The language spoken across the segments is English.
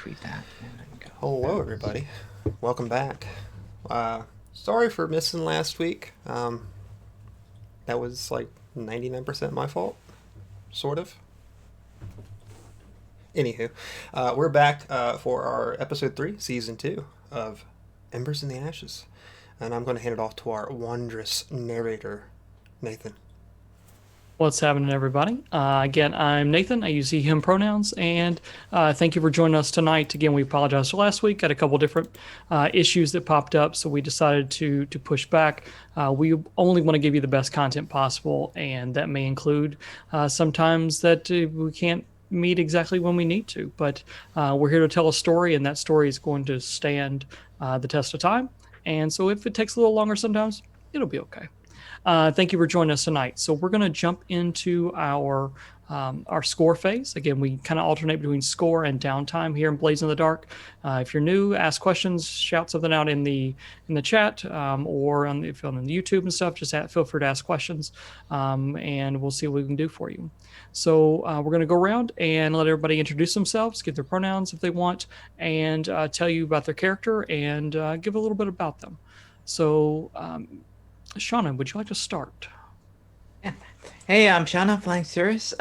retweet that. Hello, everybody. Welcome back. Sorry for missing last week. That was like 99% my fault, sort of. Anywho, we're back for our episode 3, season 2 of Embers in the Ashes. And I'm going to hand it off to our wondrous narrator, Nathan. What's happening, everybody? Again, I'm Nathan. I use he, him pronouns, and thank you for joining us tonight. Again, we apologize for last week. Had a couple different issues that popped up, so we decided to push back. We only want to give you the best content possible, and that may include sometimes that we can't meet exactly when we need to. But we're here to tell a story, and that story is going to stand the test of time. And so if it takes a little longer sometimes, it'll be okay. Thank you for joining us tonight. So we're going to jump into our score phase. Again, we kind of alternate between score and downtime here in Blaze in the Dark. If you're new, ask questions, shout something out in the chat, or if you're on the YouTube and stuff, just feel free to ask questions, and we'll see what we can do for you. So we're going to go around and let everybody introduce themselves, give their pronouns if they want, and tell you about their character and give a little bit about them. So Shauna, would you like to start? Yeah. Hey, I'm Shauna, flying Cirrus.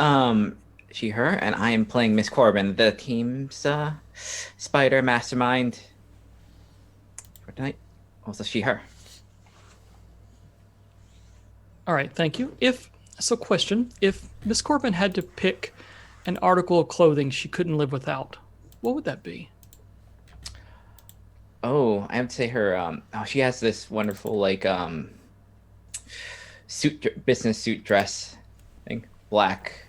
She, her, and I am playing Miss Corbin, the team's spider mastermind for tonight. Also, she, her. All right, thank you. Question: if Miss Corbin had to pick an article of clothing she couldn't live without, what would that be? Oh, I have to say her. She has this wonderful business suit dress thing, black.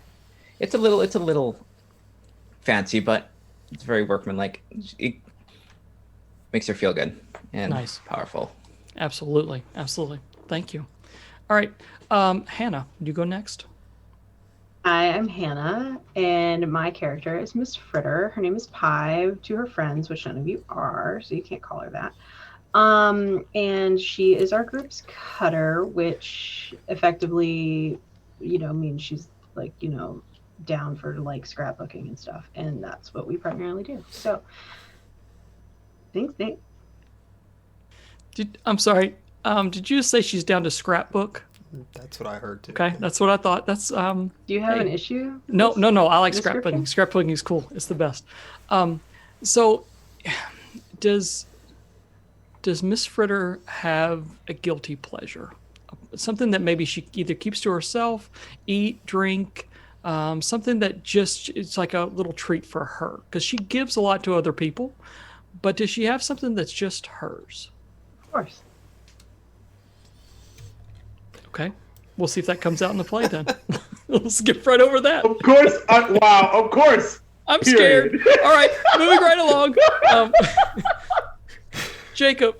It's a little fancy, but it's very workmanlike. It makes her feel good and Nice. powerful. Absolutely. Thank you. All right, Hannah, you go next. Hi, I'm Hannah, and my character is Miss Fritter. Her name is Pi to her friends, which none of you are, so you can't call her that. And she is our group's cutter, which effectively, means she's down for scrapbooking and stuff, and that's what we primarily do. So, thanks, Nate. I'm sorry. Did you say she's down to scrapbook? That's what I heard too. Okay, that's what I thought. That's Do you have an issue? No. I like description? scrapbooking. Scrapbooking is cool. It's the best. So, does Miss Fritter have a guilty pleasure? Something that maybe she either keeps to herself, eat, drink, something that just it's like a little treat for her because she gives a lot to other people. But does she have something that's just hers? Of course. Okay, we'll see if that comes out in the play then. We'll skip right over that. Of course. Wow. Of course. I'm Period. scared. All right, moving right along. Jacob,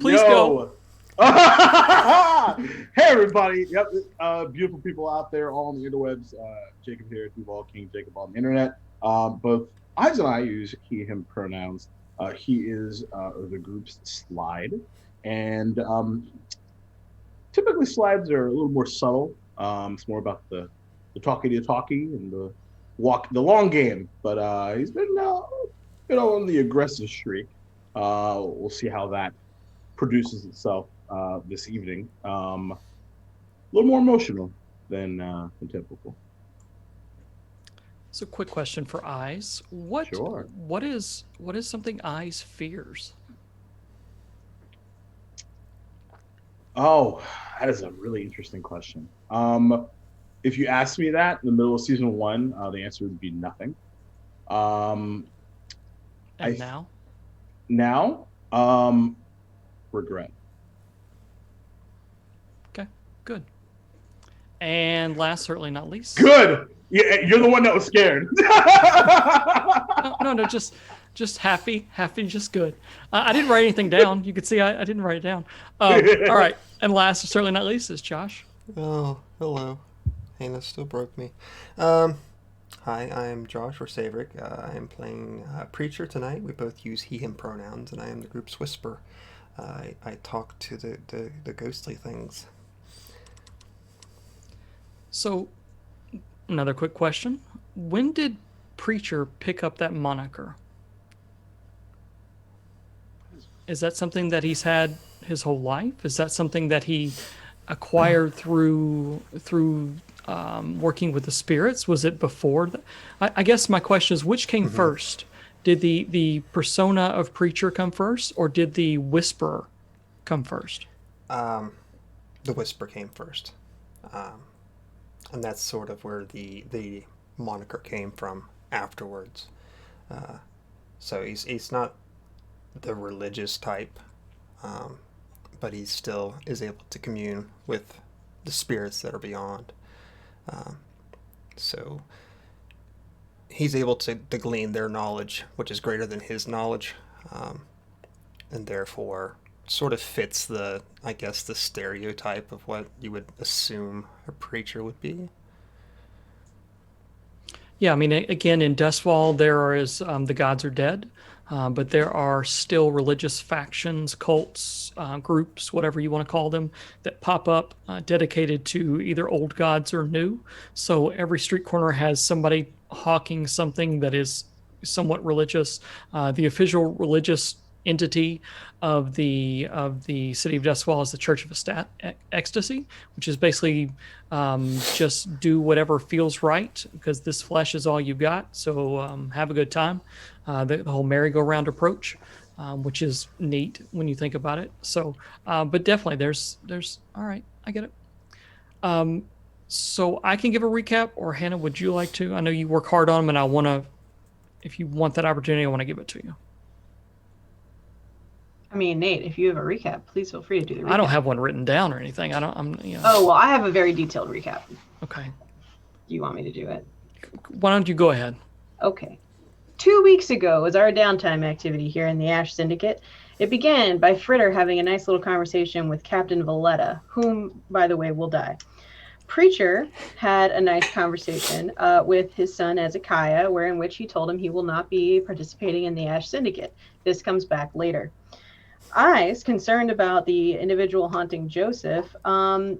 please go. Hey, everybody. Yep. Beautiful people out there all on the interwebs. Jacob here, Duval King Jacob on the internet. Both Eyes and I use he, him pronouns. He is the group's slide. And typically slides are a little more subtle. It's more about the talkie and the long game. But he's been on the aggressive streak. We'll see how that produces itself this evening. A little more emotional than typical. So, quick question for Eyes. Sure. What is something Eyes fears? Oh, that is a really interesting question. If you asked me that in the middle of season 1, the answer would be nothing. And now, regret. Okay, good. And last, certainly not least. Good. Yeah, you're the one that was scared. No, just happy, just good. I didn't write anything down. You could see I didn't write it down. All right, and last, certainly not least, is Josh. Oh, hello. Hannah still broke me. Hi, I'm Josh or Saevrick. I am playing Preacher tonight. We both use he, him pronouns, and I am the group's whisper. I talk to the ghostly things. So, another quick question. When did Preacher pick up that moniker? is that something that he's had his whole life? Is that something that he acquired through working with the spirits? Was it before? I guess my question is, which came first? Did the persona of preacher come first, or did the whisperer come first? The whisper came first, and that's sort of where the moniker came from afterwards. So he's not the religious type, but he still is able to commune with the spirits that are beyond. So he's able to glean their knowledge, which is greater than his knowledge, and therefore sort of fits the, I guess, the stereotype of what you would assume a preacher would be. Yeah, I mean, again, in Dustfall, there is the gods are dead, but there are still religious factions, cults, groups, whatever you want to call them, that pop up dedicated to either old gods or new. So every street corner has somebody hawking something that is somewhat religious. The official religious entity of the city of Dustfall is the Church of Ecstasy, which is basically just do whatever feels right because this flesh is all you've got. So have a good time. The whole merry-go-round approach, which is neat when you think about it. So, but definitely, there's. All right, I get it. So I can give a recap, or Hannah, would you like to? I know you work hard on them, and I want to. If you want that opportunity, I want to give it to you. I mean, Nate, if you have a recap, please feel free to do the recap. I don't have one written down or anything. I don't. I'm. You know. Oh well, I have a very detailed recap. Okay. Do you want me to do it? Why don't you go ahead? Okay. 2 weeks ago was our downtime activity here in the Ash Syndicate. It began by Fritter having a nice little conversation with Captain Valletta, whom, by the way, will die. Preacher had a nice conversation with his son Ezekiah, wherein which he told him he will not be participating in the Ash Syndicate. This comes back later. Eyes, concerned about the individual haunting Joseph,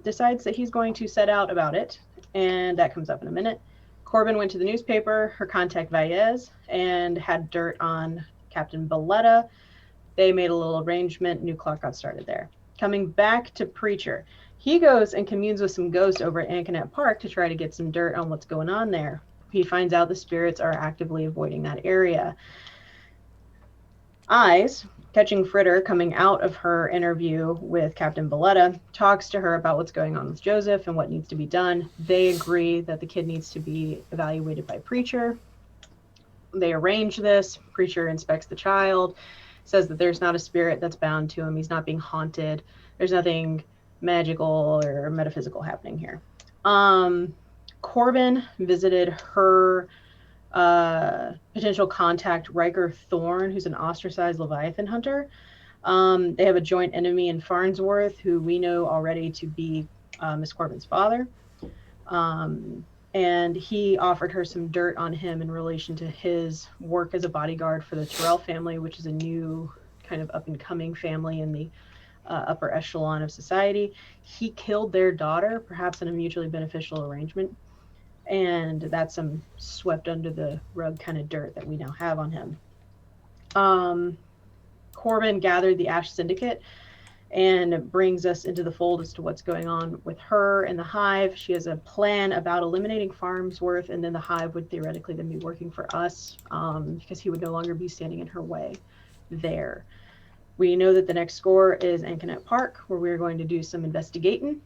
decides that he's going to set out about it, and that comes up in a minute. Corbin went to the newspaper, her contact Valles, and had dirt on Captain Valletta. They made a little arrangement. New clock got started there. Coming back to Preacher, he goes and communes with some ghosts over at Ancanet Park to try to get some dirt on what's going on there. He finds out the spirits are actively avoiding that area. Eyes, catching Fritter coming out of her interview with Captain Valletta, talks to her about what's going on with Joseph and what needs to be done. They agree that the kid needs to be evaluated by Preacher. They arrange this. Preacher inspects the child, says that there's not a spirit that's bound to him. He's not being haunted. There's nothing magical or metaphysical happening here. Corbin visited her potential contact, Riker Thorne, who's an ostracized Leviathan hunter. They have a joint enemy in Farnsworth, who we know already to be Miss Corbin's father. And he offered her some dirt on him in relation to his work as a bodyguard for the Terrell family, which is a new kind of up-and-coming family in the upper echelon of society. He killed their daughter, perhaps in a mutually beneficial arrangement. And that's some swept under the rug kind of dirt that we now have on him. Corbin gathered the Ash Syndicate and brings us into the fold as to what's going on with her and the Hive. She has a plan about eliminating Farnsworth, and then the Hive would theoretically then be working for us because he would no longer be standing in her way there. We know that the next score is Ancanet Park, where we're going to do some investigating.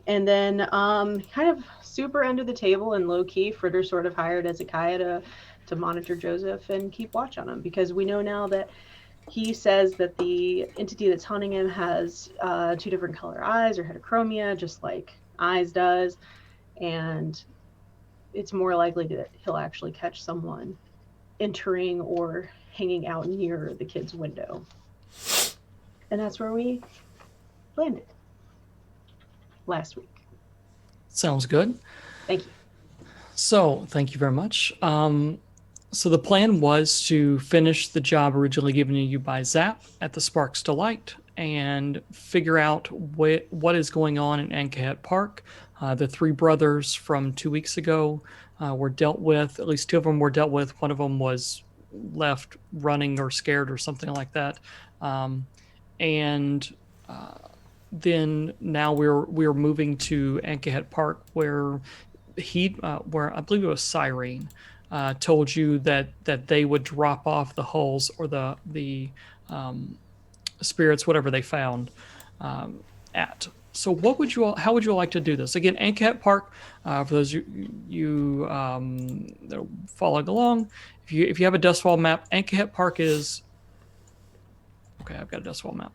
And then kind of super under the table and low-key, Fritter sort of hired Ezekiah to monitor Joseph and keep watch on him, because we know now that he says that the entity that's haunting him has 2 different color eyes, or heterochromia, just like Eyes does. And it's more likely that he'll actually catch someone entering or hanging out near the kid's window. And that's where we landed last week. Sounds good. Thank you. So, thank you very much. So the plan was to finish the job originally given to you by Zap at the Sparks Delight and figure out what is going on in Ancahet Park. The 3 brothers from 2 weeks ago were dealt with. At least 2 of them were dealt with. One of them was left running or scared or something like that. and then now we're moving to Ankahet Park, where where I believe it was Cyrene told you that they would drop off the hulls or the spirits, whatever they found, at. So, how would you like to do this? Again, Ankahet Park, for those you that are following along, if you have a Dustfall map, Ankahet Park is. Okay, I've got a Dustfall map.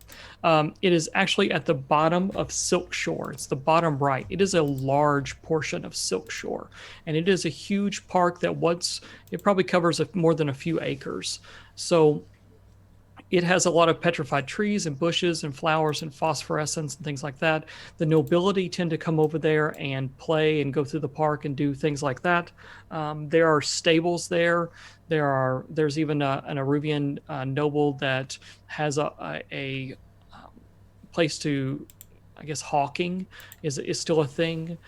It is actually at the bottom of Silk Shore. It's the bottom right. It is a large portion of Silk Shore, and it is a huge park that it probably covers more than a few acres. So it has a lot of petrified trees and bushes and flowers and phosphorescence and things like that. The nobility tend to come over there and play and go through the park and do things like that. There are stables there. There's even an Aruvian noble that has a place to, I guess, hawking is still a thing,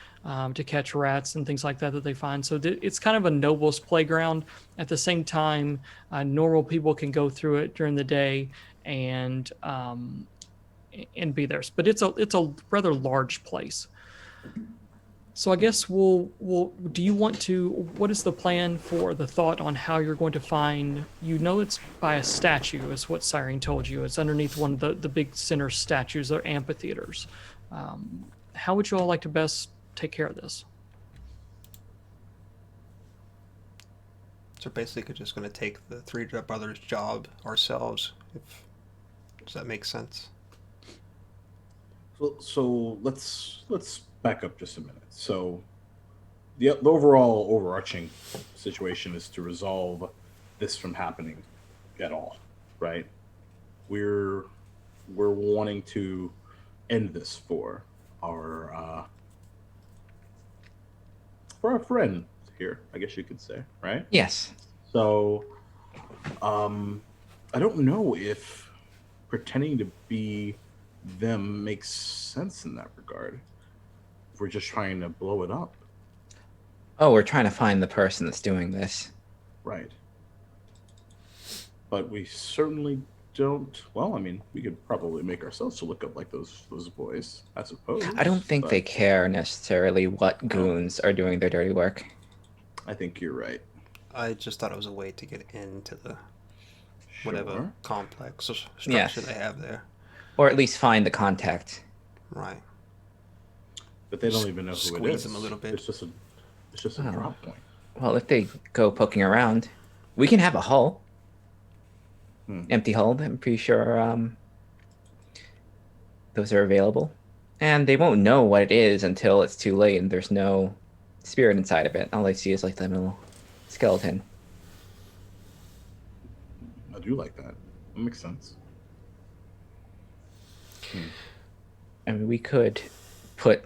to catch rats and things like that they find. So it's kind of a noble's playground. At the same time, normal people can go through it during the day and be there. But it's a rather large place. So I guess do you want to, what is the plan for the thought on how you're going to find, it's by a statue is what Cyrene told you. It's underneath one of the big center statues or amphitheaters. How would you all like to best take care of this? So basically, just going to take the three brothers' job ourselves. Does that make sense? So let's back up just a minute. So the overall overarching situation is to resolve this from happening at all, right? We're wanting to end this for our friend here, I guess you could say, right? Yes. So I don't know if pretending to be them makes sense in that regard. If we're just trying to blow it up. Oh, we're trying to find the person that's doing this. Right. But we certainly don't. Well, I mean, we could probably make ourselves to look up like those boys, I suppose. I don't think they care necessarily what goons are doing their dirty work. I think you're right. I just thought it was a way to get into the whatever complex or structure Yes. they have there. Or at least find the contact. Right. But they don't even know who it is. Squeeze them a little bit. It's just a drop point. Well, if they go poking around, we can have a hull. Empty hull. I'm pretty sure those are available. And they won't know what it is until it's too late and there's no spirit inside of it. All they see is like the little skeleton. I do like that. That makes sense. I mean, we could put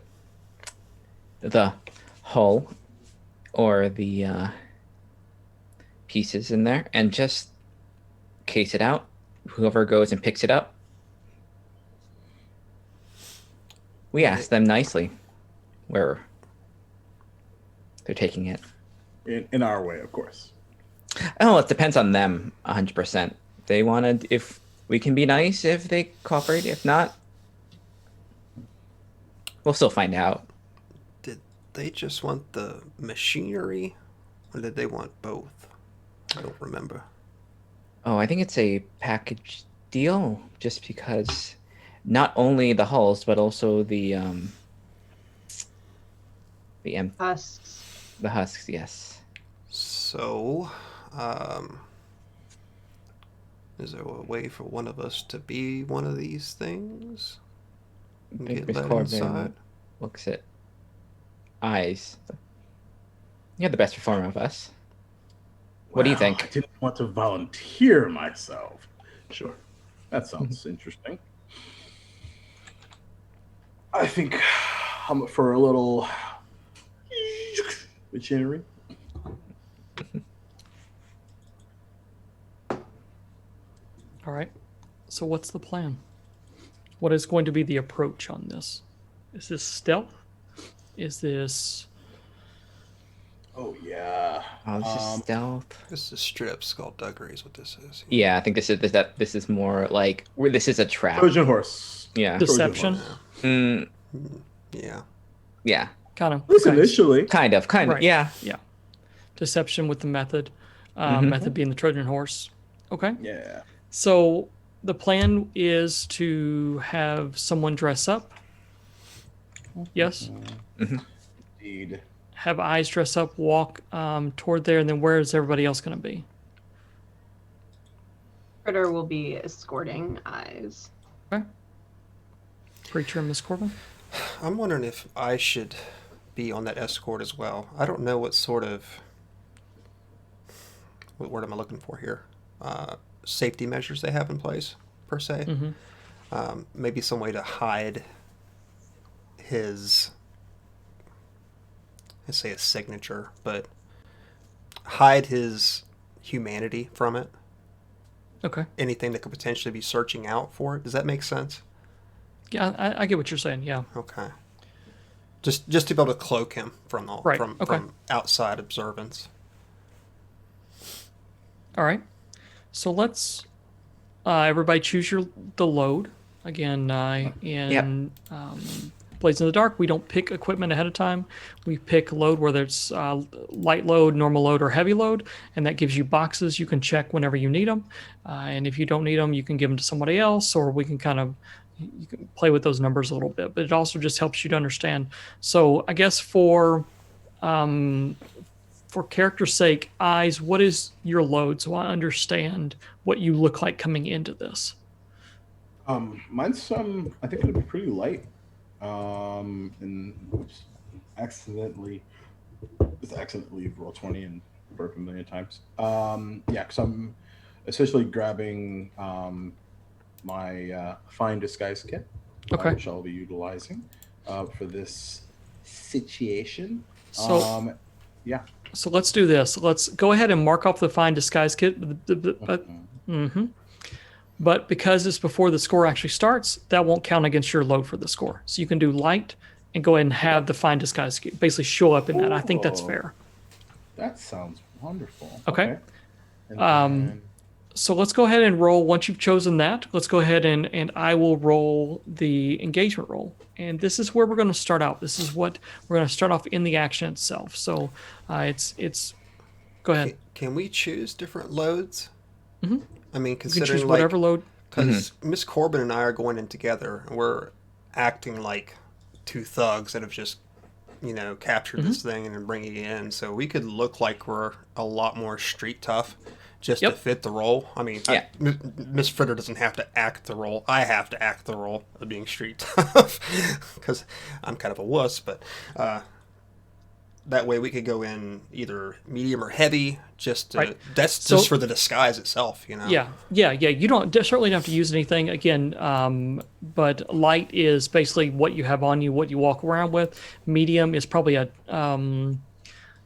the hull or the pieces in there and just case it out. Whoever goes and picks it up, we ask them nicely where they're taking it. In our way, of course. Oh, it depends on them 100%. They wanted, if we can be nice if they cooperate. If not, we'll still find out. Did they just want the machinery, or did they want both? I don't remember. Oh, I think it's a package deal, just because not only the hulls, but also the Husks. the husks. Yes. So, is there a way for one of us to be one of these things? And I think get Miss let Corbin inside? looks at eyes. You're the best performer of us. What do you think? I didn't want to volunteer myself. Sure. That sounds interesting. I think I'm up for a little machinery. All right. So what's the plan? What is going to be the approach on this? Is this stealth? Is this Oh yeah. Oh, this is stealth. This is straight up skullduggery is what this is. Yeah, I think this is more like where this is a trap. Trojan horse. Yeah. Deception. Yeah. Mm, Yeah. yeah. Kind of. At least initially. Kind of. Right. Yeah. Yeah. Deception with the method. Mhm. Method being the Trojan horse. Okay. Yeah. So the plan is to have someone dress up. Yes. Indeed. Have eyes dress up, walk toward there, and then where is everybody else going to be? Fritter will be escorting Eyes. Okay. Preacher and Miss Corbin. I'm wondering if I should be on that escort as well. I don't know what word am I looking for here? Safety measures they have in place, per se. Maybe some way to hide his, let's say, a signature, but hide his humanity from it. Okay. Anything that could potentially be searching out for it. Does that make sense? Yeah, I get what you're saying. Yeah. Okay. Just to be able to cloak him from Right, from okay. outside observance. All right. So let's everybody choose the load again. In Blades in the Dark, we don't pick equipment ahead of time. We pick load, whether it's light load, normal load, or heavy load, and that gives you boxes you can check whenever you need them. And if you don't need them, you can give them to somebody else, or we can you can play with those numbers a little bit. But it also just helps you to understand. So I guess for character's sake, Eyes, what is your load so I understand what you look like coming into this? Mine's I think it'll be pretty light. And oops, accidentally roll 20 and burp a million times. Yeah, because I'm essentially grabbing my fine disguise kit, Okay. which I'll be utilizing for this situation. So yeah. So let's do this. Let's go ahead and mark off the fine disguise kit. But because it's before the score actually starts, that won't count against your load for the score. So you can do light and go ahead and have the fine disguise kit basically show up in that. I think that's fair. That sounds wonderful. Okay. And then- So let's go ahead and roll. Once you've chosen that, let's go ahead and I will roll the engagement roll. And this is where we're going to start out. This is what we're going to start off in the action itself. So it's go ahead. Can we choose different loads? Mm-hmm. I mean, You can considering choose whatever load. because Miss Corbin and I are going in together, and we're acting like two thugs that have just, captured this thing and are bringing it in. So we could look like we're a lot more street tough, just to fit the role. I mean, Yeah. Miss Fritter doesn't have to act the role. I have to act the role of being street tough because I'm kind of a wuss. But that way we could go in either medium or heavy. Right. That's So- just for the disguise itself, Yeah. You certainly don't have to use anything again. But light is basically what you have on you, what you walk around with. Medium is probably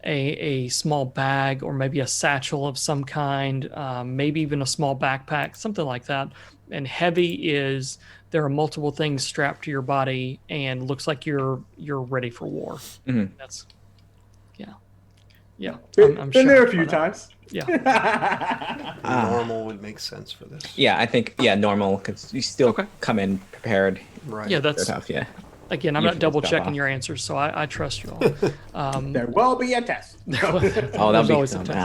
a small bag or maybe a satchel of some kind, maybe even a small backpack, something like that. And heavy is there are multiple things strapped to your body and looks like you're ready for war. Mhm. That's yeah. Been there a shocked few by that. times. Yeah. Normal would make sense for this. Yeah, I think normal because you still Okay. come in prepared. Right. Yeah, that's Tough, yeah. again. I'm You not can double stop checking off. your answers, so I trust you all. There will be a test. Oh, There's that'll be always a some. test.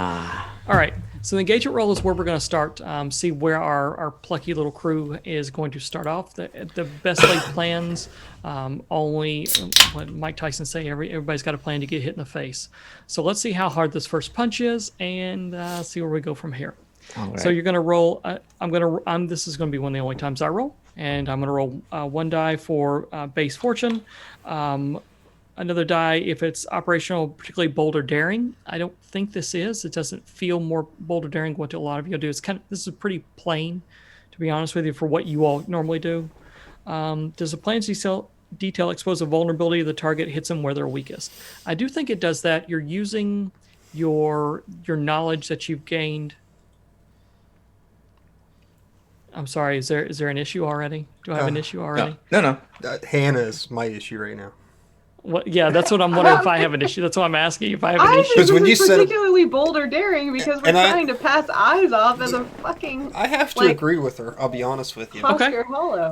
All right. So the engagement roll is where we're going to start. See where our plucky little crew is going to start off. The best laid plans. Only what Mike Tyson say. Everybody's got a plan to get hit in the face. So let's see how hard this first punch is, and see where we go from here. All right. So you're going to roll. This is going to be one of the only times I roll, and I'm going to roll one die for base fortune. Another die if it's operational, particularly bold or daring. I don't think this is. It doesn't feel more bold or daring. What a lot of you do. This is pretty plain, to be honest with you, for what you all normally do. Does the plan's detail expose a vulnerability of the target hits them where they're weakest? I do think it does that. You're using your knowledge that you've gained. I'm sorry. Is there an issue already? Do I have an issue already? No. Hannah is my issue right now. What, yeah, that's what I'm wondering if I have an issue. That's why I'm asking if I have an I issue. think when this you is said- particularly bold or daring because we're And I- trying to pass eyes off as a fucking I have to like, agree with her. I'll be honest with you. Oscar Hollow.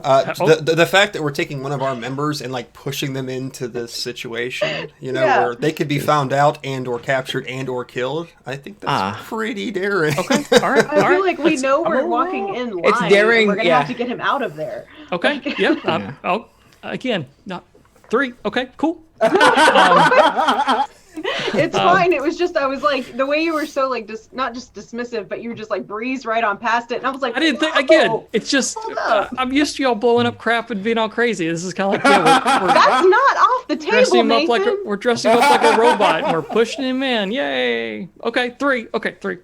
The fact that we're taking one of our members and like pushing them into this situation, Yeah. where they could be found out and or captured and or killed, I think that's pretty daring. Okay, all right, I all feel right. like we know I'm we're a- walking in line. It's daring, And we're gonna yeah. have to get him out of there. Okay, Like- yeah. Yeah. Oh, again, not 3. Okay, cool. It's fine. It was just I was like the way you were so like not just dismissive, but you were just like breezed right on past it, and I was like, I didn't think, "Whoa, again, it's just, hold up." I'm used to y'all blowing up crap and being all crazy. This is kind of like, yeah, we're That's not off the table, dressing him up Nathan. like we're dressing him up like a robot and we're pushing him in. Yay. Okay, 3. Okay, 3.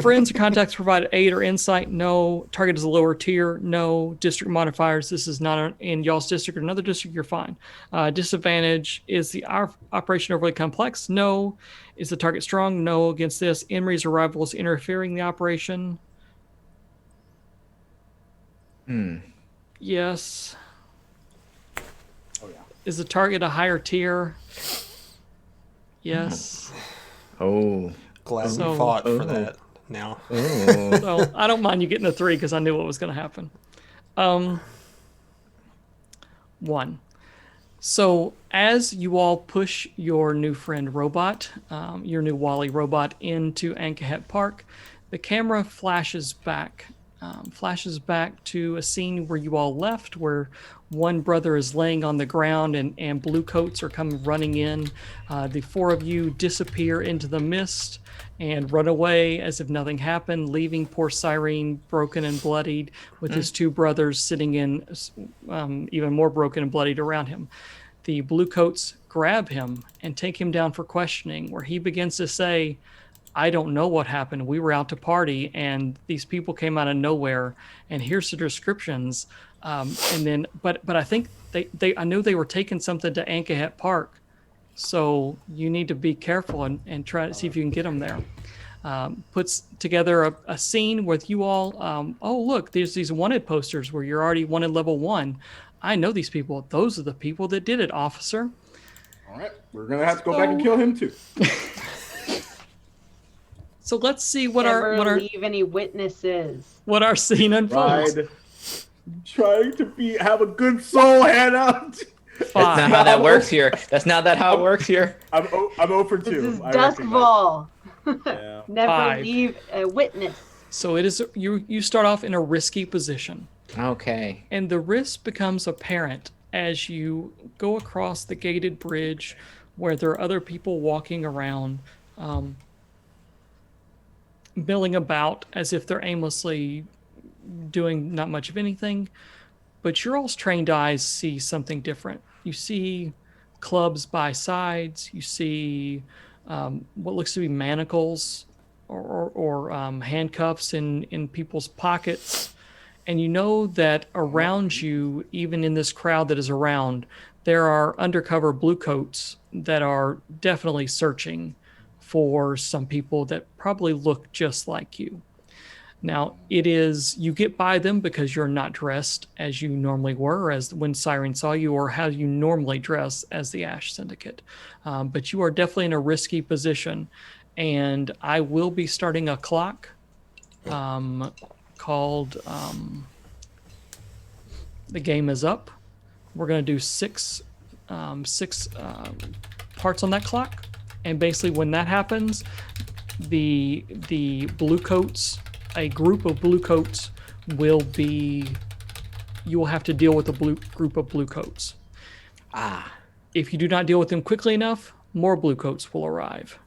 Friends or contacts provide aid or insight. No. Target is a lower tier. No. District modifiers. This is not in y'all's district or another district. You're fine. Disadvantage is the operation overly complex. No. Is the target strong? No. Against this, enemies or rivals interfering in the operation. Yes. Oh yeah. Is the target a higher tier? Yes. Oh. Glad So- we fought for that. Now, So I don't mind you getting a 3 because I knew what was going to happen. 1. So as you all push your new friend robot, your new Wally robot into Ankahet Park, the camera flashes back to a scene where you all left, where one brother is laying on the ground and blue coats are coming running in. The 4 of you disappear into the mist and run away as if nothing happened, leaving poor Cyrene broken and bloodied with his 2 brothers sitting in even more broken and bloodied around him. The blue coats grab him and take him down for questioning, where he begins to say, I don't know what happened. We were out to party and these people came out of nowhere and here's the descriptions. And then, but I think I knew they were taking something to Ankahet Park. So you need to be careful and try to see if you can get them there. Puts together a scene with you all. Oh, look, there's these wanted posters where you're already wanted level 1. I know these people. Those are the people that did it, officer. All right, we're gonna have to go back and kill him too. So let's see what Never our leave any witnesses. what our scene unfolds. Right. Trying to have a good soul, Hannah. That's not how that works here. That's not how it works here. I'm 0 for 2. This is I Duskfall. Yeah. Never 5. leave a witness. So it is you start off in a risky position, Okay. and the risk becomes apparent as you go across the gated bridge where there are other people walking around, milling about as if they're aimlessly doing not much of anything. But your all's trained eyes see something different. You see clubs by sides. You see what looks to be manacles or handcuffs in people's pockets. And you know that around you, even in this crowd that is around, there are undercover bluecoats that are definitely searching for some people that probably look just like you. Now, you get by them because you're not dressed as you normally were, as when Siren saw you, or how you normally dress as the Ash Syndicate. But you are definitely in a risky position. And I will be starting a clock called The Game Is Up. We're going to do six parts on that clock. And basically when that happens, the blue coats, a group of blue coats you will have to deal with a group of blue coats. If you do not deal with them quickly enough, more blue coats will arrive,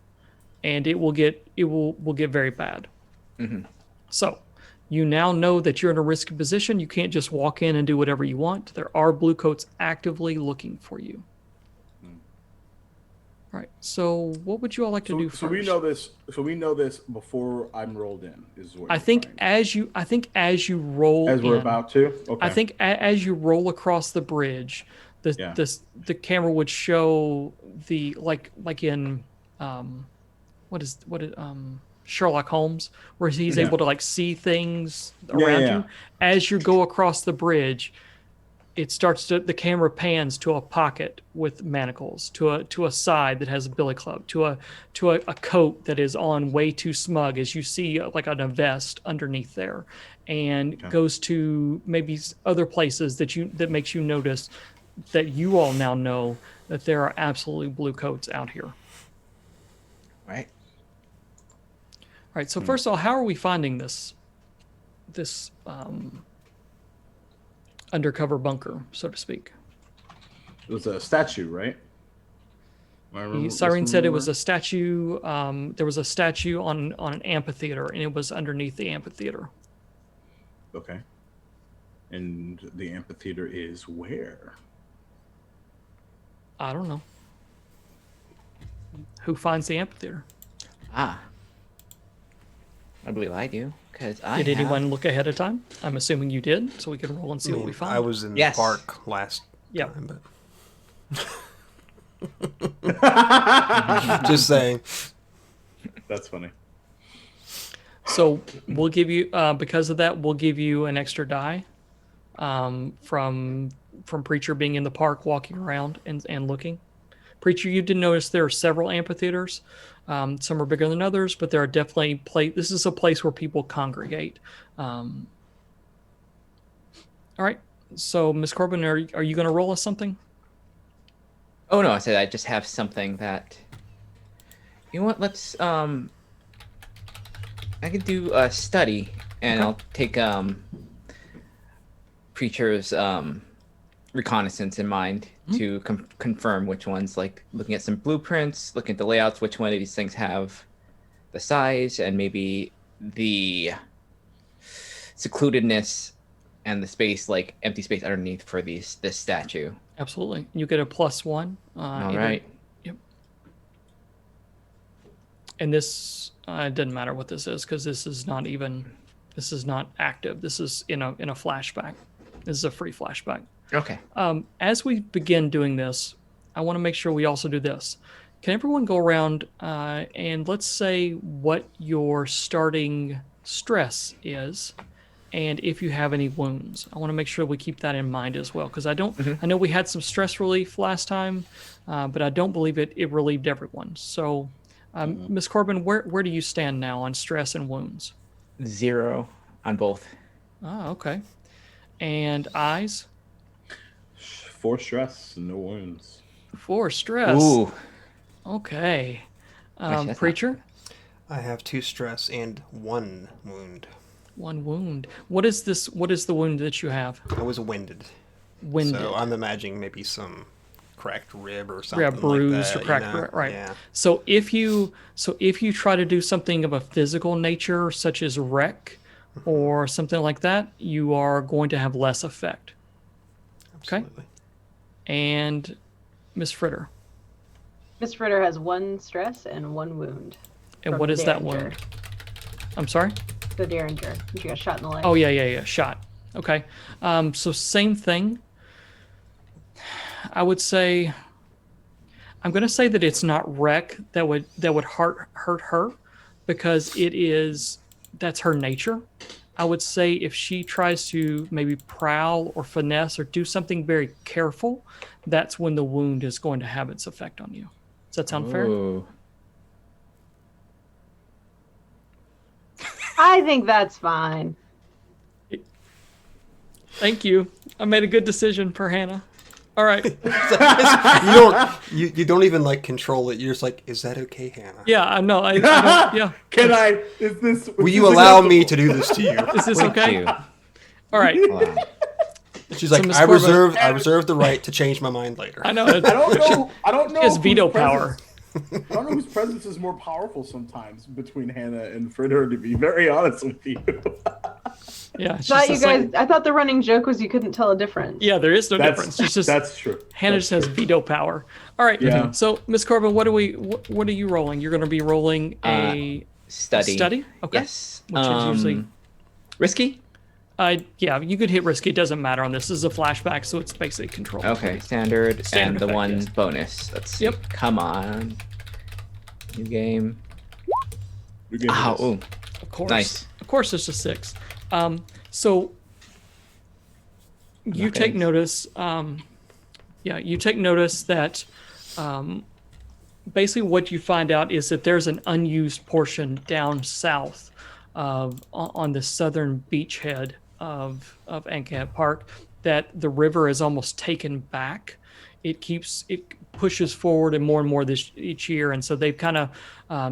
and it will get very bad. Mm-hmm. So you now know that you're in a risky position. You can't just walk in and do whatever you want. There are blue coats actively looking for you. Right. So what would you all like to do first? So we know this. So we know this before I'm rolled in. Is what I think as you roll as we're in, about to. Okay. I think as you roll across the bridge, the camera would show the like in Sherlock Holmes, where he's able to like see things around you. As you go across the bridge, the camera pans to a pocket with manacles, to a side that has a billy club, to a coat that is on way too smug, as you see like on a vest underneath there, and goes to maybe other places that makes you notice that you all now know that there are absolutely blue coats out here. Right. All right. So first of all, how are we finding this undercover bunker, so to speak? It was a statue, right? Cyrene said it was a statue. There was a statue on an amphitheater, and it was underneath the amphitheater. Okay. And the amphitheater is where? I don't know. Who finds the amphitheater? I believe I do, because Did anyone look ahead of time? I'm assuming you did, so we can roll and see what we find. I was in the park last time, but just saying. That's funny. So we'll give you, because of that, we'll give you an extra die from Preacher being in the park, walking around and looking. Preacher, you did notice there are several amphitheaters. Some are bigger than others, but there are definitely this is a place where people congregate. All right. So, Miss Corbin, are you going to roll us something? Oh no, I said I just have something that. You know what? Let's I could do a study, and I'll take Preacher's reconnaissance in mind to confirm which ones, like looking at some blueprints, looking at the layouts, which one of these things have the size and maybe the secludedness and the space, like empty space underneath for this statue. Absolutely. You get a +1. All right. Yep. And this it doesn't matter what this is, because this is not active. This is in a flashback. This is a free flashback. Okay. As we begin doing this, I want to make sure we also do this. Can everyone go around and let's say what your starting stress is, and if you have any wounds. I want to make sure we keep that in mind as well, because I know we had some stress relief last time, but I don't believe it relieved everyone. So, Ms. Corbin, where do you stand now on stress and wounds? 0 on both. Ah, okay. And eyes? 4 stress, no wounds. 4 stress. Ooh. Okay. Actually, Preacher? I have 2 stress and 1 wound. 1 wound. What is this? What is the wound that you have? I was winded. Winded. So I'm imagining maybe some cracked rib or something bruised like that, or cracked rib, right? Yeah. So if you try to do something of a physical nature, such as wreck or something like that, you are going to have less effect. Absolutely. Okay. And Miss Fritter. Miss Fritter has 1 stress and 1 wound. And from what is that Derringer. wound? I'm sorry? The Derringer. She got shot in the leg. Oh, yeah. Shot. Okay. So same thing. I would say, I'm going to say that it's not wreck that would hurt her, because that's her nature. I would say if she tries to maybe prowl or finesse or do something very careful, that's when the wound is going to have its effect on you. Does that sound fair? Ooh. I think that's fine. Thank you. I made a good decision for Hannah. All right. you don't even like control it. You're just like, is that okay, Hannah? Yeah, I know. I don't, yeah. Can I? Is this? Will you allow me to do this to you? Is this Thank okay? you. All right. Wow. She's like, Miss I Corbin- reserve the right to change my mind later. I know. I don't know. She has whose veto power. I don't know whose presence is more powerful sometimes between Hannah and Fritter, to be very honest with you. Yeah. It's Thought just you the guys. same- I thought the running joke was you couldn't tell a difference. Yeah, there is no difference. It's just That's true. Hannah That's just has veto power. All right. Yeah. So, Miss Corbin, what are you rolling? You're going to be rolling a Study. study? Okay. Yes. Which is usually risky. Yeah, you could hit risky. It doesn't matter on this. This is a flashback, so it's basically control. Okay, standard and the effect, one yes. bonus. Let's see. Yep. Come on. New game. You're getting Oh, this. ooh. Of course. Nice. Of course, it's a 6. So you take notice. You take notice that basically what you find out is that there's an unused portion down south on the southern beachhead of Ankh Park that the river is almost taken back. It pushes forward and more this each year, and so they've kind of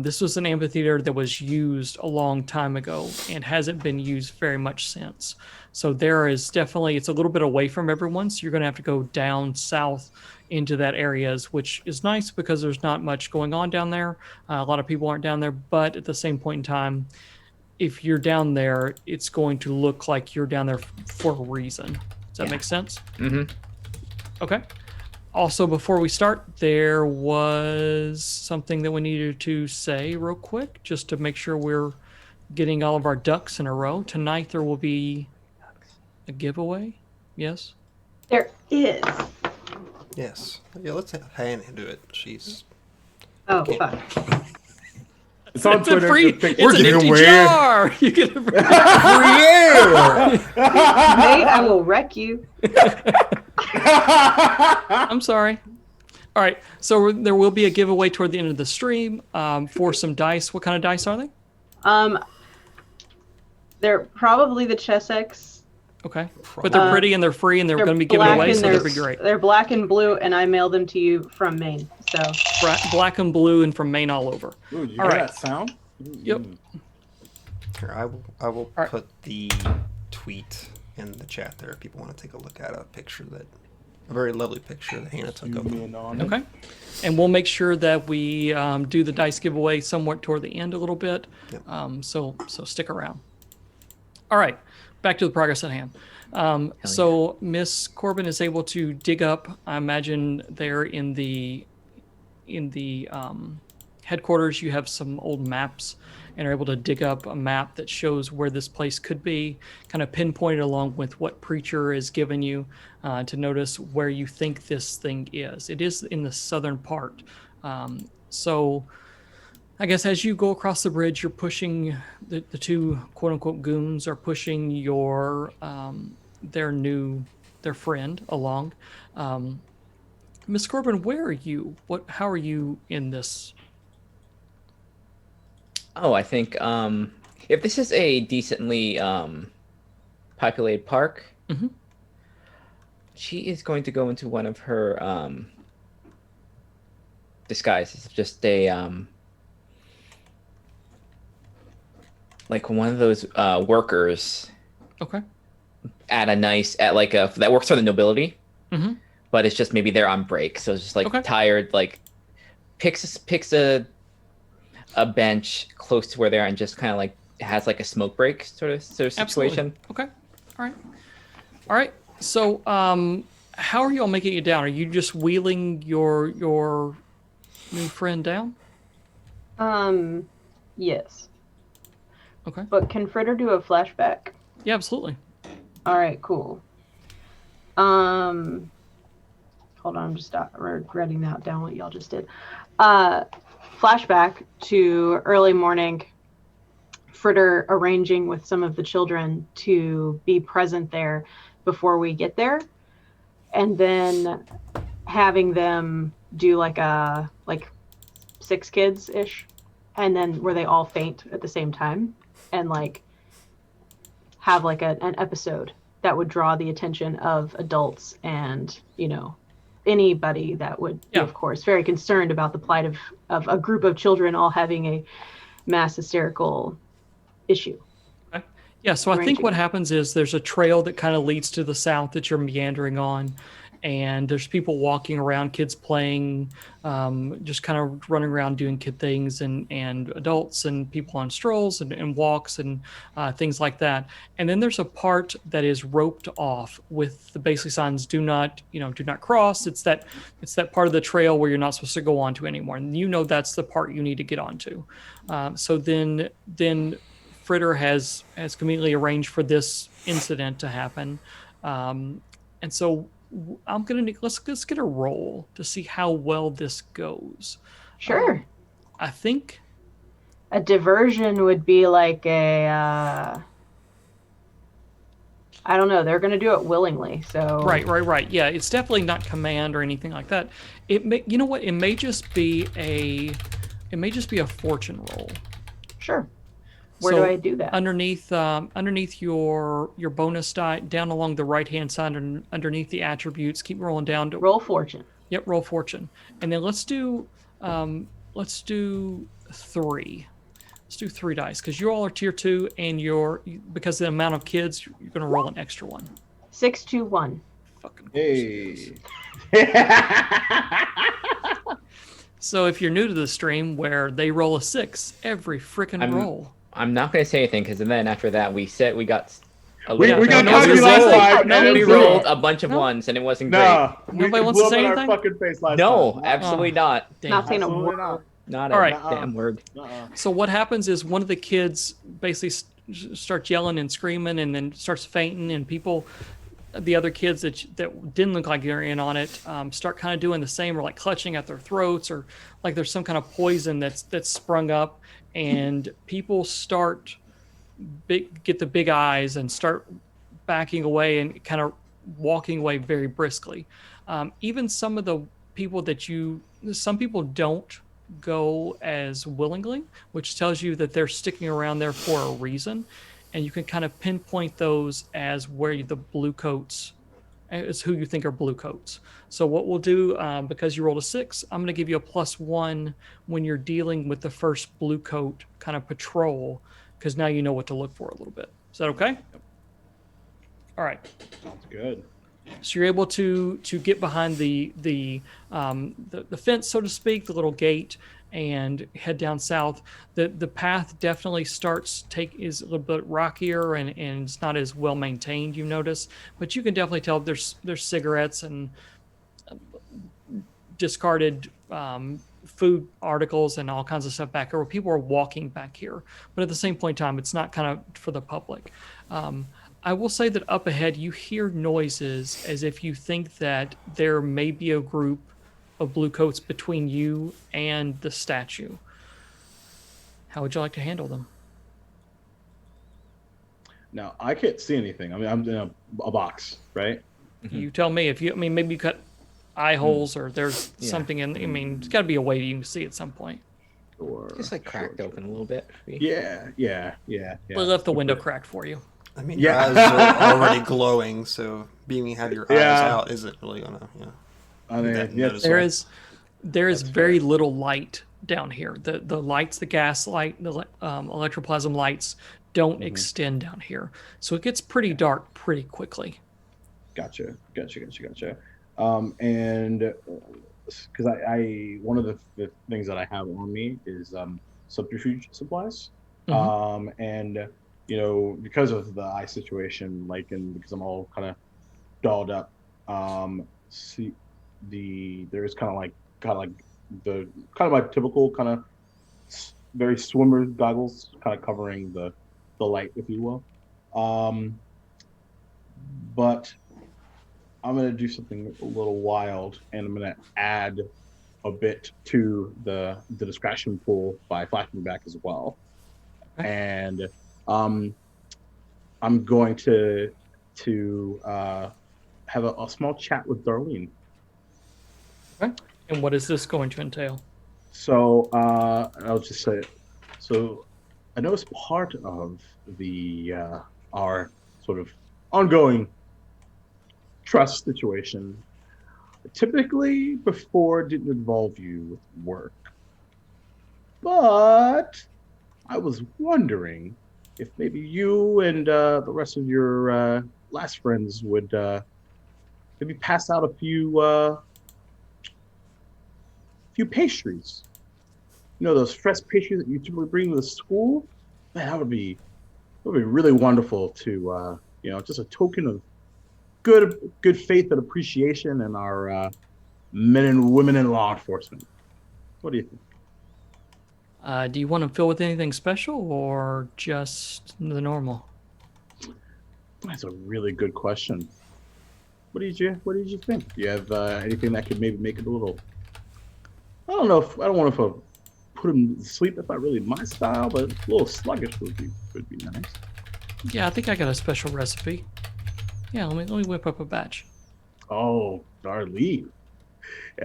this was an amphitheater that was used a long time ago and hasn't been used very much since. So there is definitely, it's a little bit away from everyone, so you're going to have to go down south into that areas, which is nice because there's not much going on down there. A lot of people aren't down there, but at the same point in time, if you're down there, it's going to look like you're down there for a reason. Does that make sense? Mm-hmm. Okay. Also, before we start, there was something that we needed to say real quick, just to make sure we're getting all of our ducks in a row. Tonight there will be a giveaway. Yes? There is. Yes. Yeah, let's have Hannah do it. She's. Oh, Okay. fuck. It's on It's a Twitter. free. Good pic- It's an giving empty away- jar. You get a free. Nate, I will wreck you. I'm sorry. All right. So there will be a giveaway toward the end of the stream for some dice. What kind of dice are they? They're probably the Chessex. Okay. But they're pretty and they're free and they're going to be given black away, and so that'd be great. They're black and blue, and I mailed them to you from Maine. So Black and blue and from Maine all over. Ooh, you All hear right. that sound? Yep. Here, I will right. put the tweet in the chat there if people want to take a look at a picture a very lovely picture that Hannah took of Zoom me. in on it. Okay. And we'll make sure that we do the dice giveaway somewhat toward the end a little bit. Yep. So stick around. All right. Back to the progress at hand. So Miss Corbin is able to dig up, I imagine there in the headquarters, you have some old maps and are able to dig up a map that shows where this place could be, kind of pinpointed along with what Preacher has given you to notice where you think this thing is. It is in the southern part. So I guess as you go across the bridge, you're pushing the two quote unquote goons are pushing their friend along. Miss Corbin, where are you? How are you in this? Oh, I think if this is a decently populated park, Mhm. she is going to go into one of her disguises, just a like one of those workers Okay. at that works for the nobility, Mhm. but it's just maybe they're on break, so it's just like Okay. tired, like picks a bench close to where they are and just kind of like has like a smoke break sort of situation. Absolutely. Okay. All right. So, how are you all making it down? Are you just wheeling your new friend down? yes. Okay. But can Fritter do a flashback? Yeah, absolutely. All right, cool. Hold on, I'm just writing that down what y'all just did. Flashback to early morning. Fritter arranging with some of the children to be present there before we get there, and then having them do like 6 kids ish, and then where they all faint at the same time, and like have like an episode that would draw the attention of adults and anybody that would be, of course, very concerned about the plight of a group of children all having a mass hysterical issue. Okay. Yeah, so I think what happens is there's a trail that kind of leads to the south that you're meandering on, and there's people walking around, kids playing, just kind of running around doing kid things, and adults and people on strolls and walks and things like that. And then there's a part that is roped off with the basic signs: do not cross. It's that part of the trail where you're not supposed to go onto anymore, and that's the part you need to get onto. So then Fritter has conveniently arranged for this incident to happen, and so I'm gonna let's get a roll to see how well this goes. Sure. I think a diversion would be like a I don't know. They're going to do it willingly, so. Right. Yeah, it's definitely not command or anything like that. It may, you know what? It may just be a fortune roll. Sure. Where do I do that? Underneath your bonus die, down along the right hand side, underneath the attributes, keep rolling down to roll fortune. Yep, roll fortune, and then let's do 3. Let's do 3 dice because you all are tier 2, and because of the amount of kids, you're going to roll an extra one. 6, 2, 1. Fucking Hey. So if you're new to the stream where they roll a 6 every freaking roll. I'm not going to say anything because then after that we got we got no, cocky last time. we rolled a bunch of ones and it wasn't great. Nobody wants to say anything? Our fucking face last No, time. absolutely not. Not saying a Absolutely word. Not All a right. damn word. So what happens is one of the kids basically starts yelling and screaming and then starts fainting, and the other kids that didn't look like they're in on it start kind of doing the same, or like clutching at their throats, or like there's some kind of poison that's sprung up, and people get the big eyes and start backing away and kind of walking away very briskly. Even some of the people some people don't go as willingly, which tells you that they're sticking around there for a reason. And you can kind of pinpoint those as where the blue coats is who you think are blue coats. So what we'll do, because you rolled a 6, I'm going to give you a +1 when you're dealing with the first blue coat kind of patrol, because now you know what to look for a little bit. Is that okay? All right. Sounds good. So you're able to get behind the fence, so to speak, the little gate, and head down south. The path definitely is a little bit rockier and it's not as well maintained, you notice, but you can definitely tell there's cigarettes and discarded food articles and all kinds of stuff back here where people are walking back here. But at the same point in time, it's not kind of for the public. I will say that up ahead, you hear noises as if you think that there may be a group of blue coats between you and the statue. How would you like to handle them? Now, I can't see anything. I mean, I'm in a box, right? You tell me. Maybe you cut eye holes or there's something in. I mean, there's got to be a way you can see at some point. Or Just like cracked open a little bit. Yeah. We left the window cracked for you. I mean, your eyes are already glowing, so being you have your eyes out isn't really gonna, I mean, there is very little light down here. The lights, the gas light, the electroplasm lights don't extend down here, so it gets pretty dark pretty quickly. Gotcha. And because I one of the things that I have on me is subterfuge supplies, and because of the eye situation, because I'm all kind of dolled up, there's kind of my typical kind of very swimmer goggles, kind of covering the light, if you will. But I'm gonna do something a little wild, and I'm gonna add a bit to the distraction pool by flashing back as well. Okay. And I'm going to have a small chat with Darlene. Okay. And what is this going to entail? So I'll just say it. So I know as part of our sort of ongoing trust situation, typically before didn't involve you with work. But I was wondering if maybe you and the rest of your last friends would maybe pass out a few pastries. Those fresh pastries that you typically bring to the school? Man, that would be really wonderful to just a token of good faith and appreciation in our men and women in law enforcement. What do you think? Do you want to fill with anything special or just the normal? That's a really good question. What did you think? Do you have anything that could maybe make it a little? I don't want to put him to sleep. That's not really my style, but a little sluggish would be nice. Yeah, I think I got a special recipe. Yeah, let me whip up a batch. Oh, Darlene.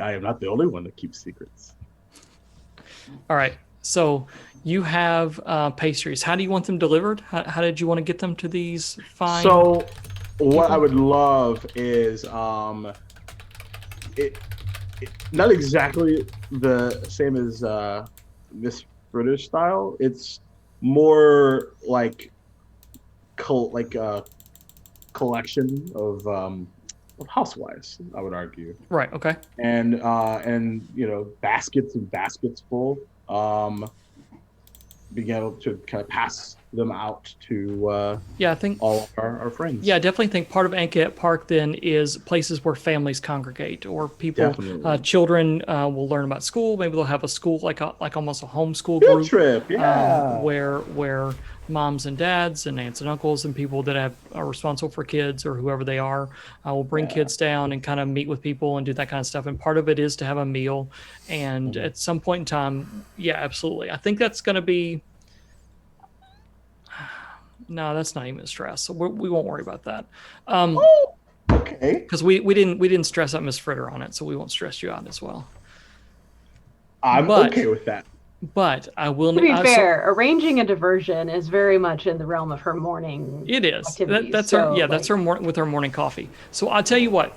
I am not the only one that keeps secrets. All right. So you have pastries. How do you want them delivered? How did you want to get them to these fine? So, what I people? would love is it, not exactly the same as this British style. It's more like like a collection of housewives, I would argue, Right. Okay. and baskets and baskets full. Being able to kind of pass them out to Yeah, I think. all of our friends. Yeah, I definitely think part of Ankhet Park then is places where families congregate or people, Definitely. children will learn about school. Maybe they'll have a school like almost a homeschool Field group, trip, yeah. where moms and dads and aunts and uncles and people that are responsible for kids or whoever they are will bring Yeah. kids down and kind of meet with people and do that kind of stuff. And part of it is to have a meal. And at some point in time, yeah, absolutely. I think that's going to be. No, that's not even stress. So we won't worry about that. Oh, okay. Because we didn't stress out Miss Fritter on it, so we won't stress you out as well. I'm okay with that. But I will. To be fair, arranging a diversion is very much in the realm of her morning. It is. Activities. That's so, her. Yeah, that's her with her morning coffee. So I'll tell you what.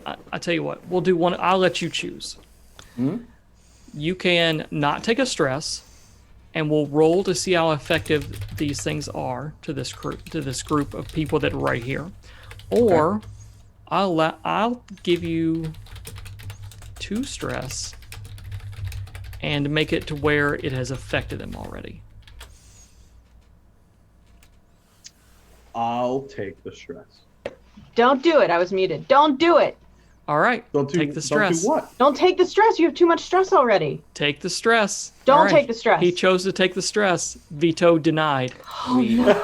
I tell you what. We'll do one. I'll let you choose. You can not take a stress, and we'll roll to see how effective these things are to this group of people that are right here, or I'll give you 2 stress and make it to where it has affected them already. I'll take the stress. Don't do it. I was muted. Don't do it. All right. Take the stress. Don't do what? Don't take the stress. You have too much stress already. Take the stress. Don't All right. take the stress. He chose to take the stress. Veto denied. We just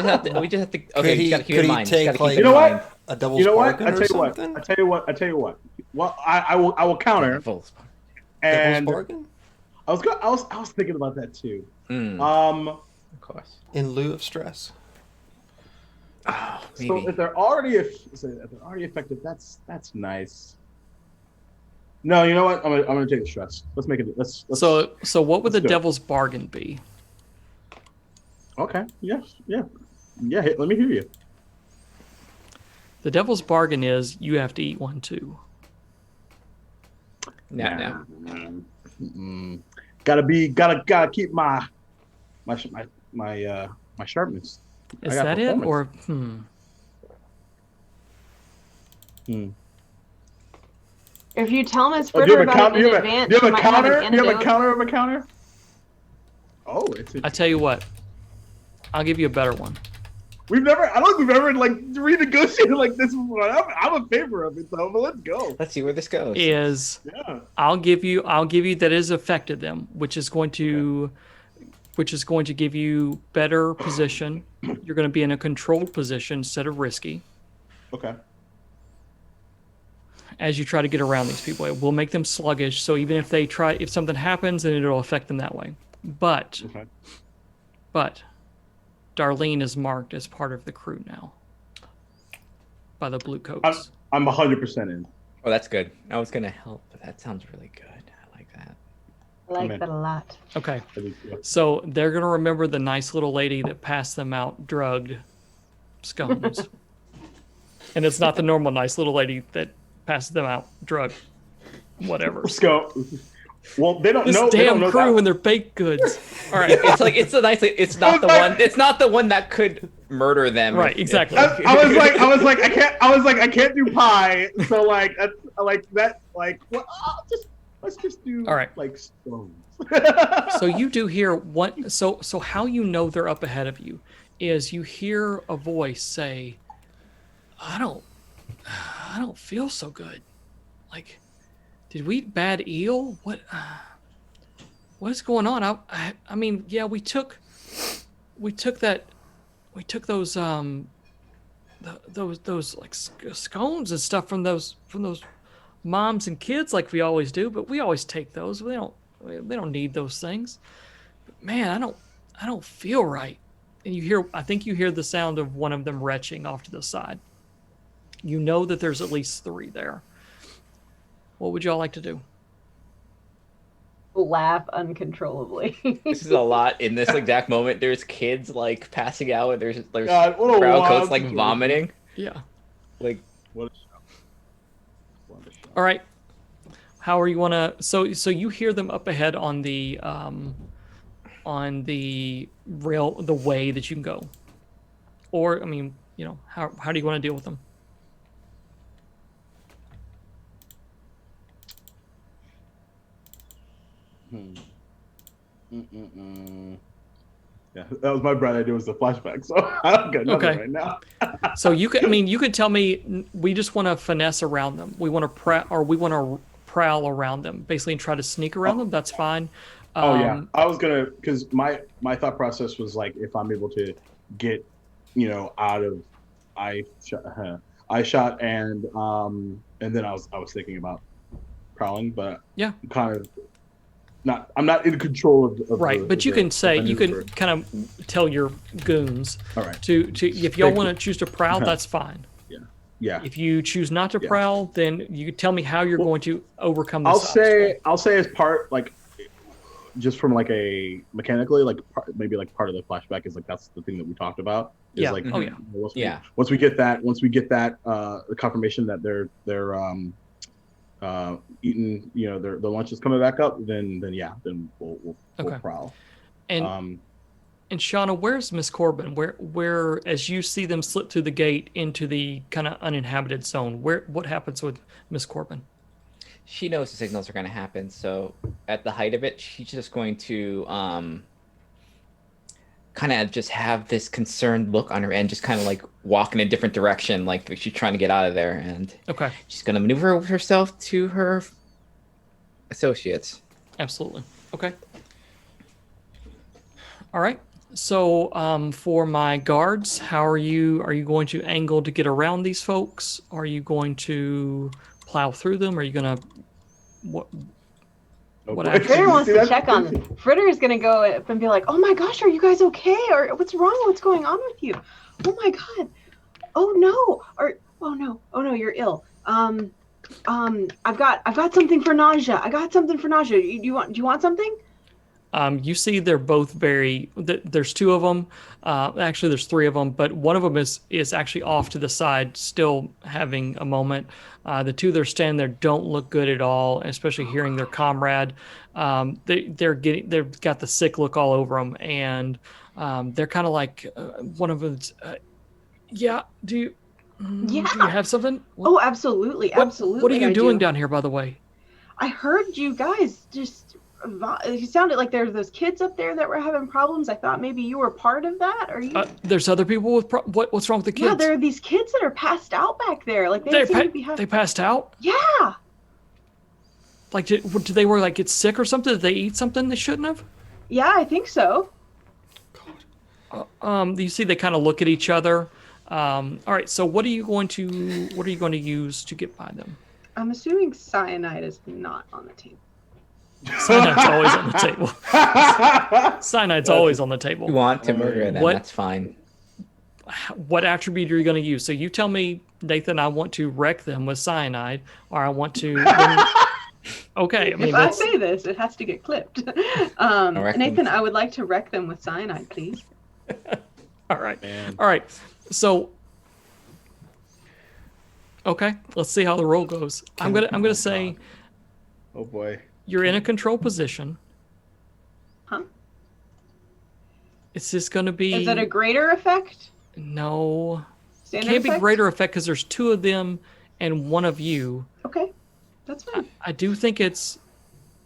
have to. Okay, you just gotta keep it in mind. Take, Just gotta like, keep it You in know mind. what? A devil's You know what? bargain I or tell you something? what. Well, I will counter. Devil's And Devil's bargain? I was thinking about that too. Of course. In lieu of stress. Oh, maybe. So if they're already effective, that's nice. No, you know what? I'm gonna take the stress. Let's make it. Let's So what would the go. devil's bargain be? Okay. Yeah. Let me hear you. The devil's bargain is you have to eat one too. No. Gotta keep my sharpness. Is that it, or If you tell Miss Oh, do Fritter you have a about counter? it in Do advance, you have she a might have an counter? Do you have a antidote. counter of a counter? Oh, I tell you what, I'll give you a better one. I don't think we've ever like renegotiated like this before. I'm in favor of it though, but let's go. Let's see where this goes. Yeah. I'll give you that has affected them, which is going to give you better position. You're going to be in a controlled position instead of risky Okay. as you try to get around these people. It will make them sluggish. So even if something happens, then it'll affect them that way. But Darlene is marked as part of the crew now by the blue coats. I'm 100% in. Oh, that's good. I was gonna help, but that sounds really good. I like that. I like that a lot. Okay. So they're going to remember the nice little lady that passed them out drugged scones. And it's not the normal nice little lady that passes them out drugged whatever. Let's go. Well, they don't This know. They don't damn know crew that. and their baked goods. All right. It's not the one. It's not the one that could murder them. Right, exactly. I was like, I can't do pie. So like, that's like that. Like, well, let's just do. All right. Like stones. So you do hear what? So how you know they're up ahead of you is you hear a voice say, "I don't feel so good. Like, did we eat bad eel? What is going on? I mean, yeah, we took those like scones and stuff from those moms and kids like we always do, but we always take those. They don't need those things. But man, I don't feel right." And I think you hear the sound of one of them retching off to the side. You know that there's at least 3 there. What would y'all like to do? Laugh uncontrollably. This is a lot in this exact moment. There's kids like passing out, and there's God, what a brown wild coats like situation. vomiting. Yeah. Like What a show. What a show. All right. How are you wanna? So you hear them up ahead on the rail, the way that you can go, or I mean, how do you want to deal with them? Yeah, that was my bright idea. Was the flashback, so I don't got nothing Okay. right now. So you could tell me we just want to finesse around them. We want to prowl around them, basically, and try to sneak around them. That's fine. Oh yeah, I was gonna, because my thought process was like, if I'm able to get, out of eye shot, and then I was thinking about prowling, but Yeah. I'm not in control of Right, but you can kind of tell your goons all right. to if y'all want to choose to prowl, that's fine. Yeah. If you choose not to prowl, then you tell me how you're going to overcome this. I'll say as part, like, just from like a mechanically, like maybe like part of the flashback is like that's the thing that we talked about. Is Yeah. Like, Oh yeah. Once we get that, the confirmation that they're eating, their lunch is coming back up, then we'll prowl. And Shauna, where's Miss Corbin? Where as you see them slip through the gate into the kind of uninhabited zone, what happens with Miss Corbin? she knows the signals are going to happen, so at the height of it, she's just going to kind of just have this concerned look on her end, just kind of like walk in a different direction, like she's trying to get out of there, and Okay. she's going to maneuver herself to her associates. Absolutely. Okay. All right. So for my guards, how are you going to angle to get around these folks? Are you going to plow through them? Are you going to what action? Fritter wants to check on them. Fritter is going to go up and be like, "Oh my gosh, are you guys okay? Or what's wrong? What's going on with you? Oh my god. Oh no. Oh no, you're ill. I've got something for nausea. Do you want something?" You see, they're both there's 2 of them. Actually, there's 3 of them, but one of them is actually off to the side, still having a moment. The 2 that are standing there don't look good at all, especially hearing their comrade. They've got the sick look all over them, and they're kind of like one of them's. Yeah. Do you have something? Oh, absolutely, absolutely. What are you doing down here, by the way? I heard you guys just. It sounded like there's those kids up there that were having problems. I thought maybe you were part of that. Are you? There's other people with what's wrong with the kids? Yeah, there are these kids that are passed out back there. Like they seem to be having. They passed out? Yeah. Like did they were like get sick or something? Did they eat something they shouldn't have? Yeah, I think so. You see, they kind of look at each other. All right. So what are you going to use to get by them? I'm assuming cyanide is not on the table. Cyanide's always on the table. Cyanide's always on the table. You want to murder them, that's fine. What attribute are you going to use? So you tell me, Nathan, I want to wreck them with cyanide, or I want to... Okay. If I say this, it has to get clipped. Nathan, I would like to wreck them with cyanide, please. All right. All right. So... Okay, let's see how the roll goes. I'm gonna say... Oh boy. You're in a control position. Huh? It's just going to be... Is it a greater effect? No. Standard Can't effect? be greater effect because there's 2 of them and 1 of you. Okay, that's fine. I do think it's...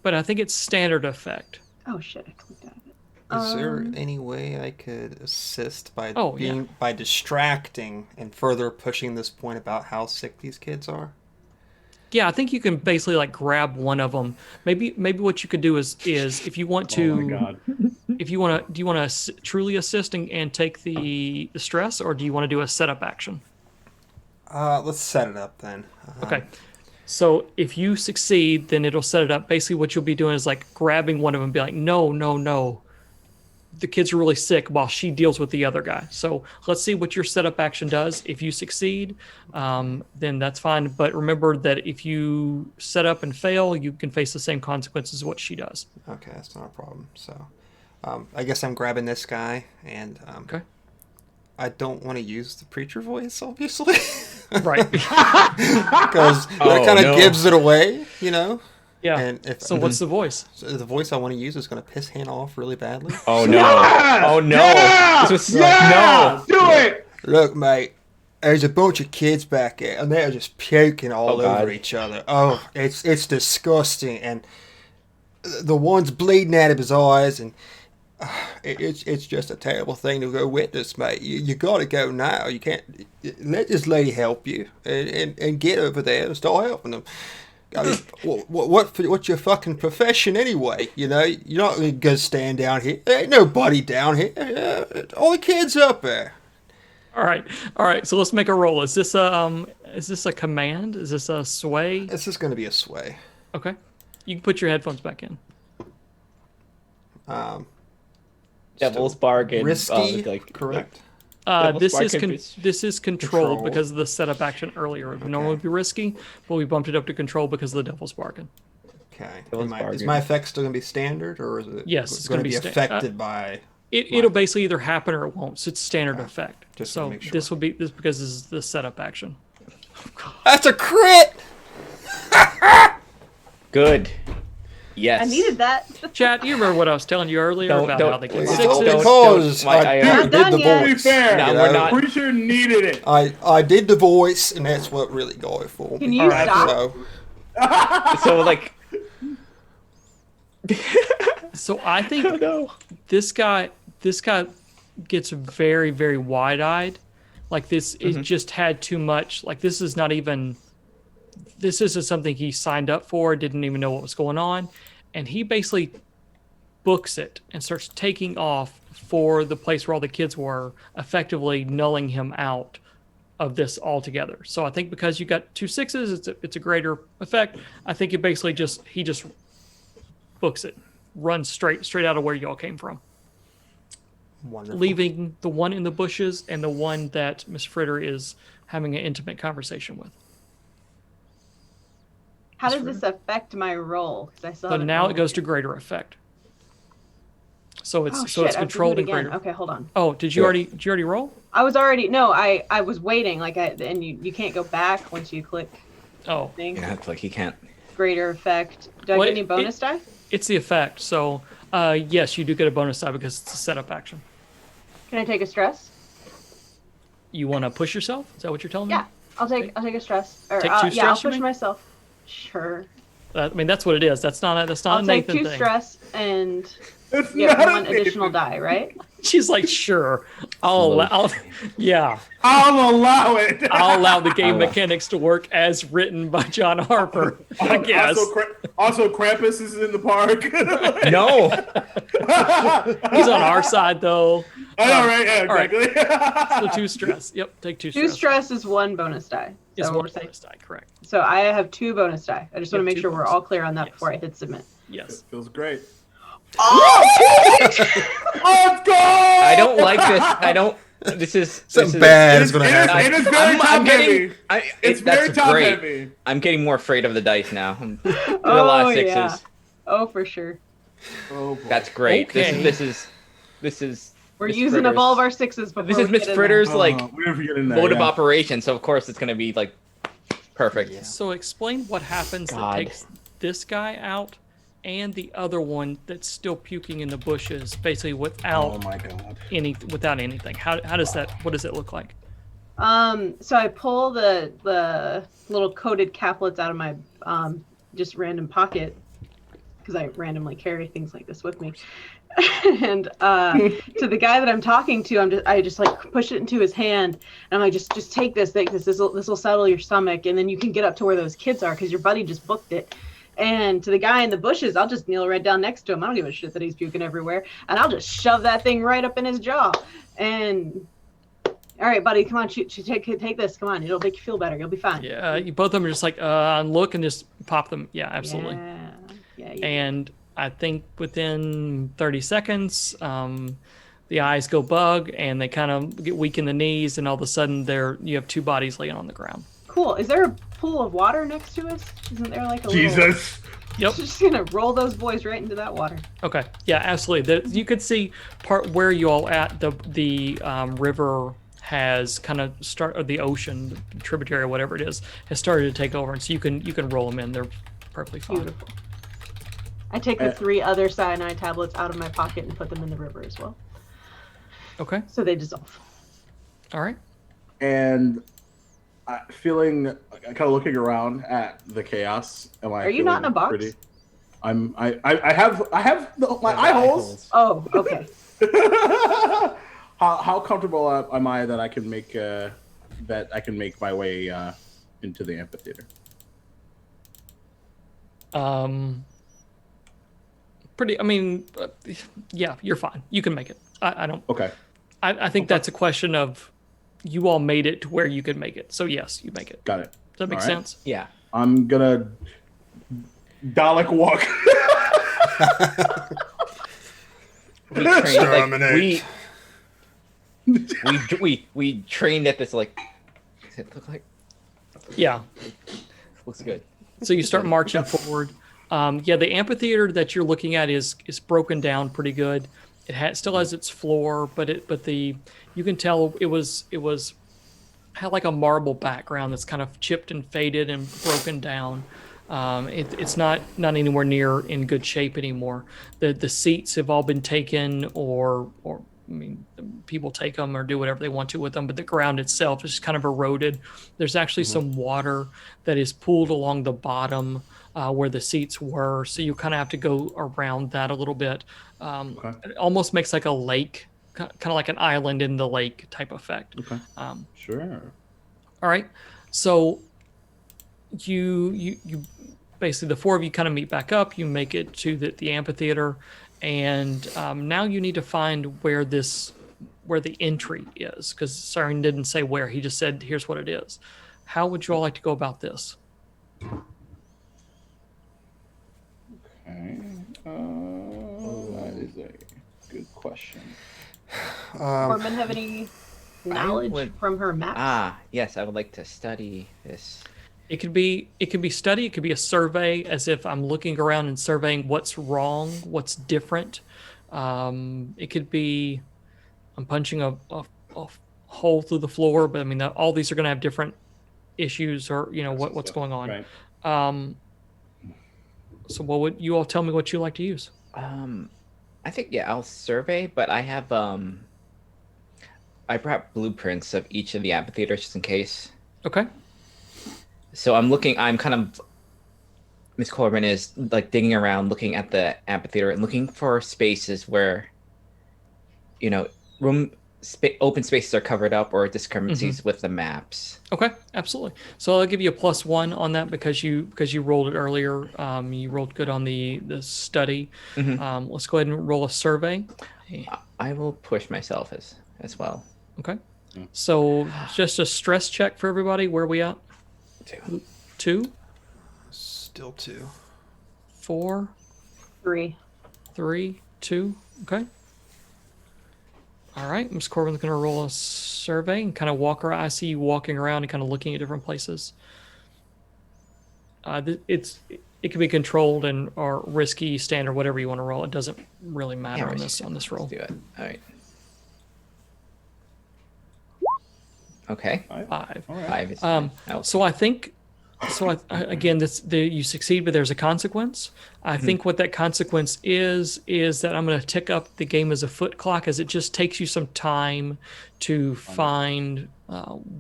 But I think it's standard effect. Oh shit, I clicked out of it. Is there any way I could assist by yeah. by distracting and further pushing this point about how sick these kids are? Yeah, I think you can basically like grab one of them. Maybe what you could do is if you want to, oh my God. do you want to truly assist and take the stress, or do you want to do a setup action? Let's set it up then. Okay. So if you succeed, then it'll set it up. Basically, what you'll be doing is like grabbing one of them and be like, no, the kids are really sick while she deals with the other guy. So let's see what your setup action does. If you succeed, then that's fine. But remember that if you set up and fail, you can face the same consequences as what she does. Okay, that's not a problem. So, I guess I'm grabbing this guy, and Okay. I don't want to use the preacher voice, obviously. Right. Because that Oh, kind of no. gives it away, you know? Yeah. And if So what's the voice? so the voice I want to use is going to piss Hannah off really badly. Oh no! Yes! Oh no! Yeah! This was Yeah! Do it! Look, mate, there's a bunch of kids back there, and they're just puking all Oh, God. over each other. Oh, it's disgusting, and the one's bleeding out of his eyes, and it's just a terrible thing to go witness, mate. You got to go now. You can't let this lady help you, and get over there and start helping them. I mean, what's your fucking profession anyway? You know, you're not going to stand down here. There ain't nobody down here. All the kids up there. All right. So let's make a roll. Is this a command? Is this a sway? This is going to be a sway. Okay. You can put your headphones back in. Devil's bargain. Risky, correct? This is bargain this is controlled Control. because of the setup action earlier. It would normally be risky, but we bumped it up to control because of the devil's bargain. Okay. Devil's Is bargain. my effect still going to be standard, or is it Yes, it's going gonna to be be sta- affected by... It'll basically either happen or it won't. So it's standard effect. just So to make sure. this will be this because this is the setup action. That's a crit! Good. Yes. I needed that. Chat, you remember what I was telling you earlier Don't- about don't- how they get It's Don't- sixes? all don't- because why- I I- did Not the done yet. To be voice. fair, No, you we're know? not. Preacher needed it. I did the voice, and that's what really got it for me. Can you Alright, stop? So, So like. So I think Oh no. this guy gets very, very wide-eyed. Like this, it just had too much. Like this isn't something he signed up for. Didn't even know what was going on, and he basically books it and starts taking off for the place where all the kids were, effectively nulling him out of this altogether. So I think because you got 2 6s, it's a greater effect. I think it basically he just books it, runs straight out of where y'all came from, wonderful. leaving the one in the bushes and the one that Miss Fritter is having an intimate conversation with. How does this affect my roll? 'Cause I still So haven't now it rolled goes yet. to greater effect. So it's Oh, so shit, it's I have to do controlled it and again. greater. Okay, hold on. Oh, did you Yeah. already roll? I was already I was waiting and you can't go back once you click Oh, thing. Yeah, it's like he can't. Greater effect. Do I Well, get any bonus die? it's the effect. So yes, you do get a bonus die because it's a setup action. Can I take a stress? You want to push yourself? Is that what you're telling me? Yeah, I'll take a stress. Or, Take 2 yeah, I'll stress, you push mean? myself. Sure. I mean, that's what it is. That's not a I'll take Nathan 2 thing. stress and It's get not 1 additional die, right? She's like, sure, yeah, I'll allow it. I'll allow the game I'll- mechanics to work as written by John Harper. I guess. Also, Krampus is in the park. No. He's on our side though. I know, right? Yeah, All right. exactly. So 2 stress. Yep, take 2 2 stress. stress is 1 bonus die. Is So one we're saying. bonus die, correct? So I have 2 bonus die. I just You want to have make 2 sure we're bonus all clear on that Yes. before I hit submit. Yes. Feels great. Oh! Let's go! I don't like this. I don't. This is Something bad is going to it is- happen. it is very top heavy. It's very that's top great. heavy. I'm getting more afraid of the dice now. There's a Oh, lot of 6s. yeah. Oh, for sure. Oh, boy. That's great. Okay. This is. We're Miss using up Fritter's- all of our 6s before This is we Miss get in Fritter's there. like we're forgetting that. mode of yeah. operation, so of course it's gonna be like perfect. Yeah. So explain what happens God. that takes this guy out and the other one that's still puking in the bushes, basically Oh without my god. without anything. How does that? What does it look like? So I pull the little coated caplets out of my just random pocket because I randomly carry things like this with me. And to the guy that I'm talking to, I just like push it into his hand, and I'm like, just take this. This will settle your stomach, and then you can get up to where those kids are because your buddy just booked it. And to the guy in the bushes, I'll just kneel right down next to him. I don't give a shit that he's puking everywhere, and I'll just shove that thing right up in his jaw. And all right, buddy, come on, take this. Come on, it'll make you feel better. You'll be fine. Yeah, both of them are just like look and just pop them. Yeah, absolutely. Yeah. And I think within 30 seconds, the eyes go bug and they kind of get weak in the knees, and all of a sudden you have two bodies laying on the ground. Cool. Is there a pool of water next to us? Isn't there like a Jesus. Yep. Just gonna roll those boys right into that water. Okay. Yeah, absolutely. You could see part where you all at. The river has kind of or the ocean the tributary or whatever it is has started to take over, and so you can roll them in. They're perfectly fine. Beautiful. I take the 3 other cyanide tablets out of my pocket and put them in the river as well. Okay. So they dissolve. All right. And feeling, kind of looking around at the chaos. Are you not in a box? Pretty, I have my eye holes. Oh, okay. How comfortable am I that I can make my way into the amphitheater? Pretty. I mean, yeah, you're fine. You can make it. I don't. Okay. I think that's a question of you all made it to where you could make it. So yes, you make it. Got it. Does that make All right. sense? Yeah. I'm gonna Dalek walk. We trained, Exterminate. we trained at this, like, does it look like? Yeah. Looks good. So you start marching forward. Yeah, the amphitheater that you're looking at is broken down pretty good. It still has its floor, but you can tell it had like a marble background that's kind of chipped and faded and broken down. It's not anywhere near in good shape anymore. The seats have all been taken, or I mean, people take them or do whatever they want to with them, but the ground itself is kind of eroded. There's actually some water that is pooled along the bottom where the seats were, so you kind of have to go around that a little bit. It almost makes like a lake, kind of like an island in the lake type effect. Okay. Sure. All right. So you basically, the 4 of you kind of meet back up. You make it to the amphitheater, and now you need to find where the entry is, because Siren didn't say where. He just said, here's what it is. How would you all like to go about this? Okay. That is a good question. Corbin have any knowledge from her maps? Yes, I would like to study this. It could be study. It could be a survey, as if I'm looking around and surveying what's wrong, what's different. It could be I'm punching a hole through the floor, but I mean all these are going to have different issues, or what's going on. Right. So what would you all tell me what you like to use? I think I'll survey, but I have I brought blueprints of each of the amphitheaters just in case. Okay. So I'm kind of, Miss Corbin is like digging around, looking at the amphitheater and looking for spaces where, open spaces are covered up, or discrepancies with the maps. Okay, absolutely. So I'll give you a +1 on that because you rolled it earlier. You rolled good on the study. Let's go ahead and roll a survey. I will push myself as well. Okay. So just a stress check for everybody. Where are we at? 2. Still 2. 4. 3. 3. 2. Okay. All right, Ms. Corbin's going to roll a survey and kind of walk around. I see you walking around and kind of looking at different places. It can be controlled or risky, standard, whatever you want to roll. It doesn't really matter on this roll. Let's do it. All right. Okay. 5. All right. 5 is out. So I think. So again, you succeed, but there's a consequence. I think what that consequence is that I'm going to tick up the game as a foot clock, as it just takes you some time to find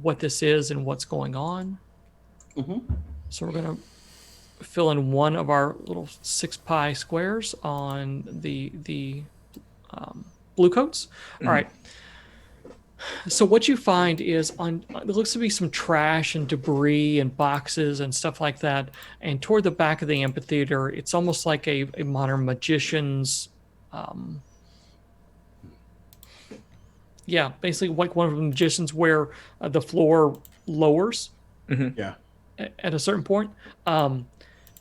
what this is and what's going on. So we're going to fill in one of our little 6 pi squares on the blue coats. All right. So what you find is it looks to be some trash and debris and boxes and stuff like that. And toward the back of the amphitheater, it's almost like a modern magician's, basically like one of the magicians where the floor lowers Yeah. at a certain point.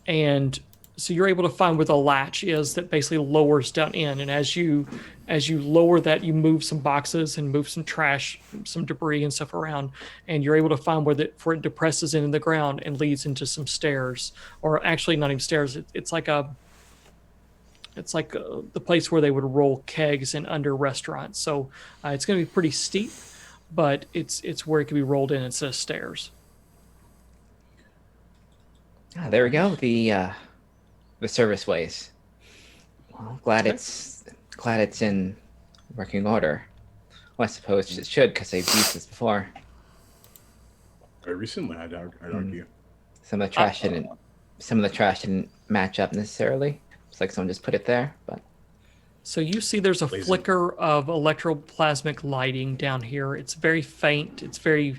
And so you're able to find where the latch is that basically lowers down in, and as you lower that, you move some boxes and move some trash, some debris and stuff around, and you're able to find where it depresses into the ground and leads into some stairs, or actually not even stairs. It's like the place where they would roll kegs in under restaurants. So it's going to be pretty steep, but it's where it can be rolled in instead of stairs. There we go. The service ways. Well, glad Okay. it's in working order. Well, I suppose it should, because they've used this before. Very recently, I'd argue. Some of the trash didn't match up necessarily. It's like someone just put it there, but So you see there's a Lazy. flicker of electroplasmic lighting down here. It's very faint. It's very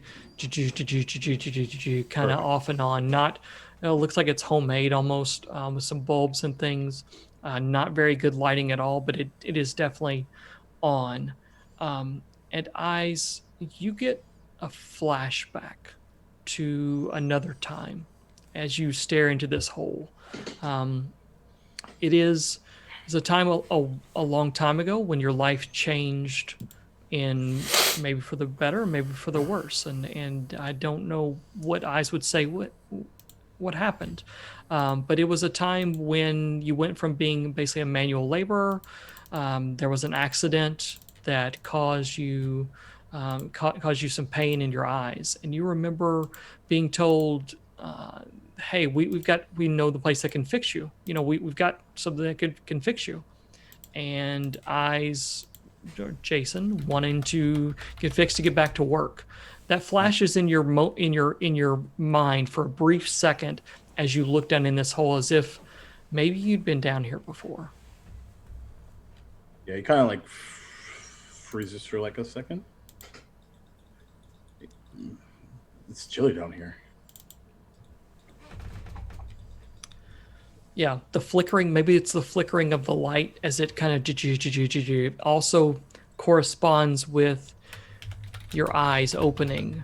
kind of off and on. Not, it looks like it's homemade almost, with some bulbs and things. Not very good lighting at all, but it is definitely on. And eyes, you get a flashback to another time as you stare into this hole. It's a time a long time ago when your life changed, in maybe for the better, maybe for the worse, and I don't know what eyes would say what happened, but it was a time when you went from being basically a manual laborer. There was an accident that caused you some pain in your eyes, and you remember being told, hey, we know the place that can fix you. You know, we've got something that can fix you. And eyes, Jason, wanting to get fixed to get back to work. That flashes in your mind for a brief second as you look down in this hole, as if maybe you'd been down here before. Yeah, he kind of like freezes for like a second. It's chilly down here. Yeah, the flickering, maybe it's the flickering of the light as it kind of also corresponds with your eyes opening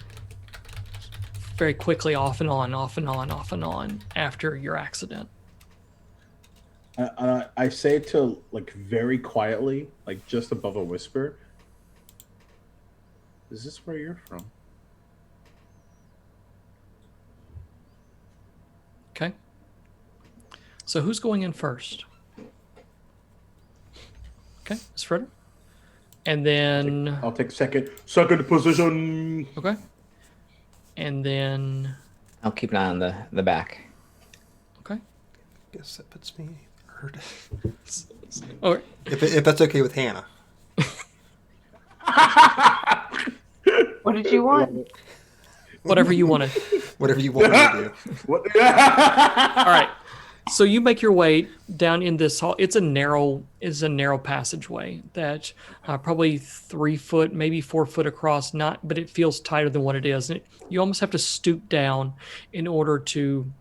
very quickly, off and on, off and on, off and on after your accident. I say it to like very quietly, like just above a whisper. Is this where you're from? Okay. So who's going in first? Okay, Ms. Fritter. And then... I'll take second position. Okay. And then... I'll keep an eye on the back. Okay. Guess that puts me third. Or, If that's okay with Hannah. What did you want? whatever you wanted. Whatever you want me to do. What? All right. So you make your way down in this hall. It's a narrow passageway that probably 3 foot, maybe 4 foot across. But it feels tighter than what it is. And you almost have to stoop down in order to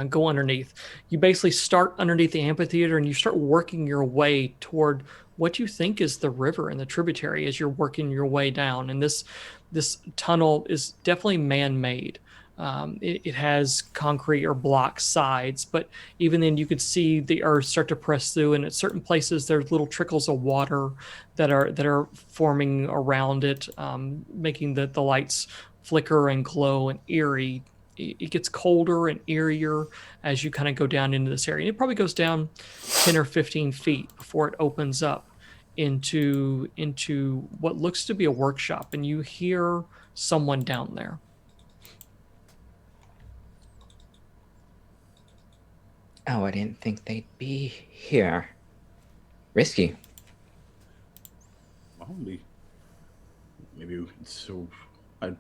go underneath. You basically start underneath the amphitheater and you start working your way toward what you think is the river and the tributary as you're working your way down. And this tunnel is definitely man-made. It has concrete or block sides, but even then you could see the earth start to press through, and at certain places there's little trickles of water that are forming around it, making the lights flicker and glow and eerie. It gets colder and eerier as you kind of go down into this area. It probably goes down 10 or 15 feet before it opens up into what looks to be a workshop, and you hear someone down there. Oh, I didn't think they'd be here. Risky. Well, maybe so. I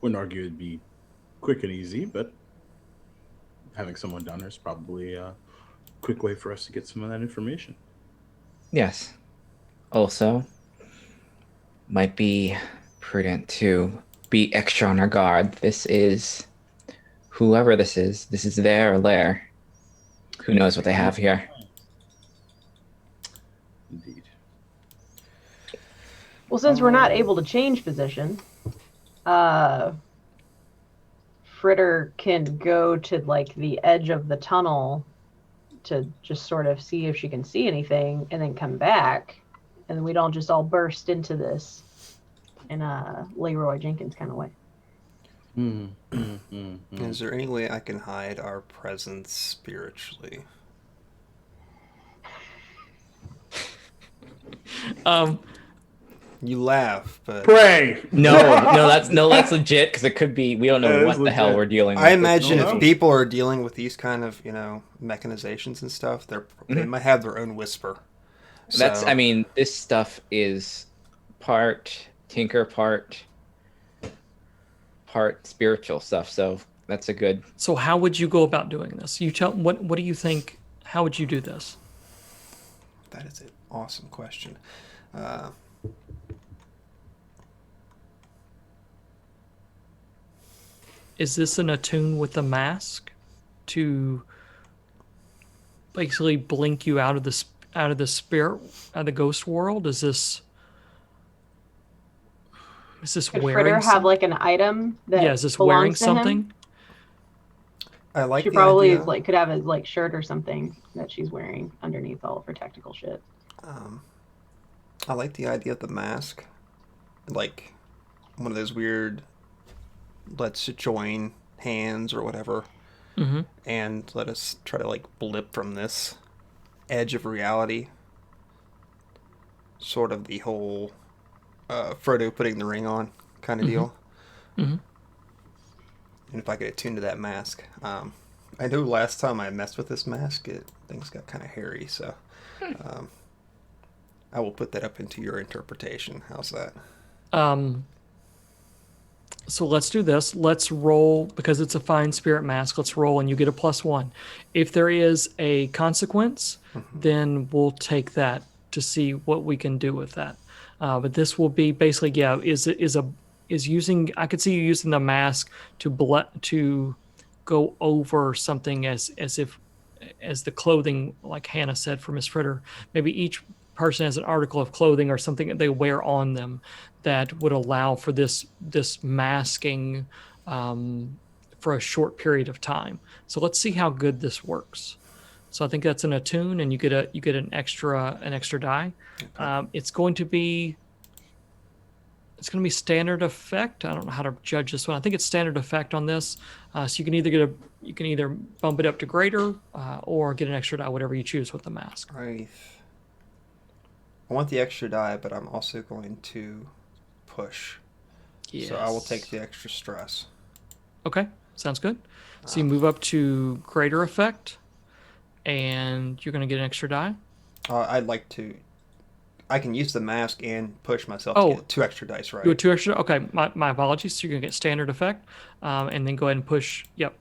wouldn't argue it'd be quick and easy, but having someone down there is probably a quick way for us to get some of that information. Yes. Also, might be prudent to be extra on our guard. This is whoever this is their lair. Who knows what they have here? Indeed. Well, since we're not able to change position, Fritter can go to like the edge of the tunnel to just sort of see if she can see anything, and then come back, and we don't just all burst into this in a Leroy Jenkins kind of way. Is there any way I can hide our presence spiritually? You laugh, but Pray. No, that's legit because it could be. We don't know Yeah, what it's the hell legit. we're dealing with. I imagine no. if people are dealing with these kind of mechanizations and stuff, they might have their own whisper. That's. So, I mean, this stuff is part tinker, part spiritual stuff. So that's a good. So how would you go about doing this? You tell what do you think? How would you do this? that is an awesome question. Is this an attune with the mask to basically blink you out of the spirit, out of the ghost world? Is this Could wearing Fritter have some- like an item that yeah, is this belongs wearing to him? something? I like She the probably idea. like could have a like shirt or something that she's wearing underneath all of her tactical shit. I like the idea of the mask, like one of those weird let's join hands or whatever, Mm-hmm. and let us try to like blip from this edge of reality. Sort of the whole Frodo putting the ring on kind of deal. Mm-hmm. And if I get attuned to that mask, I know last time I messed with this mask, things got kind of hairy. So I will put that up into your interpretation. How's that? So let's do this. Let's roll, because it's a fine spirit mask. Let's roll and you get a +1. If there is a consequence, then we'll take that to see what we can do with that. But this will be basically, yeah, is using, I could see you using the mask to go over something as the clothing, like Hannah said for Miss Fritter. Maybe each person has an article of clothing or something that they wear on them that would allow for this masking for a short period of time. So let's see how good this works. So I think that's an attune, and you get an extra die. Okay. It's going to be standard effect. I don't know how to judge this one. I think it's standard effect on this. So you can either bump it up to greater or get an extra die, whatever you choose with the mask. I want the extra die, but I'm also going to push. Yes. So I will take the extra stress. Okay, sounds good. So you move up to greater effect, and you're going to get an extra die. I'd like to. I can use the mask and push myself Oh. to get 2 extra dice, right? Do a 2 extra. Okay, my apologies. So you're going to get standard effect, and then go ahead and push. Yep,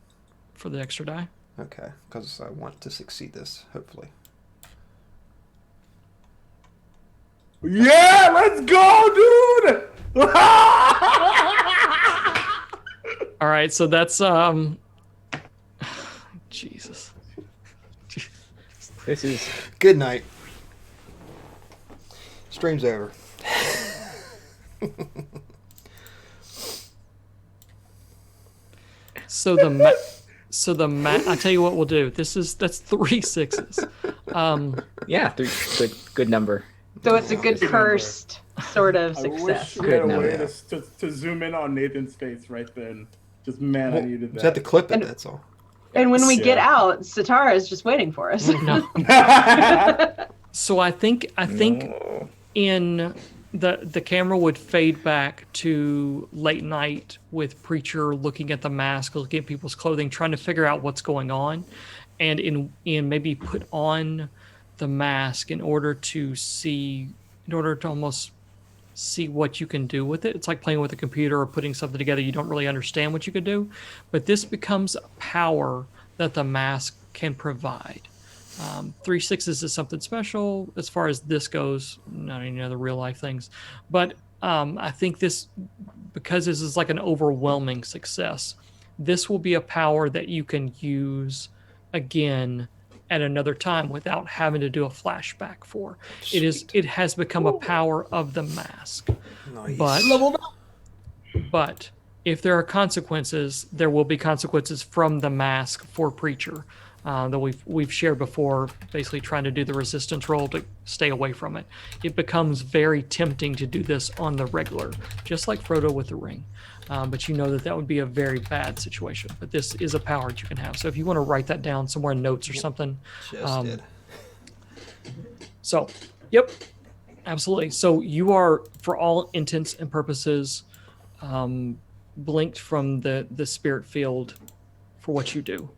for the extra die. Okay, because I want to succeed this, hopefully. Yeah, let's go, dude. All right, so that's Jesus. This is. Good night. Stream's over. So I tell you what we'll do. That's 3 6s. Yeah, good number. So it's a good cursed sort of I success. wish we had a Good way number. to zoom in on Nathan's face right then. Just man, I needed Just have to that. clip it, And- that's all. And when we get Yeah. out, Satara is just waiting for us. No. So I think No. in the camera would fade back to late night with Preacher looking at the mask, looking at people's clothing, trying to figure out what's going on, and in maybe put on the mask in order to almost see what you can do with it. It's like playing with a computer or putting something together. You don't really understand what you could do, but this becomes a power that the mask can provide. 3 6s is something special as far as this goes, not any other real life things. But I think this, because this is like an overwhelming success, this will be a power that you can use again at another time without having to do a flashback for. Sweet. It has become a power of the mask. Nice. But if there are consequences, there will be consequences from the mask for Preacher that we've shared before, basically trying to do the resistance roll to stay away from it. It becomes very tempting to do this on the regular, just like Frodo with the ring. But you know that would be a very bad situation. But this is a power that you can have. So if you want to write that down somewhere in notes or something. Just did. So, yep, absolutely. So you are, for all intents and purposes, blinked from the spirit field for what you do.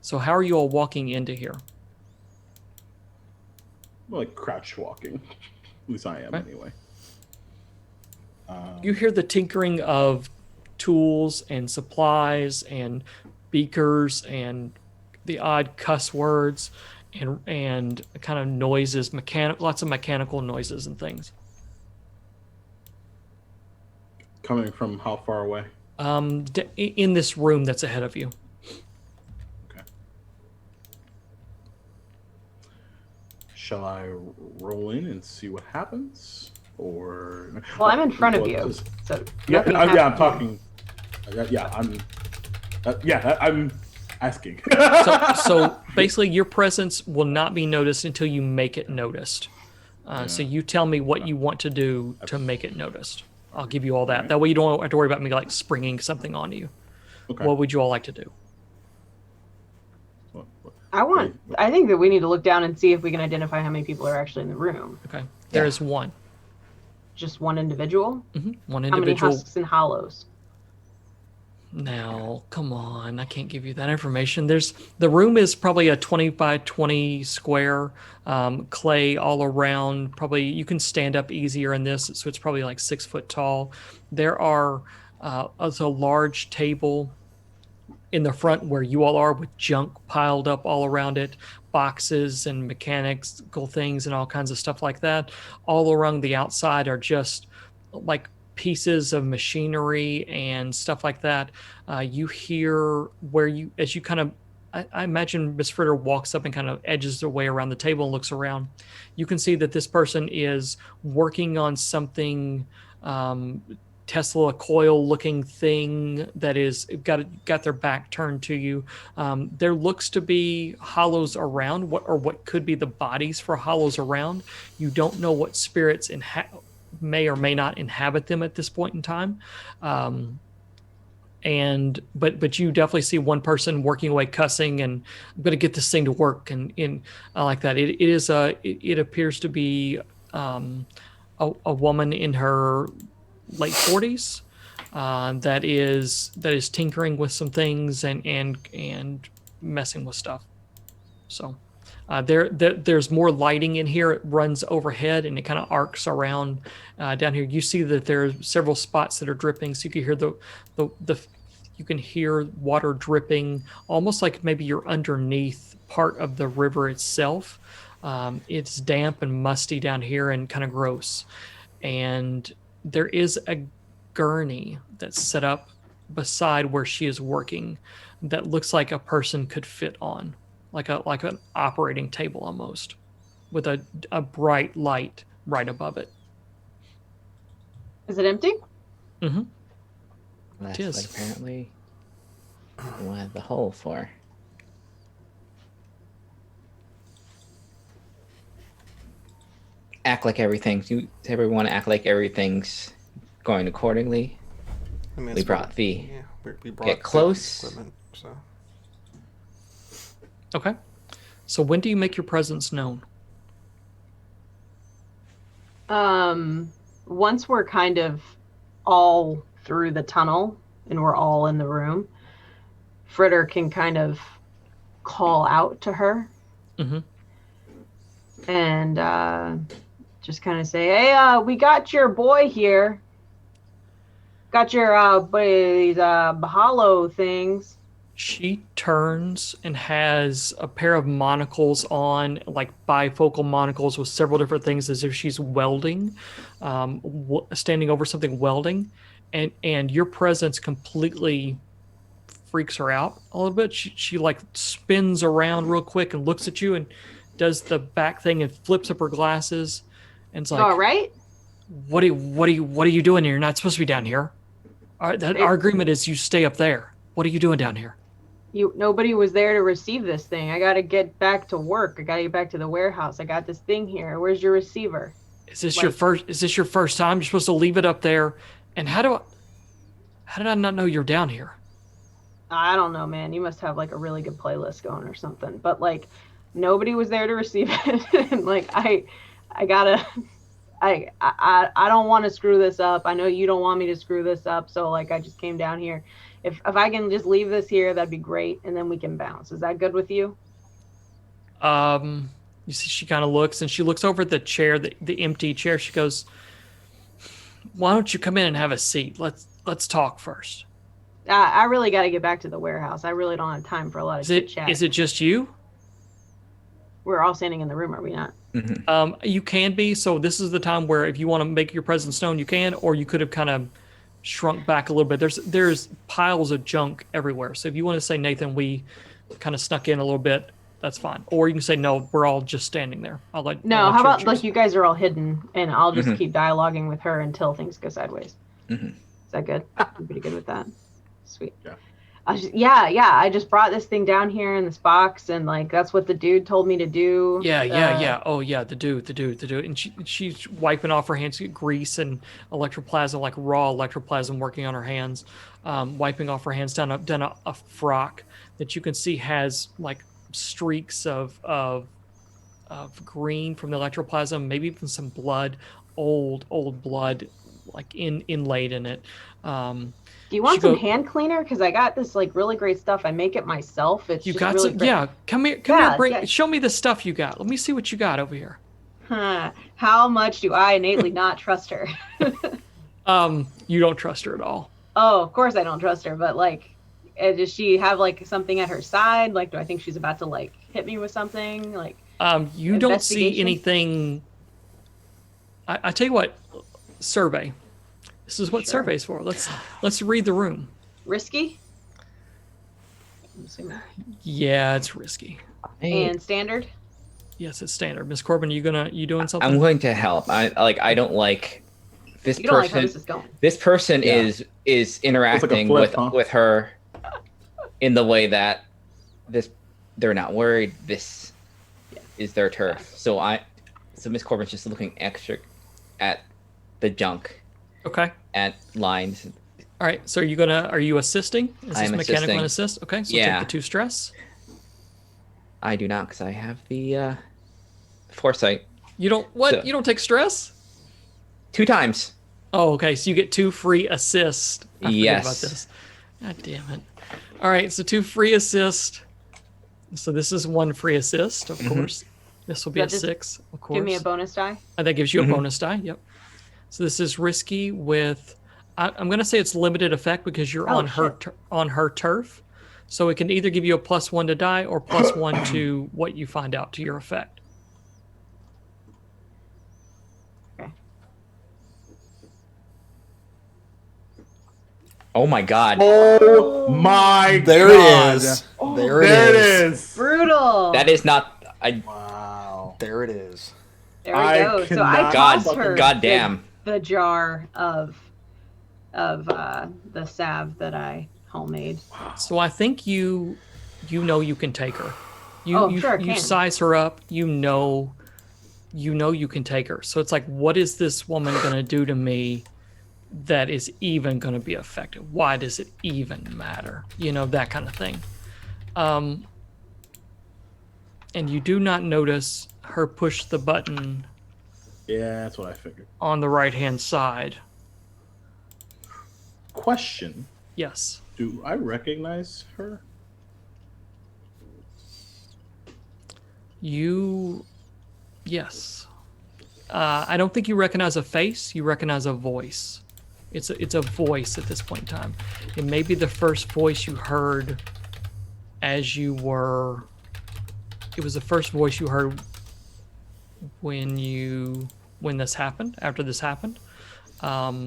So how are you all walking into here? Like crouch walking. At least I am, anyway. You hear the tinkering of tools and supplies and beakers and the odd cuss words and kind of noises, lots of mechanical noises and things. Coming from how far away? In this room that's ahead of you. Okay. Shall I roll in and see what happens? Or Well, I'm in front of you, so nothing I'm happens. talking. I'm asking. So basically, your presence will not be noticed until you make it noticed. So you tell me what you want to do to make it noticed. I'll give you all that. That way you don't have to worry about me like springing something onto you. Okay. What would you all like to do? I think that we need to look down and see if we can identify how many people are actually in the room. Okay. There is one. Just one individual? One How many individual. husks and hollows? Now, come on. I can't give you that information. The room is probably a 20 by 20 square, clay all around. Probably you can stand up easier in this, so it's probably like 6 foot tall. There are a large table in the front where you all are with junk piled up all around it, boxes and mechanical things and all kinds of stuff like that. All around the outside are just like pieces of machinery and stuff like that. You hear as you kind of, I imagine Miss Fritter walks up and kind of edges their way around the table and looks around. You can see that this person is working on something, Tesla coil looking thing that is got their back turned to you. There looks to be hollows around what could be the bodies for hollows around. You don't know what spirits may or may not inhabit them at this point in time. But you definitely see one person working away, cussing, and I'm going to get this thing to work, and like that. It appears to be a woman in her late 40s that is tinkering with some things and messing with stuff. So there's more lighting in here. It runs overhead and it kind of arcs around down here. You see that there are several spots that are dripping, so you can hear you can hear water dripping, almost like maybe you're underneath part of the river itself. It's damp and musty down here and kind of gross. And there is a gurney that's set up beside where she is working that looks like a person could fit on, like an operating table almost, with a bright light right above it. Is it empty? Mm-hmm. That's It is. what apparently we wanted the hole for. Act like everything's. Everyone act like everything's going accordingly. I mean, We it's brought the. yeah, we brought Get the close. equipment, so. Okay. So when do you make your presence known? Once we're kind of all through the tunnel and we're all in the room, Fritter can kind of call out to her. Mm-hmm. And just kind of say, "Hey, we got your boy here. Got your these hollow things." She turns and has a pair of monocles on, like bifocal monocles with several different things, as if she's welding, standing over something welding, and your presence completely freaks her out a little bit. She like spins around real quick and looks at you and does the back thing and flips up her glasses, and it's like, All right. What are you doing here? You're not supposed to be down here. Our agreement is you stay up there. What are you doing down here? Nobody was there to receive this thing. I gotta get back to work. I gotta get back to the warehouse. I got this thing here. Where's your receiver? Is this your first time? You're supposed to leave it up there. And how did I not know you're down here? I don't know, man. You must have like a really good playlist going or something. But like, nobody was there to receive it. And like, I don't want to screw this up. I know you don't want me to screw this up. So like, I just came down here. If I can just leave this here, that'd be great. And then we can bounce. Is that good with you? You see, she kind of looks, and she looks over at the chair, the empty chair. She goes, "Why don't you come in and have a seat? Let's talk first." I really got to get back to the warehouse. I really don't have time for a lot of chit chat. Is it just you? We're all standing in the room, are we not? Mm-hmm. You can be. So this is the time where if you want to make your presence known, you can, or you could have kind of shrunk back a little bit. There's piles of junk everywhere. So if you want to say, Nathan, we kind of snuck in a little bit, that's fine. Or you can say, no, we're all just standing there. How about like you guys are all hidden and I'll just keep dialoguing with her until things go sideways. Mm-hmm. Is that good? I'm pretty good with that. Sweet. Yeah. I just brought this thing down here in this box, and like that's what the dude told me to do. Yeah. Oh yeah, the dude. And she's wiping off her hands, grease and electroplasm, like raw electroplasm, working on her hands, wiping off her hands down a frock that you can see has like streaks of green from the electroplasm, maybe even some blood, old blood, like inlaid in it. Do you want some hand cleaner? Because I got this like really great stuff. I make it myself. It's just really great. Yeah. Come here. Show me the stuff you got. Let me see what you got over here. How much do I innately not trust her? You don't trust her at all. Oh, of course I don't trust her. But like, does she have like something at her side? Like, do I think she's about to like hit me with something? Like, you don't see anything. I tell you what, survey. This is what survey's for. Let's read the room. Risky? Yeah, it's risky. And standard? Yes, it's standard. Miss Corbin, you doing something? I'm going to help. I don't like this you don't person. Like how this is going. This person is interacting with her in the way that they're not worried. This is their turf. So Miss Corbin's just looking extra at the junk. Okay. At lines. All right. So are you assisting? Is this mechanical and assist? Okay. So take the 2 stress. I do not, because I have the foresight. You don't you don't take stress? 2 times. Oh, okay. So you get 2 free assists. I forget about this. God damn it. All right. So 2 free assists. So this is 1 free assist, of course. This will be a 6, of course. Give me a bonus die. And that gives you a bonus die. Yep. So this is risky with, I'm going to say it's limited effect because you're on her turf. So it can either give you a +1 to die or +1 to what you find out to your effect. Okay. Oh my God. Oh my God. There it is. There it is. Brutal. That is not. Wow. There it is. There we go. So I tossed her. God damn. The jar of the salve that I homemade. So I think you you can take her. You size her up. You know you can take her. So it's like, what is this woman gonna do to me that is even gonna be effective? Why does it even matter? That kind of thing. And you do not notice her push the button. Yeah, that's what I figured. On the right-hand side. Question. Yes. Do I recognize her? Yes. I don't think you recognize a face. You recognize a voice. It's a voice at this point in time. It may be the first voice you heard as you were. It was the first voice you heard when this happened. After this happened, but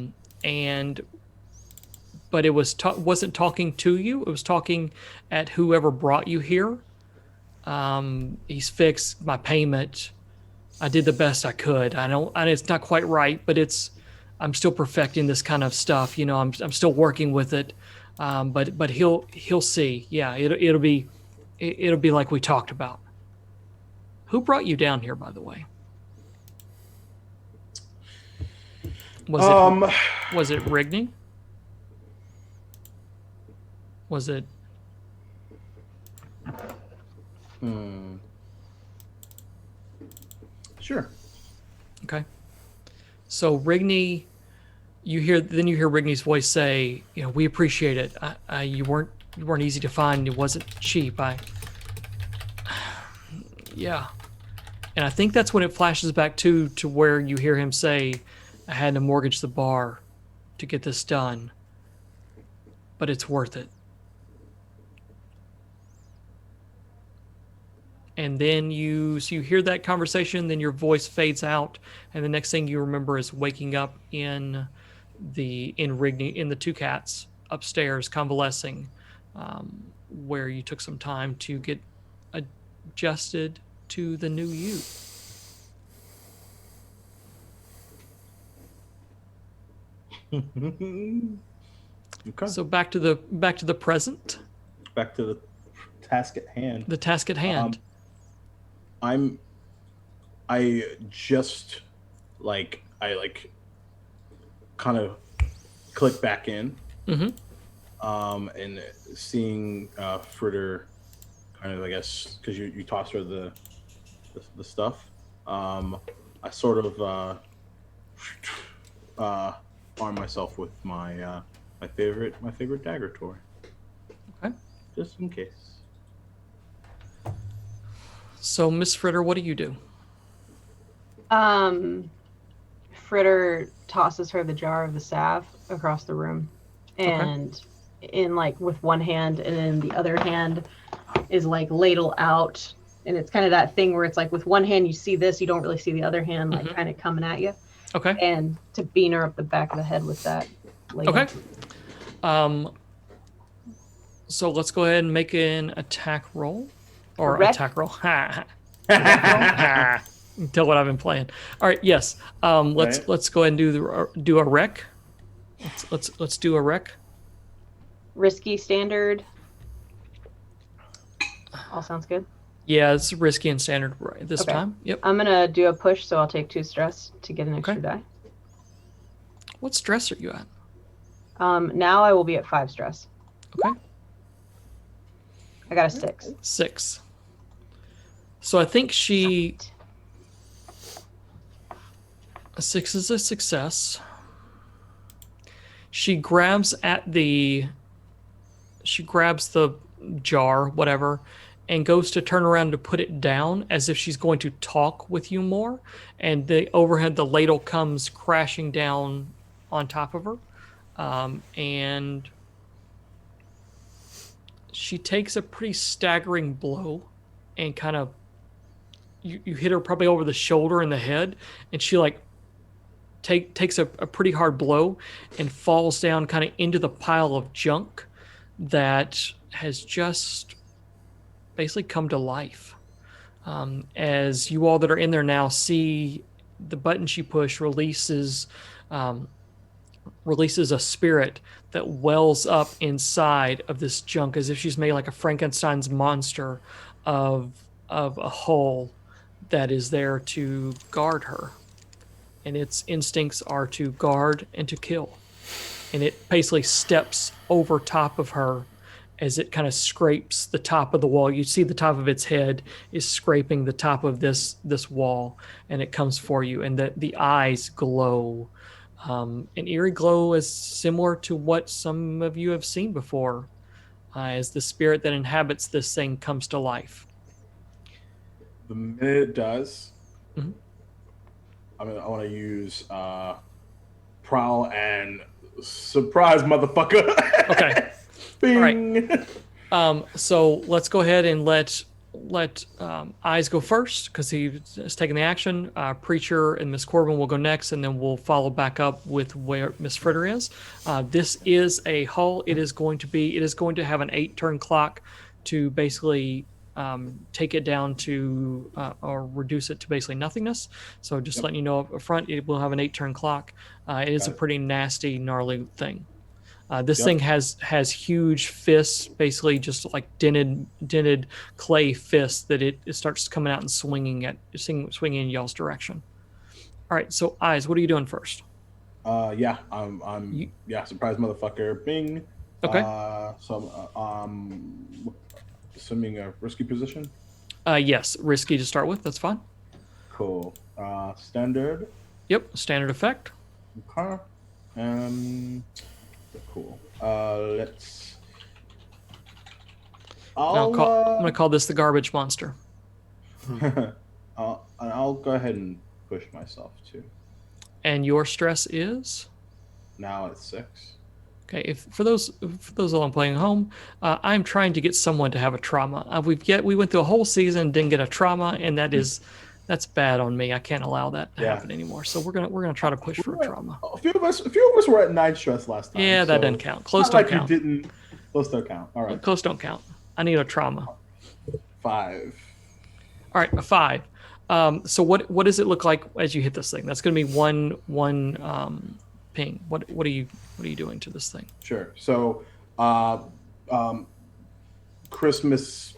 it wasn't talking to you. It was talking at whoever brought you here. He's fixed my payment. I did the best I could. It's not quite right, but I'm still perfecting this kind of stuff. I'm still working with it. But he'll see. Yeah, it'll be like we talked about. Who brought you down here, by the way? Was it Rigney? Was it? Sure. Okay. So Rigney, you hear Rigney's voice say, we appreciate it. You weren't easy to find. It wasn't cheap. Yeah. And I think that's when it flashes back to where you hear him say, I had to mortgage the bar to get this done, but it's worth it. And then you hear that conversation, then your voice fades out, and the next thing you remember is waking up in Rigney, in the Two Cats upstairs, convalescing, where you took some time to get adjusted to the new you. Okay. So back to the present. Back to the task at hand. The task at hand. I just kind of click back in. Mm-hmm. And seeing Fritter kind of, I guess, because you toss her the stuff. I sort of arm myself with my favorite dagger toy. Okay. Just in case. So, Miss Fritter, what do you do? Fritter tosses her the jar of the salve across the room, and with one hand, and then the other hand is ladle out, and it's kind of that thing where it's with one hand you see this, you don't really see the other hand kind of coming at you. Okay. And to bean her up the back of the head with that ladle. Okay. So let's go ahead and make an attack roll. Or Correct. attack roll. Tell what I've been playing. All right. Yes. Let's go ahead and do a rec. Let's do a rec. Risky, standard. All sounds good. Yeah, it's risky and standard this time. Yep. I'm gonna do a push, so I'll take 2 stress to get an extra die. What stress are you at? Now I will be at 5 stress. Okay. I got a 6. 6. So I think a 6 is a success. She grabs the jar, whatever, and goes to turn around to put it down as if she's going to talk with you more. And the ladle comes crashing down on top of her. And she takes a pretty staggering blow and kind of, you hit her probably over the shoulder and the head, and she takes a pretty hard blow and falls down kind of into the pile of junk that has just basically come to life. As you all that are in there now see the button she pushed releases a spirit that wells up inside of this junk as if she's made like a Frankenstein's monster of a hull that is there to guard her. And its instincts are to guard and to kill. And it basically steps over top of her as it kind of scrapes the top of the wall. You see the top of its head is scraping the top of this wall, and it comes for you. And the eyes glow. An eerie glow is similar to what some of you have seen before, as the spirit that inhabits this thing comes to life. The minute it does, mm-hmm. I want to use prowl and surprise, motherfucker. Okay. Bing. All right. So let's go ahead and let Eyes go first because he has taken the action. Preacher and Miss Corbin will go next, and then we'll follow back up with where Miss Fritter is. This is a hull. It is going to have an 8-turn clock to basically take it down to or reduce it to basically nothingness. So just Yep. letting you know up front, it will have an 8-turn clock. It is Got a it. pretty nasty, gnarly thing. This Yep. thing has huge fists, basically just like dented clay fists that it starts coming out and swinging in y'all's direction. All right, so Eyes, what are you doing first? Yeah, I'm surprise motherfucker. Bing. Okay. So assuming a risky position. Yes, risky to start with. That's fine. Cool. Standard. Yep, standard effect. Okay. Cool. Let's. I'm gonna call this the garbage monster. I'll go ahead and push myself too. And your stress is Now it's 6. okay. If for those all I'm playing at home, I'm trying to get someone to have a trauma. We went through a whole season and didn't get a trauma, and that's bad on me. I can't allow that to happen anymore. So we're gonna try to push for a trauma. A few of us were at 9 stress last time. Yeah, that so doesn't count. Close not don't like count. You didn't. Close don't count. All right. Close don't count. I need a trauma. 5. All right, a 5. So what does it look like as you hit this thing? That's going to be one ping. What are you doing to this thing? Sure. So, Christmas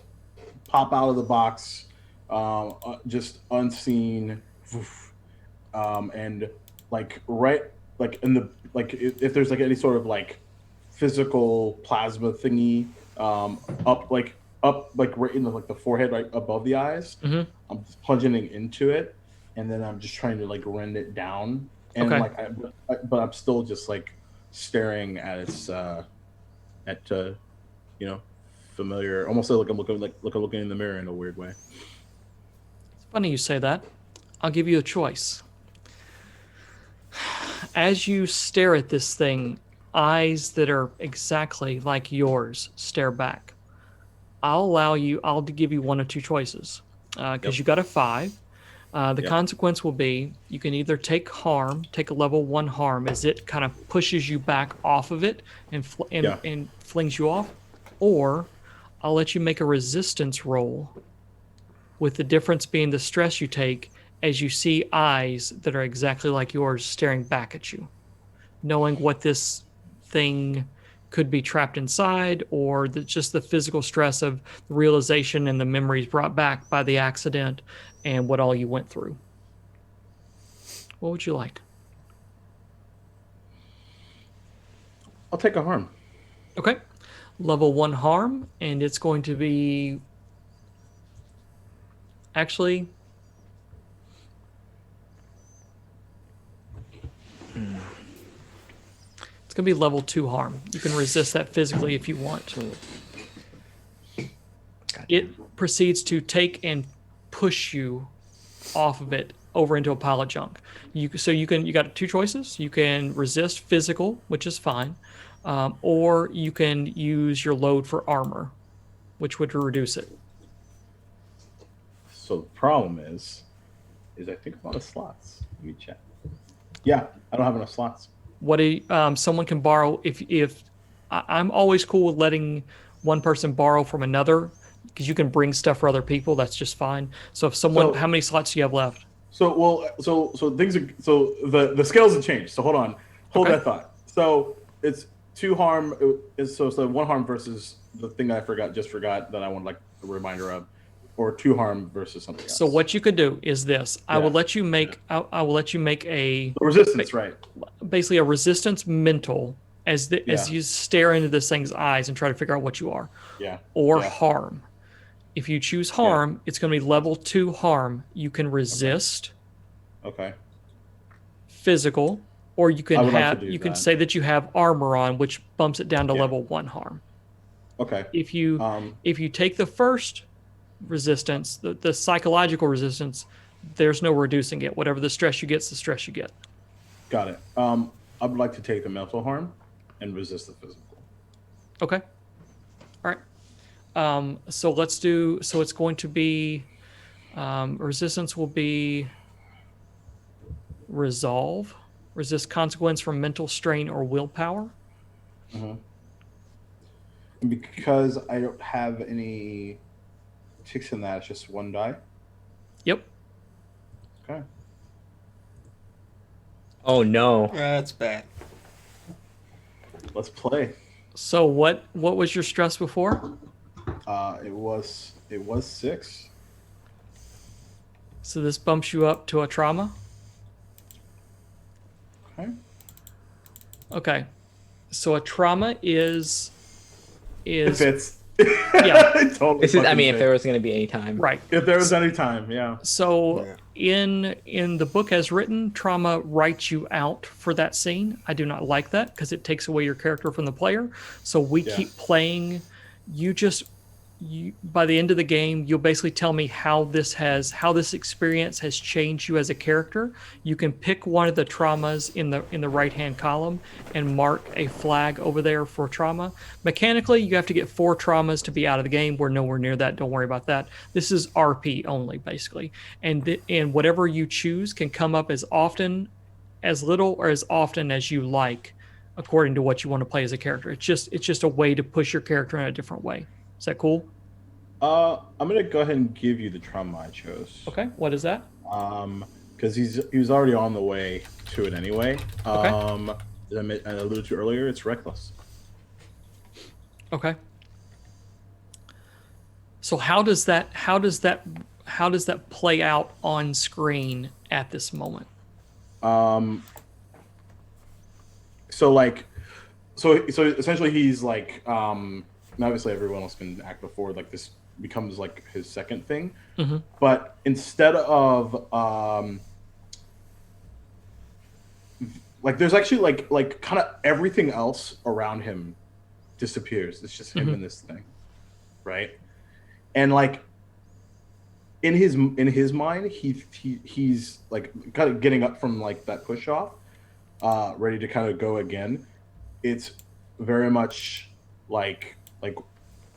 pop out of the box, just unseen, and like right like in the like if there's like any sort of like physical plasma thingy, up right in the forehead, right above the eyes. Mm-hmm. I'm just plunging you it, and then I'm just trying to like rend it down, and Okay. but I'm still just like staring at its familiar, almost like I'm looking in the mirror in a weird way. It's funny you say that. I'll give you a choice. As you stare at this thing, eyes that are exactly like yours stare back. I'll give you one of two choices because you got a 5. The consequence will be you can either take a level 1 harm as it kind of pushes you back off of it and flings you off, or I'll let you make a resistance roll with the difference being the stress you take as you see eyes that are exactly like yours staring back at you, knowing what this thing could be trapped inside, or just the physical stress of the realization and the memories brought back by the accident and what all you went through. What would you like? I'll take a harm. Okay. Level 1 harm, and it's going to be actually it's going to be level 2 harm. You can resist that physically if you want. It proceeds to take and push you off of it over into a pile of junk. You got 2 choices. You can resist physical, which is fine, or you can use your load for armor, which would reduce it. So the problem is I think I'm out of slots. Let me check. Yeah, I don't have enough slots. Someone can borrow if I'm always cool with letting one person borrow from another because you can bring stuff for other people. That's just fine. So if how many slots do you have left? So the scales have changed. So hold that thought. So it's 2 harm. So 1 harm versus the thing that I just forgot that I want like a reminder of, or 2 harm versus something else. So what you could do is this. I will let you make a resistance, right? Basically a resistance mental as you stare into this thing's eyes and try to figure out what you are. Yeah. Or harm. If you choose harm, it's going to be level 2 harm. You can resist. Okay. Physical, or you can you can say that you have armor on, which bumps it down to level 1 harm. Okay. If you take the first resistance, the psychological resistance, there's no reducing it. Whatever the stress you get, is the stress you get. Got it. I would like to take the mental harm and resist the physical. Okay. All right. So it's going to be resistance will be resolve, resist consequence from mental strain or willpower. Mm-hmm. And because I don't have any fixing that. It's just one die. Yep. Okay. Oh no. That's bad. Let's play. So what was your stress before? It was 6. So this bumps you up to a trauma. Okay. Okay. So a trauma is It fits. Yeah. It totally This is, I fucking mean, if fits. there was going to be any time. right. If there was any time, yeah. So Yeah. in the book as written, trauma writes you out for that scene. I do not like that because it takes away your character from the player. So we Yeah. keep playing. You by the end of the game, you'll basically tell me how this experience has changed you as a character. You can pick one of the traumas in the right hand column and mark a flag over there for trauma. Mechanically, you have to get 4 traumas to be out of the game. We're nowhere near that. Don't worry about that. This is RP only, basically, and whatever you choose can come up as often, as little, or as often as you like, according to what you want to play as a character. It's just a way to push your character in a different way. Is that cool? I'm gonna go ahead and give you the trauma I chose. Okay. What is that? Because he was already on the way to it anyway. Okay. As I alluded to earlier, it's reckless. Okay. So how does that play out on screen at this moment? So essentially he's like and obviously everyone else can act before, like this becomes like his second thing. Mm-hmm. But instead of like there's actually like kind of everything else around him disappears. It's just him Mhm. and this thing, right? And like in his mind, he's like kind of getting up from like that push off, ready to kind of go again. It's very much like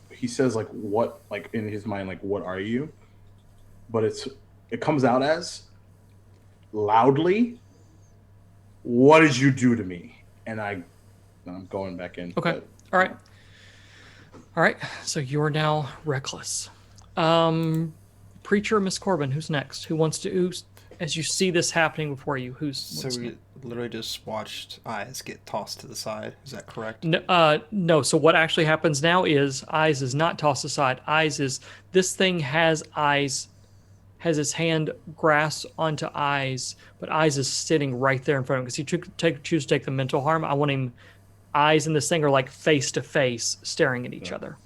he says like what, like in his mind, like what are you? But it comes out as loudly, what did you do to me? And I'm going back in. Okay. All right. All right. So you're now reckless. Preacher, Miss Corbin, who's next? Who's as you see this happening before you, So we literally just watched eyes get tossed to the side. Is that correct? No. So what actually happens now is Eyes is not tossed aside. Eyes is, this thing has Eyes, has his hand grasped onto Eyes, but Eyes is sitting right there in front of him because he choose to take the mental harm. I want him, Eyes and this thing are like face to face staring at each other.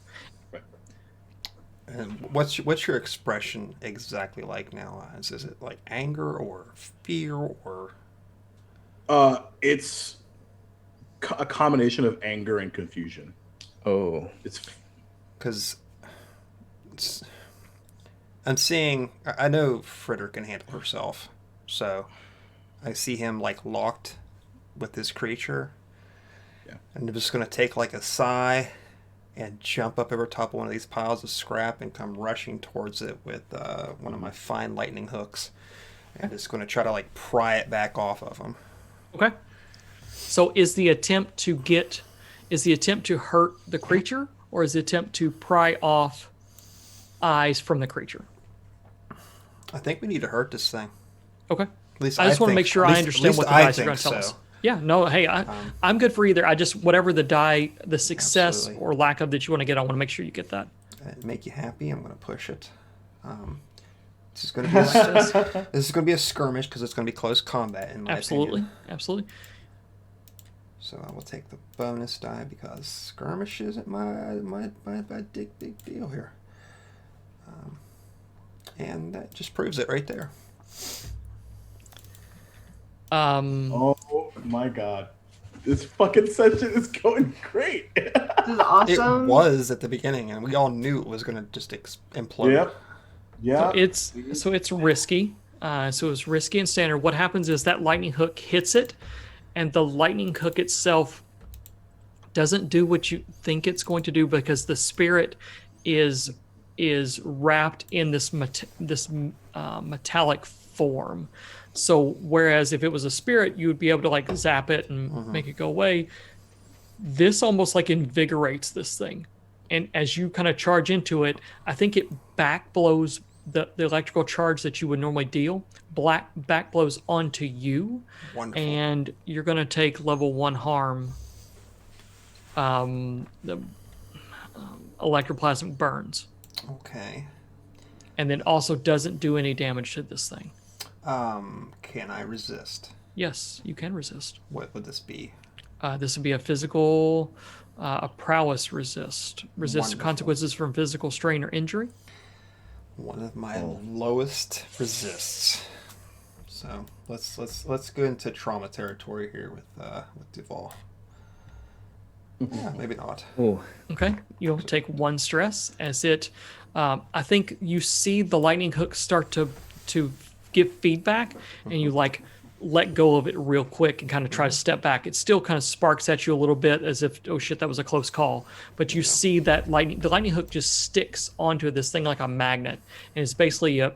And what's your expression exactly like now, Eyes? Is it like anger or fear or? It's a combination of anger and confusion. Oh. It's Because I'm seeing. I know Fritter can handle herself, so I see him like locked with this creature. Yeah. And I'm just gonna take like a sigh and jump up over top of one of these piles of scrap and come rushing towards it with one of my fine lightning hooks, and just going to try to like pry it back off of him. Okay. So is the attempt to hurt the creature, or is the attempt to pry off Eyes from the creature? I think we need to hurt this thing. Okay. At least I just want to make sure I understand what the dice are going to tell us. Yeah, no, hey, I'm good for either. I just, whatever the success Absolutely. or lack of that you want to get, I want to make sure you get that. Make you happy. I'm going to push it. This is going to be a skirmish because it's going to be close combat in my opinion. Absolutely. So I will take the bonus die because skirmish isn't my big deal here. And that just proves it right there. Oh my god, this fucking session is going great. This is awesome. It was at the beginning, and we all knew it was going to just implode. Yep. Yeah. So it's risky. So it's risky and standard. What happens is that lightning hook hits it, and the lightning hook itself doesn't do what you think it's going to do because the spirit is wrapped in this metallic form. So whereas if it was a spirit, you would be able to like zap it and make it go away. This almost like invigorates this thing. and as you kind of charge into it, I think it back blows the electrical charge that you would normally deal. Back blows onto you, Wonderful. and you're going to take level 1 harm. The electroplasmic burns, Okay. and then also doesn't do any damage to this thing. Can I resist? Yes, you can resist. What would this be? This would be a physical, a prowess resist. Resist Wonderful. consequences from physical strain or injury. One of my lowest resists. So let's go into trauma territory here with Duval. Yeah, maybe not. Ooh. Okay, you'll take 1 stress as it. I think you see the lightning hook start to give feedback, and you like let go of it real quick and kind of try to step back. It still kind of sparks at you a little bit as if, oh shit, that was a close call. But you see that the lightning hook just sticks onto this thing like a magnet, and it's basically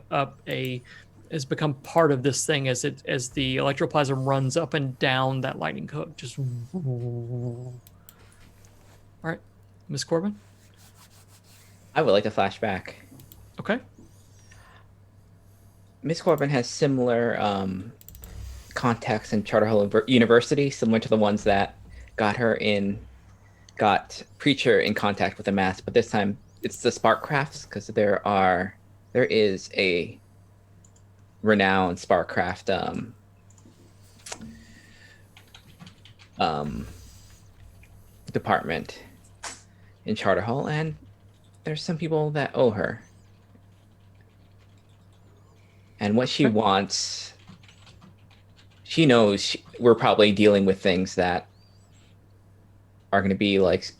has become part of this thing as the electroplasm runs up and down that lightning hook. Just all right, Miss Corbin. I would like to flash back. Okay. Miss Corbin has similar contacts in Charterhouse University, similar to the ones that got got Preacher in contact with the mask, but this time it's the Spark Crafts, because there is a renowned Sparkcraft department in Charterhall, and there's some people that owe her. And what she wants, she knows we're probably dealing with things that are going to be like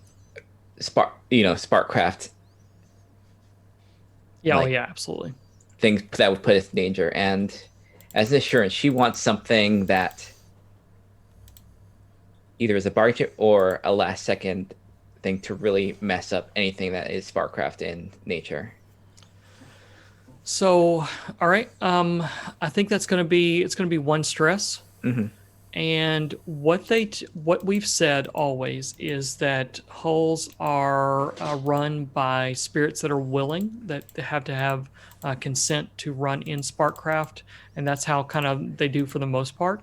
Sparkcraft. Yeah, Like- oh yeah, absolutely. Things that would put us in danger. And as an assurance, she wants something that either is a bargain chip or a last second thing to really mess up anything that is Sparkcraft in nature. So, all right. I think it's going to be 1 stress. Mm-hmm. And what we've said always is that hulls are run by spirits that are willing, that they have to have consent to run in Sparkcraft, and that's how kind of they do for the most part.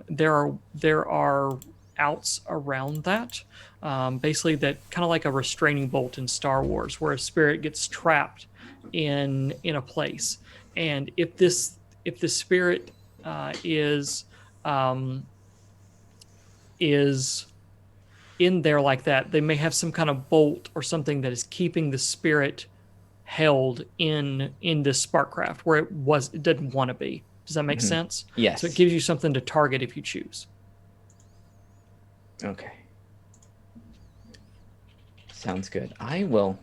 There are outs around that, basically that kind of like a restraining bolt in Star Wars, where a spirit gets trapped in a place, and if the spirit is in there like that, they may have some kind of bolt or something that is keeping the spirit held in this Sparkcraft where it didn't want to be. Does that make sense? Yes. So it gives you something to target if you choose. Okay. Sounds good. I will.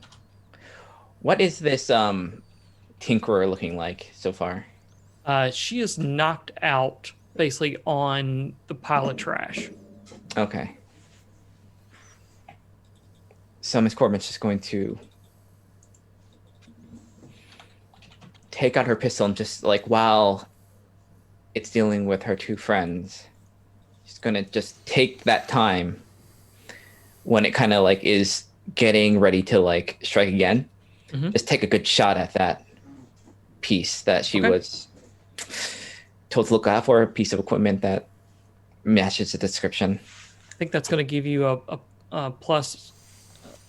What is this Tinkerer looking like so far? She is knocked out basically on the pile of trash. Okay. So Miss Corbin's just going to take out her pistol and just like while it's dealing with her 2 friends, she's gonna just take that time when it kind of like is getting ready to like strike again. Mhm. Just take a good shot at that piece that she Okay. was told to look out for, a piece of equipment that matches the description. I think that's going to give you a plus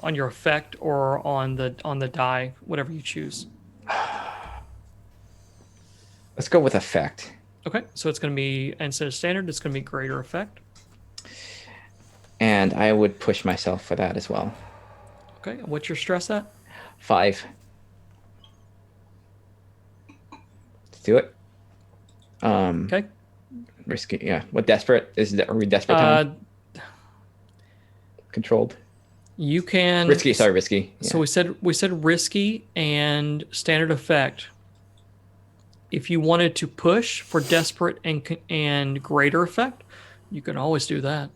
on your effect or on the die, whatever you choose. Let's go with effect. Okay, so it's going to be, instead of standard, it's going to be greater effect. And I would push myself for that as well. Okay, what's your stress at? 5. Let's do it. Okay. Risky, yeah. What desperate are we desperate time? Controlled. You can Risky. Sorry, risky. So Yeah. we said risky and standard effect. If you wanted to push for desperate and greater effect, you can always do that.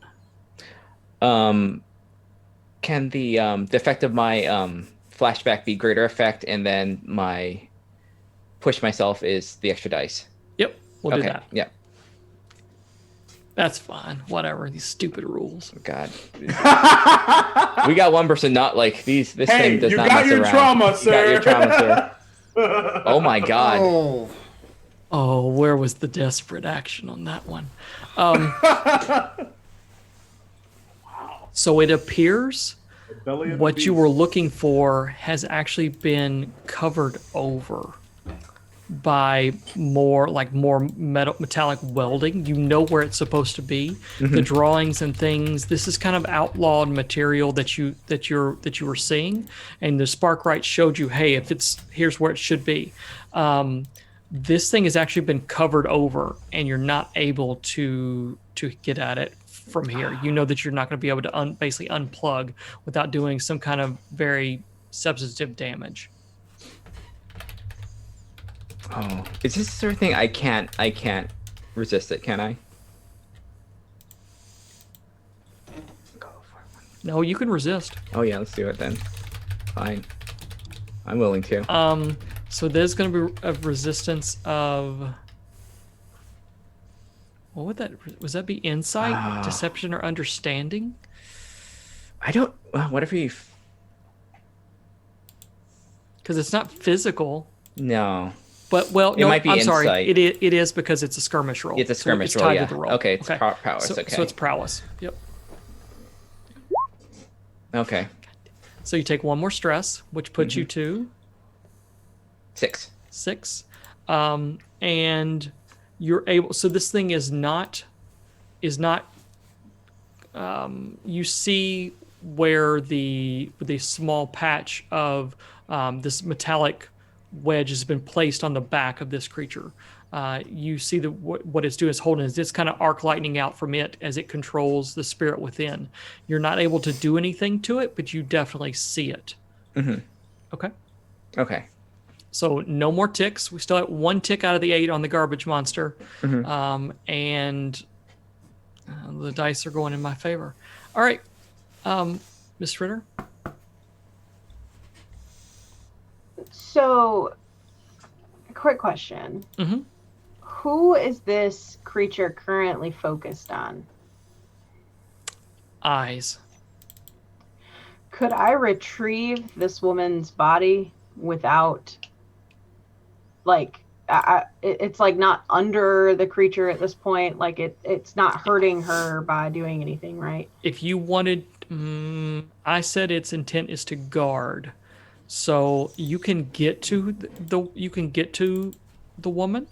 Can the effect of my flashback be greater effect, and then my push myself is the extra dice? Yep, we'll do Okay. that. Yeah. That's fine. Whatever. These stupid rules. God. We got one person not like these. This Hey, thing does you not got mess your around. trauma, You sir. got your trauma, sir. Oh my God. Oh, Oh, where was the desperate action on that one? So it appears Belly of the what you beast. were looking for has actually been covered over by more metallic welding. You know where it's supposed to be. The drawings and things. This is kind of outlawed material that you were seeing, and the Sparkrite showed you, hey, if it's here's where it should be. This thing has actually been covered over, and you're not able to get at it from here. You know that you're not going to be able to basically unplug without doing some kind of very substantive damage. Oh, is this the sort of thing I can't resist it? Can I? Go for it. No, you can resist. Oh yeah, let's do it then. Fine. I'm willing to. So there's going to be a resistance of. What would that? Was that be insight, deception, or understanding? I don't. Whatever you. Because it's not physical. No. But well, It no, might be I'm sorry. insight. It is because it's a skirmish roll. It's a skirmish so roll. Tied Yeah. to the roll. Okay. It's prowess. So, okay. so it's prowess. Yep. Okay. So you take one more stress, which puts you to 6. And you're able. So this thing is not. You see where the small patch of this metallic wedge has been placed on the back of this creature. You see that what it's doing is holding is this kind of arc lightning out from it as it controls the spirit within. You're not able to do anything to it, but you definitely see it. Okay. Okay. So no more ticks. We still have 1 tick out of the 8 on the garbage monster, and the dice are going in my favor. All right, Miss Ritter. So, quick question. Mm-hmm. Who is this creature currently focused on? Eyes. Could I retrieve this woman's body without, like, it's like not under the creature at this point? Like, it's not hurting her by doing anything, right? If you wanted, I said its intent is to guard, so you can get to the woman.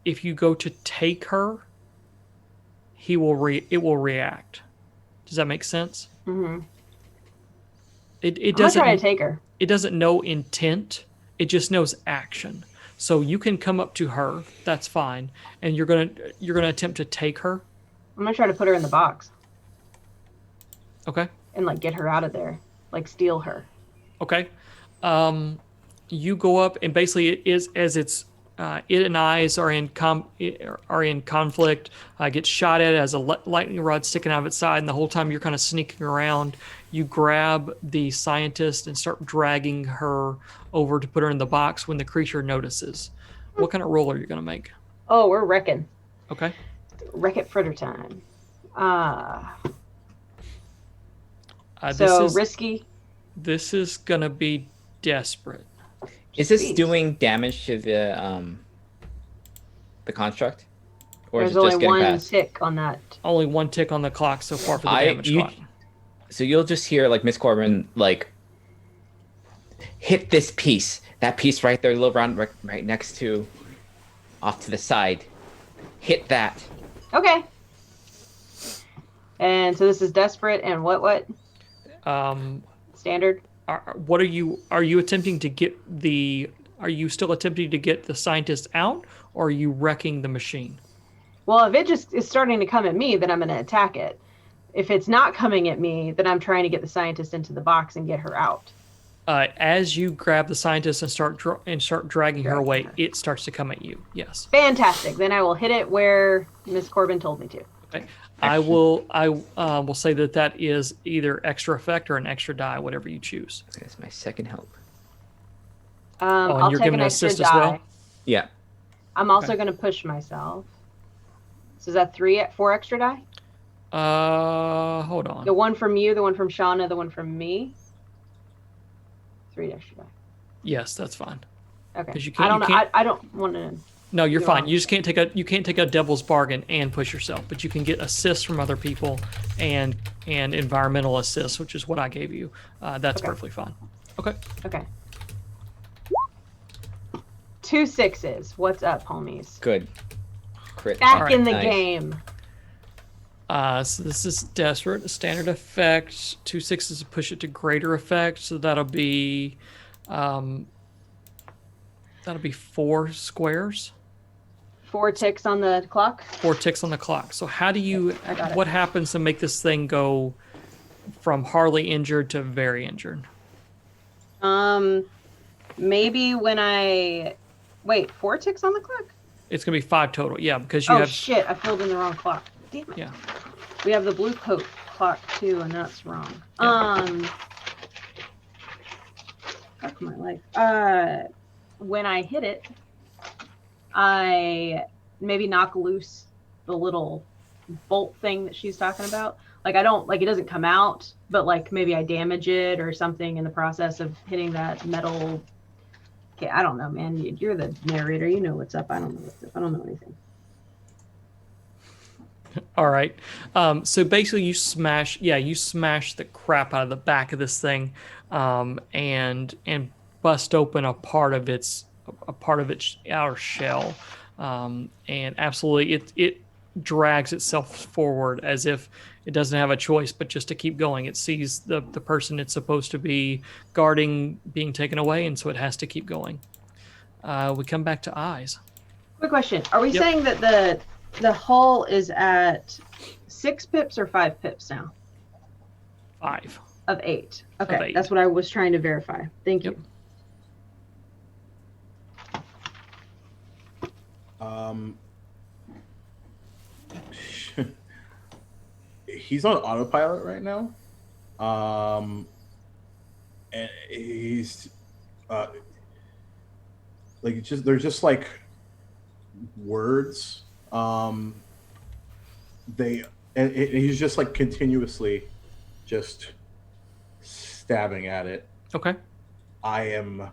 If you go to take her, it will react. Does that make sense? Mm-hmm. It I'm doesn't. trying to take her. It doesn't know intent. It just knows action. So you can come up to her. That's fine, and you're gonna attempt to take her. I'm gonna try to put her in the box Okay. and like get her out of there, like steal her. Okay. You go up, and basically it is as it's it and eyes are in conflict. Gets shot at as a lightning rod sticking out of its side, and the whole time you're kind of sneaking around. You grab the scientist and start dragging her over to put her in the box when the creature notices. What kind of roll are you going to make? Oh, we're wrecking. Okay. Wreck it fritter time. So risky. This is going to be desperate. Is this Jeez. doing damage to the construct, or There's is it just only getting one past? tick on that. Only 1 tick on the clock so far for the damage clock. So you'll just hear like Miss Corbin like hit this piece, that piece right there, little round right next to, off to the side. Hit that. Okay. And so this is desperate and what? Standard. What are you attempting to get are you still attempting to get the scientist out, or are you wrecking the machine? Well, if it just is starting to come at me, then I'm going to attack it. If it's not coming at me, then I'm trying to get the scientist into the box and get her out. As you grab the scientist and start dragging her away, it starts to come at you. Yes. Fantastic. Then I will hit it where Miss Corbin told me to. Okay. I will say that is either extra effect or an extra die, whatever you choose. That's my second help. And I'll you're take giving an an extra assist die. as well? Yeah. I'm also going to push myself. So is that 4 extra die? Hold on. The one from you, the one from Shauna, the one from me. 3 extra die. Yes, that's fine. Okay. 'Cause you I can't- don't you know. can't- I don't want to. No, you're You're fine. wrong. You just can't take a devil's bargain and push yourself, but you can get assists from other people and environmental assists, which is what I gave you. That's Okay. perfectly fine. Okay. Okay. 2 6s. What's up, homies? Good. Crit. Back Alright, in the nice. game. So this is desperate. Standard effect. 2 6s to push it to greater effect. So that'll be 4 squares. 4 ticks on the clock. 4 ticks on the clock. So how do you? I got it. What happens to make this thing go from hardly injured to very injured? Maybe when I wait 4 ticks on the clock. It's gonna be 5 total. Yeah, because you Oh have. shit! I filled in the wrong clock. Damn it. Yeah. We have the blue coat clock too, and that's wrong. Yeah. Fuck my life. When I hit it, I maybe knock loose the little bolt thing that she's talking about. Like I don't like it doesn't come out, but like maybe I damage it or something in the process of hitting that metal. Okay, I don't know, man. You're the narrator. You know what's up. I don't know what's up. I don't know anything. All right. So basically, you smash the crap out of the back of this thing, and bust open a part of its outer shell, and absolutely, it drags itself forward as if it doesn't have a choice but just to keep going. It sees the person it's supposed to be guarding being taken away, and so it has to keep going. We come back to eyes. Quick question: are we Yep. saying that the hull is at 6 pips or 5 pips now 5. of 8? Okay, Of 8. that's what I was trying to verify. Thank Yep. you. He's on autopilot right now, and he's like they're just like words. He's just like continuously just stabbing at it. Okay. I am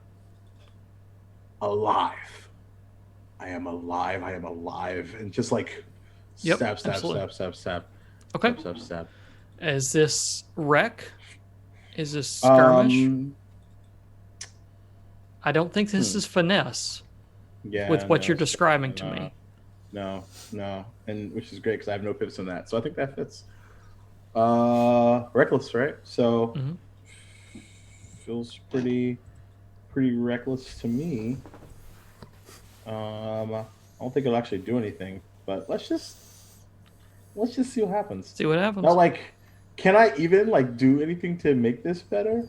alive. I am alive. I am alive. And just like Yep, stab, stab, absolutely. stab, stab, stab. Okay. Stab, stab, stab. Is this wreck? Is this skirmish? I don't think this is finesse Yeah. with what no, you're it's- describing to me. No. And which is great because I have no pips on that. So I think that fits. Reckless, right? So Mhm. feels pretty reckless to me. I don't think it'll actually do anything, but let's just see what happens. See what happens. Now, like, can I even like do anything to make this better?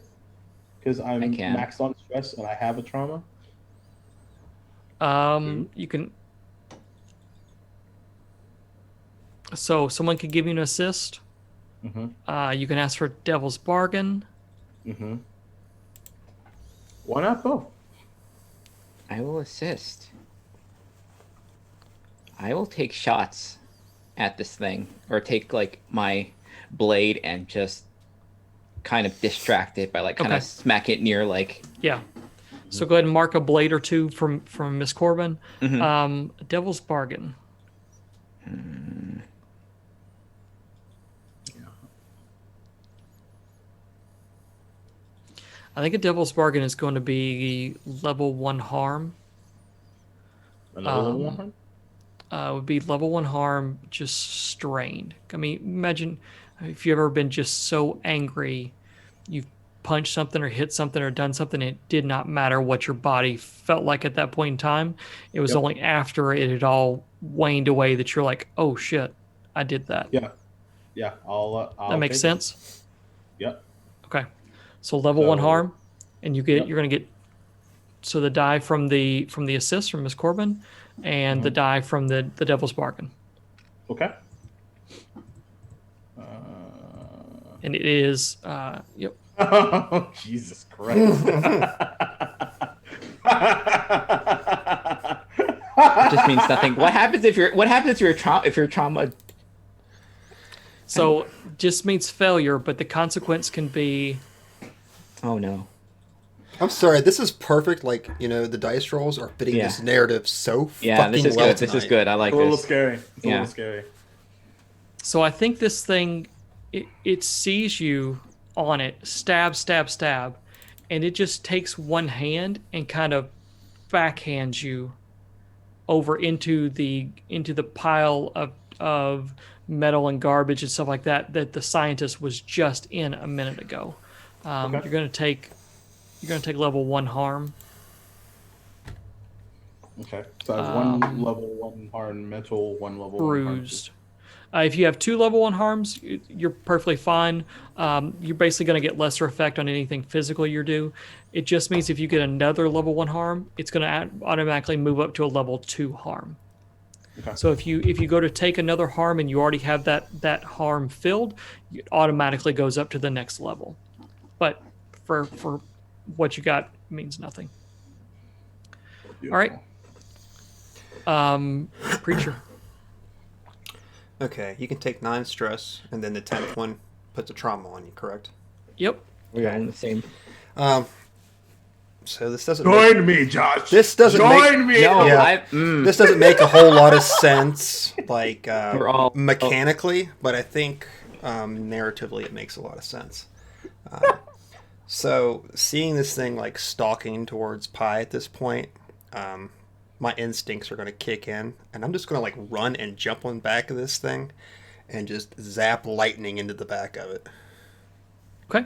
Because I'm I can. maxed on stress and I have a trauma. You can. So someone could give you an assist. Mm-hmm. You can ask for Devil's Bargain. Mm-hmm. Why not both? I will assist. I will take shots at this thing, or take like my blade and just kind of distract it by like kind Okay. of smack it near like. Yeah. So go ahead and mark a blade or two from Miss Corbin. Mhm. Devil's Bargain. I think a Devil's Bargain is going to be level 1 harm. Another level one? Would be level 1 harm, just strained. I mean, imagine if you've ever been just so angry, you've punched something or hit something or done something, it did not matter what your body felt like at that point in time. It was Yep. only after it had all waned away that you're like, oh shit, I did that. Yeah. I'll That makes take it. sense? Yep. Okay. So level 1 So- harm, and you're Yep. gonna get so the die from the assist from Miss Corbin, and the die from the Devil's Bargain, Okay. and it is yep. Oh, Jesus Christ. that just means nothing. What happens if you're trauma? So just means failure, but the consequence can be. Oh no. I'm sorry, this is perfect. Like, the dice rolls are fitting Yeah. this narrative so Yeah, fucking this is well good. This is tonight. good. I like It's a little this. scary. It's a Yeah. little scary. So I think this thing, it sees you on it, stab, stab, stab, and it just takes one hand and kind of backhands you over into the pile of metal and garbage and stuff like that the scientist was just in a minute ago. Okay. You're gonna take level 1 harm. Okay. So I have one level 1 harm mental, one level 1 harm. Bruised. If you have 2 level 1 harms, you're perfectly fine. You're basically going to get lesser effect on anything physical you do. It just means if you get another level 1 harm, it's going to automatically move up to a level 2 harm. Okay. So if you go to take another harm and you already have that harm filled, it automatically goes up to the next level. But for what you got means nothing. Beautiful. All right. Preacher. Okay, you can take 9 stress, and then the 10th one puts a trauma on you, correct? Yep. We're all in the same. So this doesn't Join me, Josh. This doesn't Join me. No, Yeah. mm. this doesn't make a whole lot of sense, like We're all- mechanically, but I think narratively it makes a lot of sense. So seeing this thing like stalking towards Pi at this point, my instincts are going to kick in, and I'm just going to like run and jump on the back of this thing and just zap lightning into the back of it. Okay.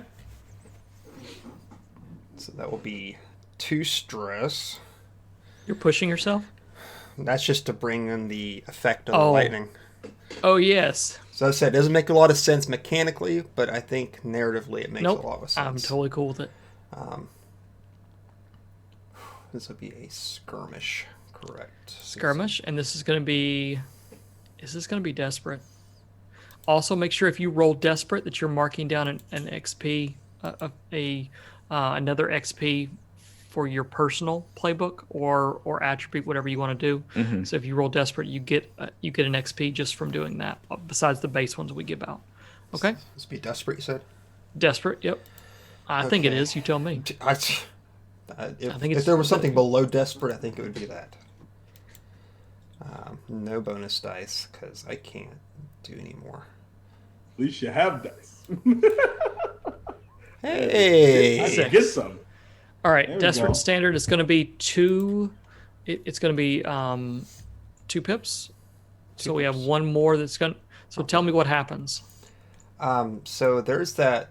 So that will be 2 stress. You're pushing yourself? That's just to bring in the effect of the Oh. lightning. Oh, yes. So as I said, it doesn't make a lot of sense mechanically, but I think narratively it makes Nope. a lot of sense. I'm totally cool with it. This will be a skirmish, correct? Skirmish, and this is going to be desperate? Also, make sure if you roll desperate that you're marking down an XP, another XP for your personal playbook or attribute, whatever you want to do. Mhm. So if you roll desperate, you get an XP just from doing that, besides the base ones we give out. Okay, This will be desperate, you said? desperate. Yep, I think it Okay. is. You tell me. If there was something below desperate, I think it would be that. No bonus dice, because I can't do any more. At least you have dice. Hey! I Six. can get some. All right, There we desperate go. standard is going to be 2. It's going to be 2 pips. So we have pips. one more that's going. So tell me what happens. So there's that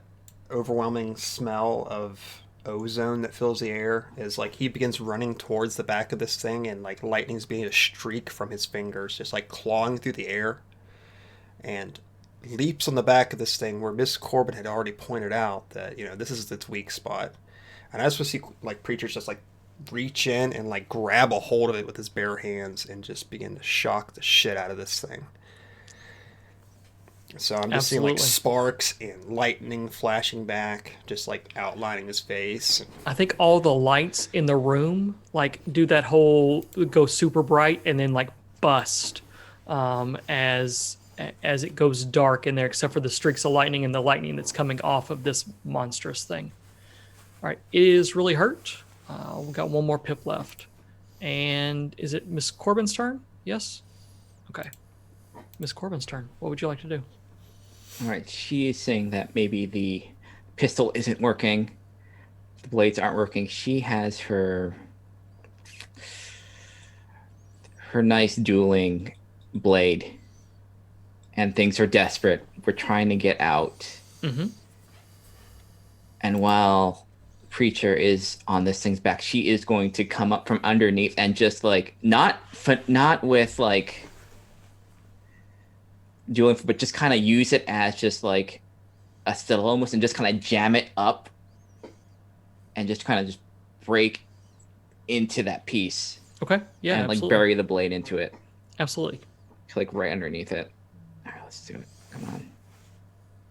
overwhelming smell of ozone that fills the air. Is like he begins running towards the back of this thing, and like lightning's beginning to streak from his fingers, just like clawing through the air, and leaps on the back of this thing where Miss Corbin had already pointed out that this is its weak spot. And I just see like Preachers just like reach in and like grab a hold of it with his bare hands and just begin to shock the shit out of this thing. So I'm just seeing like Absolutely. sparks and lightning flashing back, just like outlining his face. I think all the lights in the room like do that whole go super bright and then like bust as it goes dark in there, except for the streaks of lightning and the lightning that's coming off of this monstrous thing. All right, it is really hurt. We've got one more pip left. And is it Miss Corbin's turn? Yes? Okay. Miss Corbin's turn. What would you like to do? All right, she is saying that maybe the pistol isn't working, the blades aren't working. She has her nice dueling blade, and things are desperate. We're trying to get out, Mm-hmm. and while Preacher is on this thing's back, she is going to come up from underneath and just like not with like doing, but just kind of use it as just like a still almost, and just kind of jam it up and just kind of just break into that piece Okay. Yeah, and like absolutely. bury the blade into it, Absolutely. like right underneath it. All right, let's do it. Come on.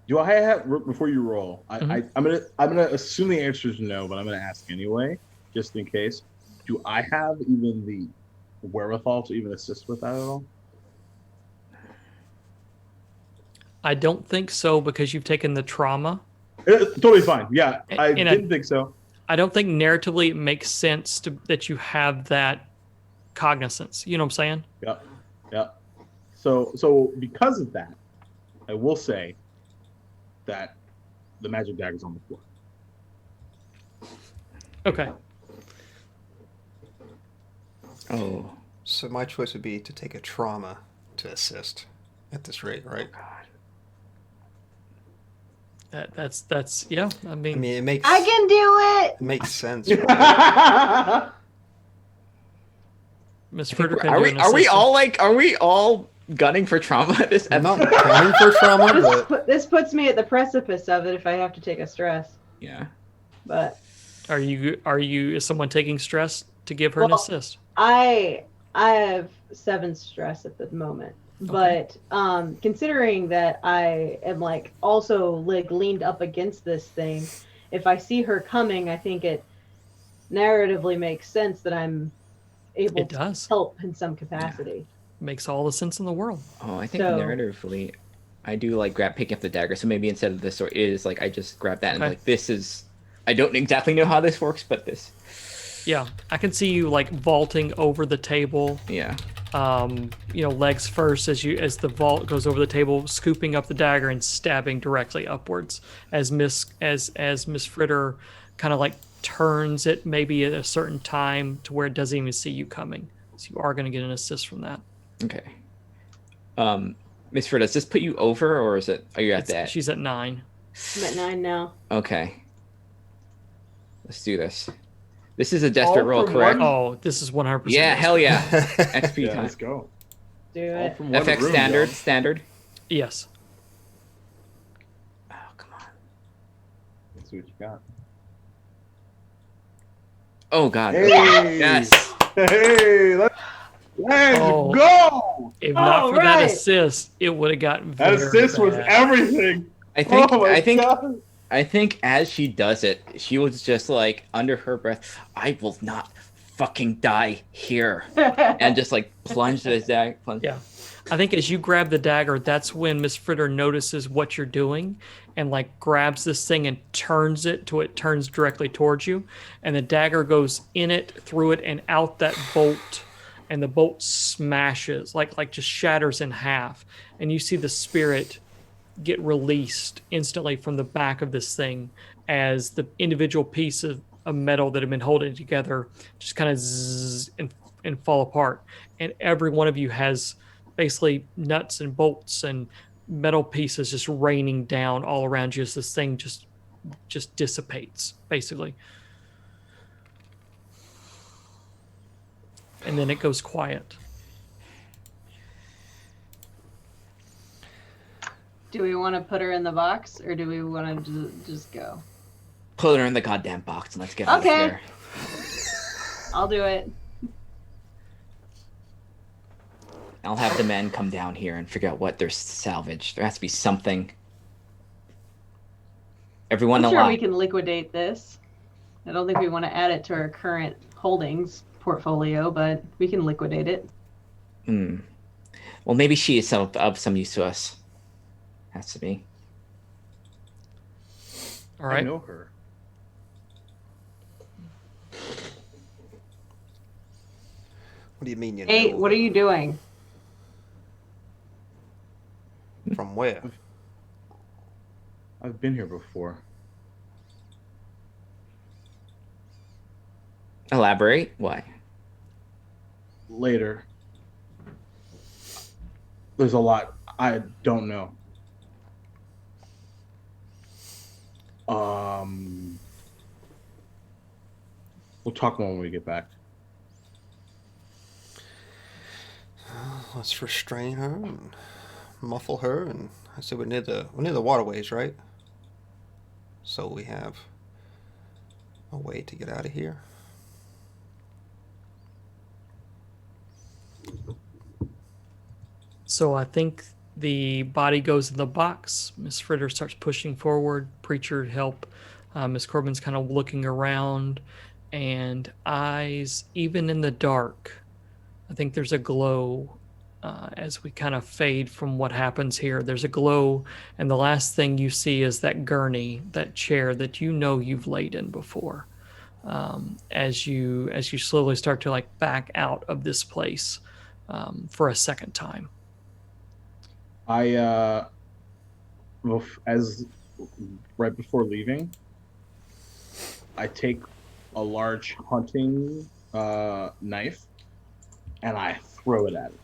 Do I have before you roll? Mhm. I'm gonna assume the answer is no, but I'm gonna ask anyway, just in case. Do I have even wherewithal to even assist with that at all? I don't think so because you've taken the trauma. Totally fine. Yeah, I And didn't think so. I don't think narratively it makes sense that you have that cognizance. You know what I'm saying? Yeah, yeah. So because of that, I will say that the magic dagger's on the floor. Okay. Oh So my choice would be to take a trauma to assist at this rate, right? God. That's yeah. I I mean, mean, it I can do it. makes sense. Miss I think Fritter we're- can Are do we an are we assist. all like are we all gunning for trauma at this I'm not episode? gunning for trauma, but This puts me at the precipice of it if I have to take a stress. Yeah. But Are you is someone taking stress to give her an Well, assist? I have 7 stress at the moment. But considering that I am like also like leaned up against this thing, if I see her coming, I think it narratively makes sense that I'm able It to does. help in some capacity. Makes all the sense in the world. Oh, I think So- narratively, I do like picking up the dagger. So maybe instead of this, sword, it is like I just grab that and Okay. like this is. I don't exactly know how this works, but this. Yeah, I can see you like vaulting over the table. Yeah. Legs first as the vault goes over the table, scooping up the dagger and stabbing directly upwards as Miss Fritter kind of like turns it maybe at a certain time to where it doesn't even see you coming. So you are going to get an assist from that. Okay. Miss Fur, does this put you over, or is it? Are you at that? She's at 9. I'm at 9 now. Okay. Let's do this. This is a desperate All roll, for correct? one? Oh, this is 100%. Yeah, hell yeah. XP Yeah, time. let's go. Do All it. from one FX room, standard, yo. standard. Yes. Oh, come on. Let's see what you got. Oh god. Hey! Yes. Hey, let's Oh. go! If not All for that right. assist, it would have gotten That very assist was bad. everything. I my think God. I think as she does it, she was just like under her breath, I will not fucking die here. And just like plunge this dagger. Yeah. I think as you grab the dagger, that's when Miss Fritter notices what you're doing and like grabs this thing and turns it till it turns directly towards you. And the dagger goes in it, through it, and out that bolt. And the bolt smashes, like just shatters in half. And you see the spirit get released instantly from the back of this thing as the individual pieces of metal that have been holding it together just kind of zzz and fall apart. And every one of you has basically nuts and bolts and metal pieces just raining down all around you as this thing just dissipates, basically. And then it goes quiet. Do we want to put her in the box or do we want to just go? Put her in the goddamn box and let's get out of Okay. here. I'll do it. I'll have the men come down here and figure out what there's salvaged. There has to be something. Everyone I'm sure alive. we can liquidate this. I don't think we want to add it to our current holdings portfolio, but we can liquidate it. Well, maybe she is of some use to us. Has to be. All I right. know her. what do you mean you Hey, know what her? are you doing? From where? I've been here before. Elaborate. Why? Later. There's a lot I don't know. We'll talk more when we get back. Let's restrain her and muffle her, and I said we're near the waterways, right? So we have a way to get out of here. So I think the body goes in the box. Miss Fritter starts pushing forward. Preacher help. Miss Corbin's kind of looking around, and eyes, even in the dark, I think there's a glow as we kind of fade from what happens here. There's a glow, and the last thing you see is that gurney, that chair that you know you've laid in before. As you slowly start to like back out of this place for a second time. I as right before leaving, I take a large hunting knife and I throw it at it.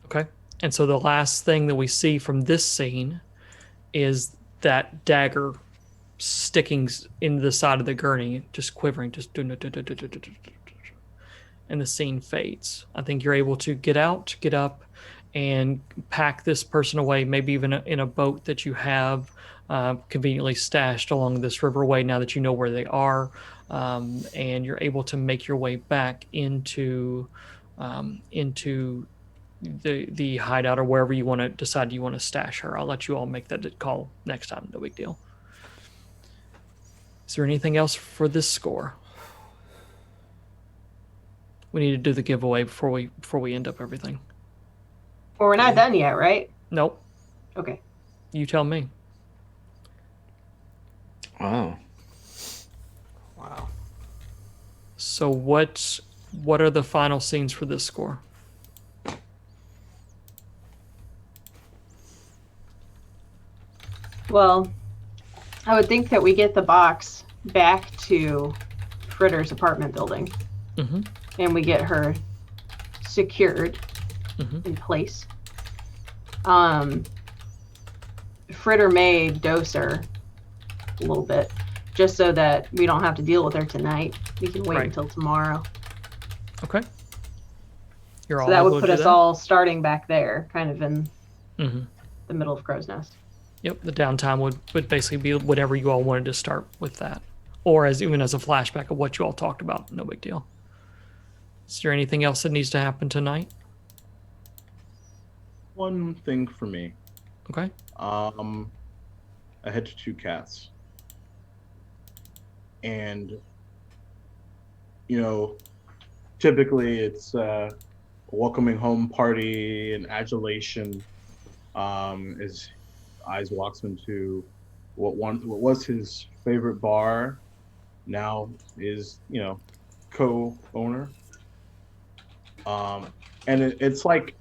Okay. And so the last thing that we see from this scene is that dagger sticking into the side of the gurney, just quivering, just and the scene fades. I think you're able to get up, and pack this person away, maybe even in a boat that you have conveniently stashed along this riverway now that you know where they are, and you're able to make your way back into the hideout or wherever you want to decide you want to stash her. I'll let you all make that call next time. No big deal. Is there anything else for this score? We need to do the giveaway before we end up everything. Well, we're not done yet, right? Nope. Okay. You tell me. Oh. Wow. So what are the final scenes for this score? Well, I would think that we get the box back to Fritter's apartment building, Mm-hmm. and we get her secured Mm-hmm. in place. Fritter may dose her a little bit, just so that we don't have to deal with her tonight. We can wait Right. until tomorrow. Okay. You're So all that able would to put do us that? all starting back there, kind of in Mm-hmm. the middle of Crow's Nest. Yep. The downtime would basically be whatever you all wanted to start with that, or even as a flashback of what you all talked about. No big deal. Is there anything else that needs to happen tonight? One thing for me. Okay. I had 2 cats. And typically it's a welcoming home party and adulation as Eyes walks into what was his favorite bar, now is co-owner. And it's like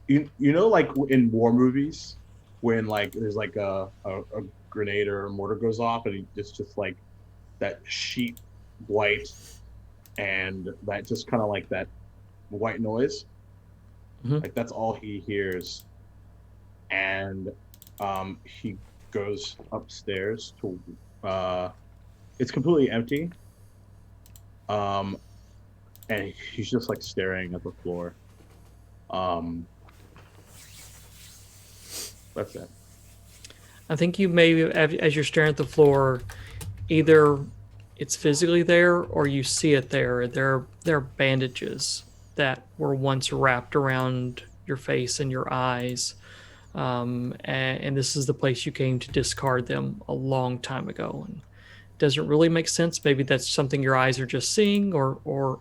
like in war movies when like there's like a grenade or a mortar goes off and it's just like that sheet white and that just kind of like that white noise. Mhm. Like that's all he hears. And he goes upstairs to it's completely empty. And he's just like staring at the floor. That's it. I think you may, as you're staring at the floor, either it's physically there or you see it there. There are bandages that were once wrapped around your face and your eyes. And this is the place you came to discard them a long time ago. And it doesn't really make sense. Maybe that's something your eyes are just seeing, or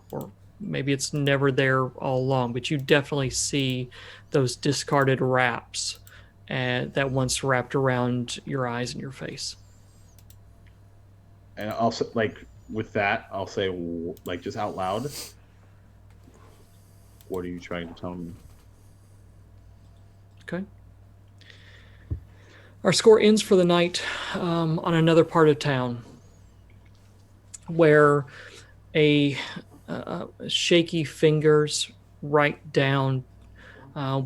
maybe it's never there all along. But you definitely see those discarded wraps that once wrapped around your eyes and your face. And also, like with that, I'll say, like just out loud, what are you trying to tell me? Okay. Our score ends for the night on another part of town where a shaky fingers write down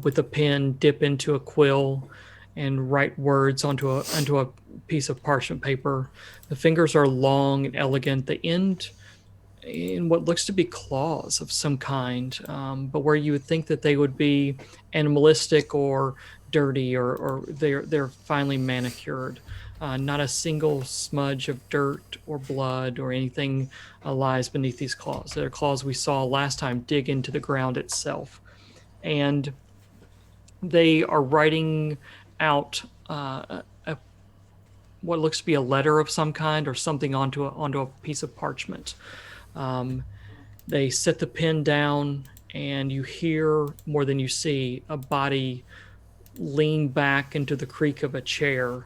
with a pen, dip into a quill, and write words onto a piece of parchment paper. The fingers are long and elegant. They end in what looks to be claws of some kind, but where you would think that they would be animalistic or dirty, or they're finely manicured. Not a single smudge of dirt or blood or anything lies beneath these claws. They're claws we saw last time dig into the ground itself. And they are writing out what looks to be a letter of some kind or something onto a piece of parchment. They set the pen down, and you hear more than you see a body lean back into the creak of a chair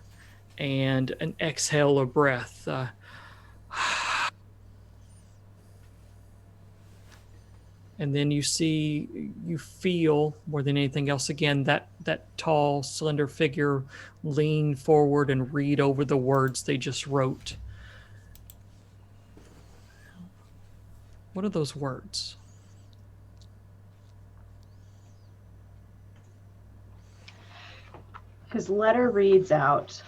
and an exhale of breath. And then you feel more than anything else again that tall, slender figure lean forward and read over the words they just wrote. What are those words? His letter reads out,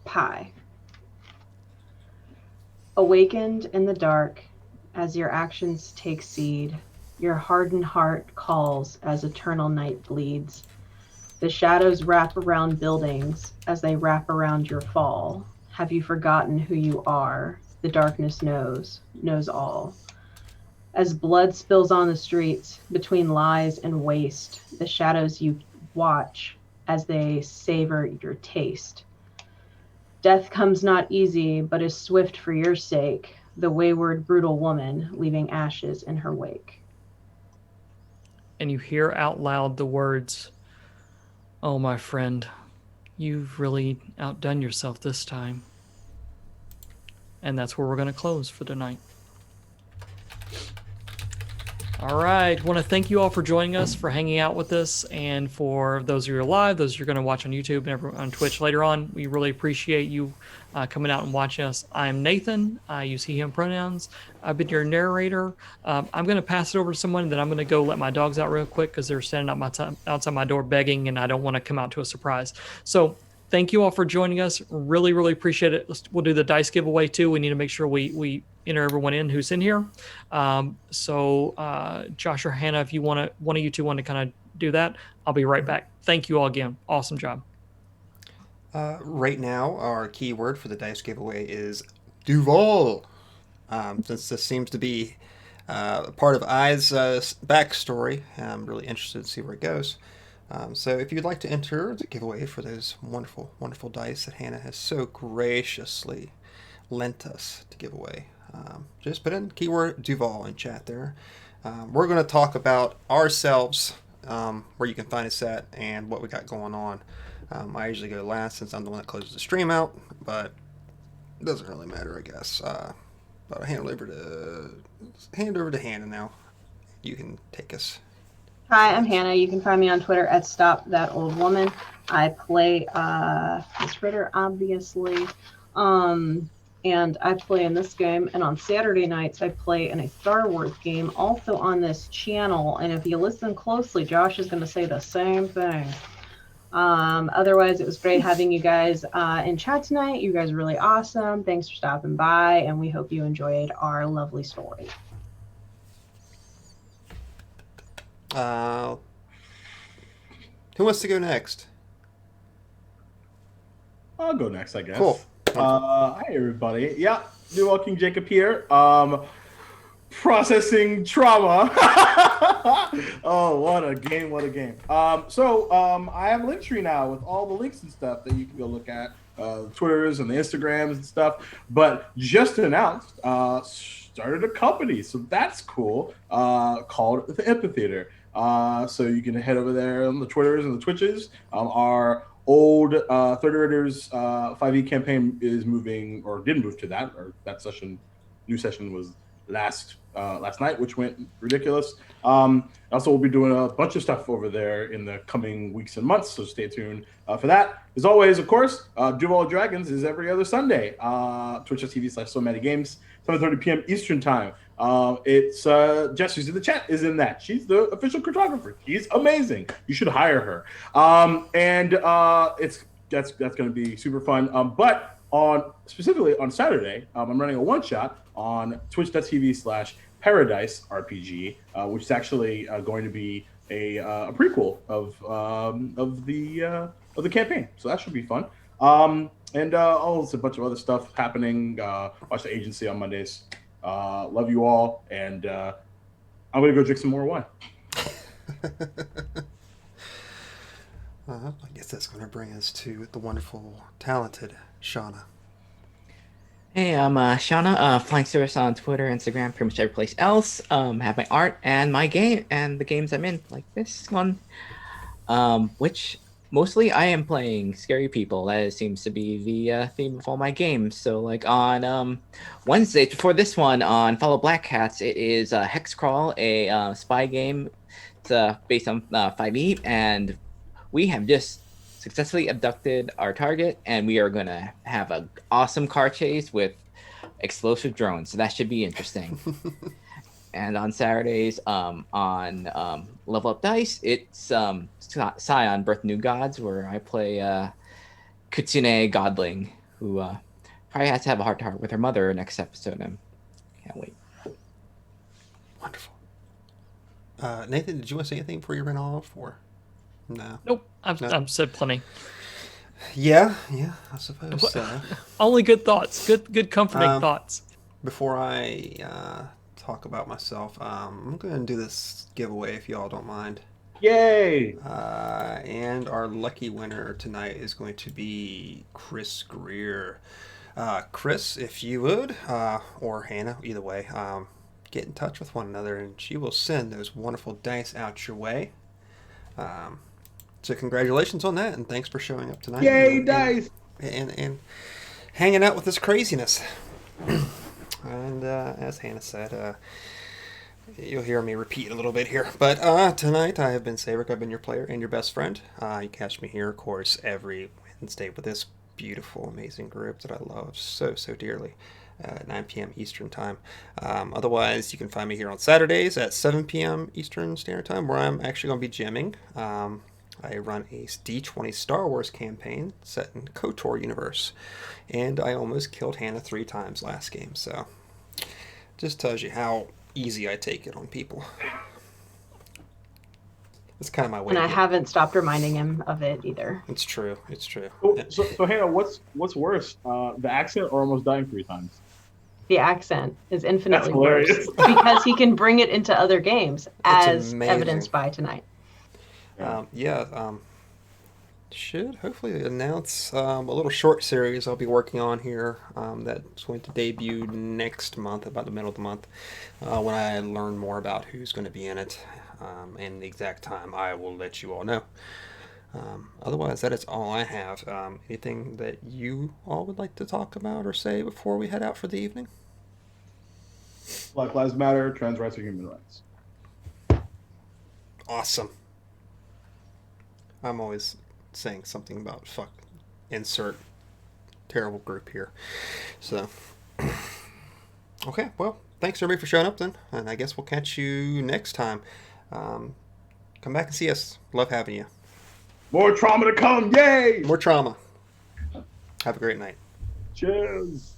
Pi. Awakened in the dark, as your actions take seed, your hardened heart calls as eternal night bleeds. The shadows wrap around buildings as they wrap around your fall. Have you forgotten who you are? The darkness knows all. As blood spills on the streets between lies and waste, the shadows you watch as they savor your taste. Death comes not easy, but is swift for your sake, the wayward, brutal woman leaving ashes in her wake. And you hear out loud the words, "Oh, my friend, you've really outdone yourself this time." And that's where we're going to close for tonight. All right. Want to thank you all for joining us, for hanging out with us, and for those of you who are live, those you're going to watch on YouTube and on Twitch later on. We really appreciate you coming out and watching us. I'm Nathan. I use he, him pronouns. I've been your narrator. I'm going to pass it over to someone, then I'm going to go let my dogs out real quick because they're standing outside my door begging, and I don't want to come out to a surprise. So thank you all for joining us. Really, really appreciate it. We'll do the dice giveaway too. We need to make sure we enter everyone in who's in here. So Josh or Hannah, if you one of you two want to kind of do that, I'll be right back. Thank you all again. Awesome job. Right now, our keyword for the dice giveaway is Duval. Since this seems to be part of I's backstory, I'm really interested to see where it goes. So if you'd like to enter the giveaway for those wonderful, wonderful dice that Hannah has so graciously lent us to give away, just put in keyword Duval in chat there. We're going to talk about ourselves, where you can find us at, and what we got going on. I usually go last since I'm the one that closes the stream out, but it doesn't really matter, I guess. But I'll hand over to Hannah now. You can take us. Hi, I'm Hannah. You can find me on Twitter at StopThatOldWoman. I play Miss Ritter, obviously. And I play in this game. And on Saturday nights, I play in a Star Wars game also on this channel. And if you listen closely, Josh is going to say the same thing. Otherwise, it was great having you guys in chat tonight. You guys are really awesome. Thanks for stopping by. And we hope you enjoyed our lovely story. Who wants to go next? I'll go next, I guess. Cool. Hi, everybody. Yeah, New Walking Jacob here. Processing trauma. Oh, what a game, what a game. I have a link tree now with all the links and stuff that you can go look at, the Twitters and the Instagrams and stuff. But just announced, started a company, so that's cool, called The Amphitheater. So you can head over there on the Twitters and the Twitches. Our old Third Raiders 5e campaign is moving, or did move to that, or that session, new session was last night, which went ridiculous. Also, we'll be doing a bunch of stuff over there in the coming weeks and months, so stay tuned for that. As always, of course, Duval Dragons is every other Sunday. Twitch.tv/SoManyGames, 7:30 p.m. Eastern Time. It's Jess, who's in the chat, is in that. She's the official cartographer. She's amazing. You should hire her. That's going to be super fun. But specifically on Saturday, I'm running a one-shot on twitch.tv/Paradise RPG, which is actually going to be a prequel of the campaign. So that should be fun. There's a bunch of other stuff happening. Watch the agency on Mondays. Love you all, and I'm gonna go drink some more wine. I guess that's going to bring us to the wonderful, talented Shauna. Hey, I'm Shauna, Flying Cirrus on Twitter, Instagram, pretty much every place else. Have my art and my game and the games I'm in, like this one. Which mostly I am playing scary people. That seems to be the theme of all my games. So, like on Wednesday before this one on Follow Black Cats, it is Hex Crawl, a spy game. It's based on 5e, and we have just successfully abducted our target, and we are gonna have an awesome car chase with explosive drones. So that should be interesting. And on Saturdays, on Level Up Dice, it's Scion Birth New Gods, where I play Kitsune Godling, who probably has to have a heart to heart with her mother next episode. And can't wait. Wonderful. Nathan, did you want to say anything before you ran off, or no? Nope, No. I've said plenty. Yeah, I suppose so. Only good thoughts, good comforting thoughts. Before I talk about myself, I'm going to do this giveaway if y'all don't mind. Yay! And our lucky winner tonight is going to be Chris Greer. Chris, if you would, or Hannah, either way, get in touch with one another and she will send those wonderful dice out your way. So congratulations on that, and thanks for showing up tonight. Yay, dice! And hanging out with this craziness. And as Hannah said, you'll hear me repeat a little bit here. But tonight I have been Saevrick. I've been your player and your best friend. You catch me here, of course, every Wednesday with this beautiful, amazing group that I love so dearly. 9 p.m. Eastern Time. Otherwise, you can find me here on Saturdays at 7 p.m. Eastern Standard Time, where I'm actually going to be jamming. I run a D20 Star Wars campaign set in KOTOR universe, and I almost killed Hannah 3 times last game, so just tells you how easy I take it on people. It's kind of my way. And I haven't stopped reminding him of it either. It's true. So Hannah, what's worse, the accent or almost dying 3 times? The accent is infinitely hilarious. worse because he can bring it into other games, as amazing. evidenced by tonight. Should hopefully announce a little short series I'll be working on here that's going to debut next month, about the middle of the month, when I learn more about who's going to be in it and the exact time. I will let you all know. Otherwise, that is all I have. Anything that you all would like to talk about or say before we head out for the evening? Black Lives Matter, trans rights are human rights. Awesome. I'm always saying something about fuck, insert terrible group here. So, okay, well, thanks everybody for showing up then, and I guess we'll catch you next time. Come back and see us. Love having you. More trauma to come, yay! More trauma. Have a great night. Cheers!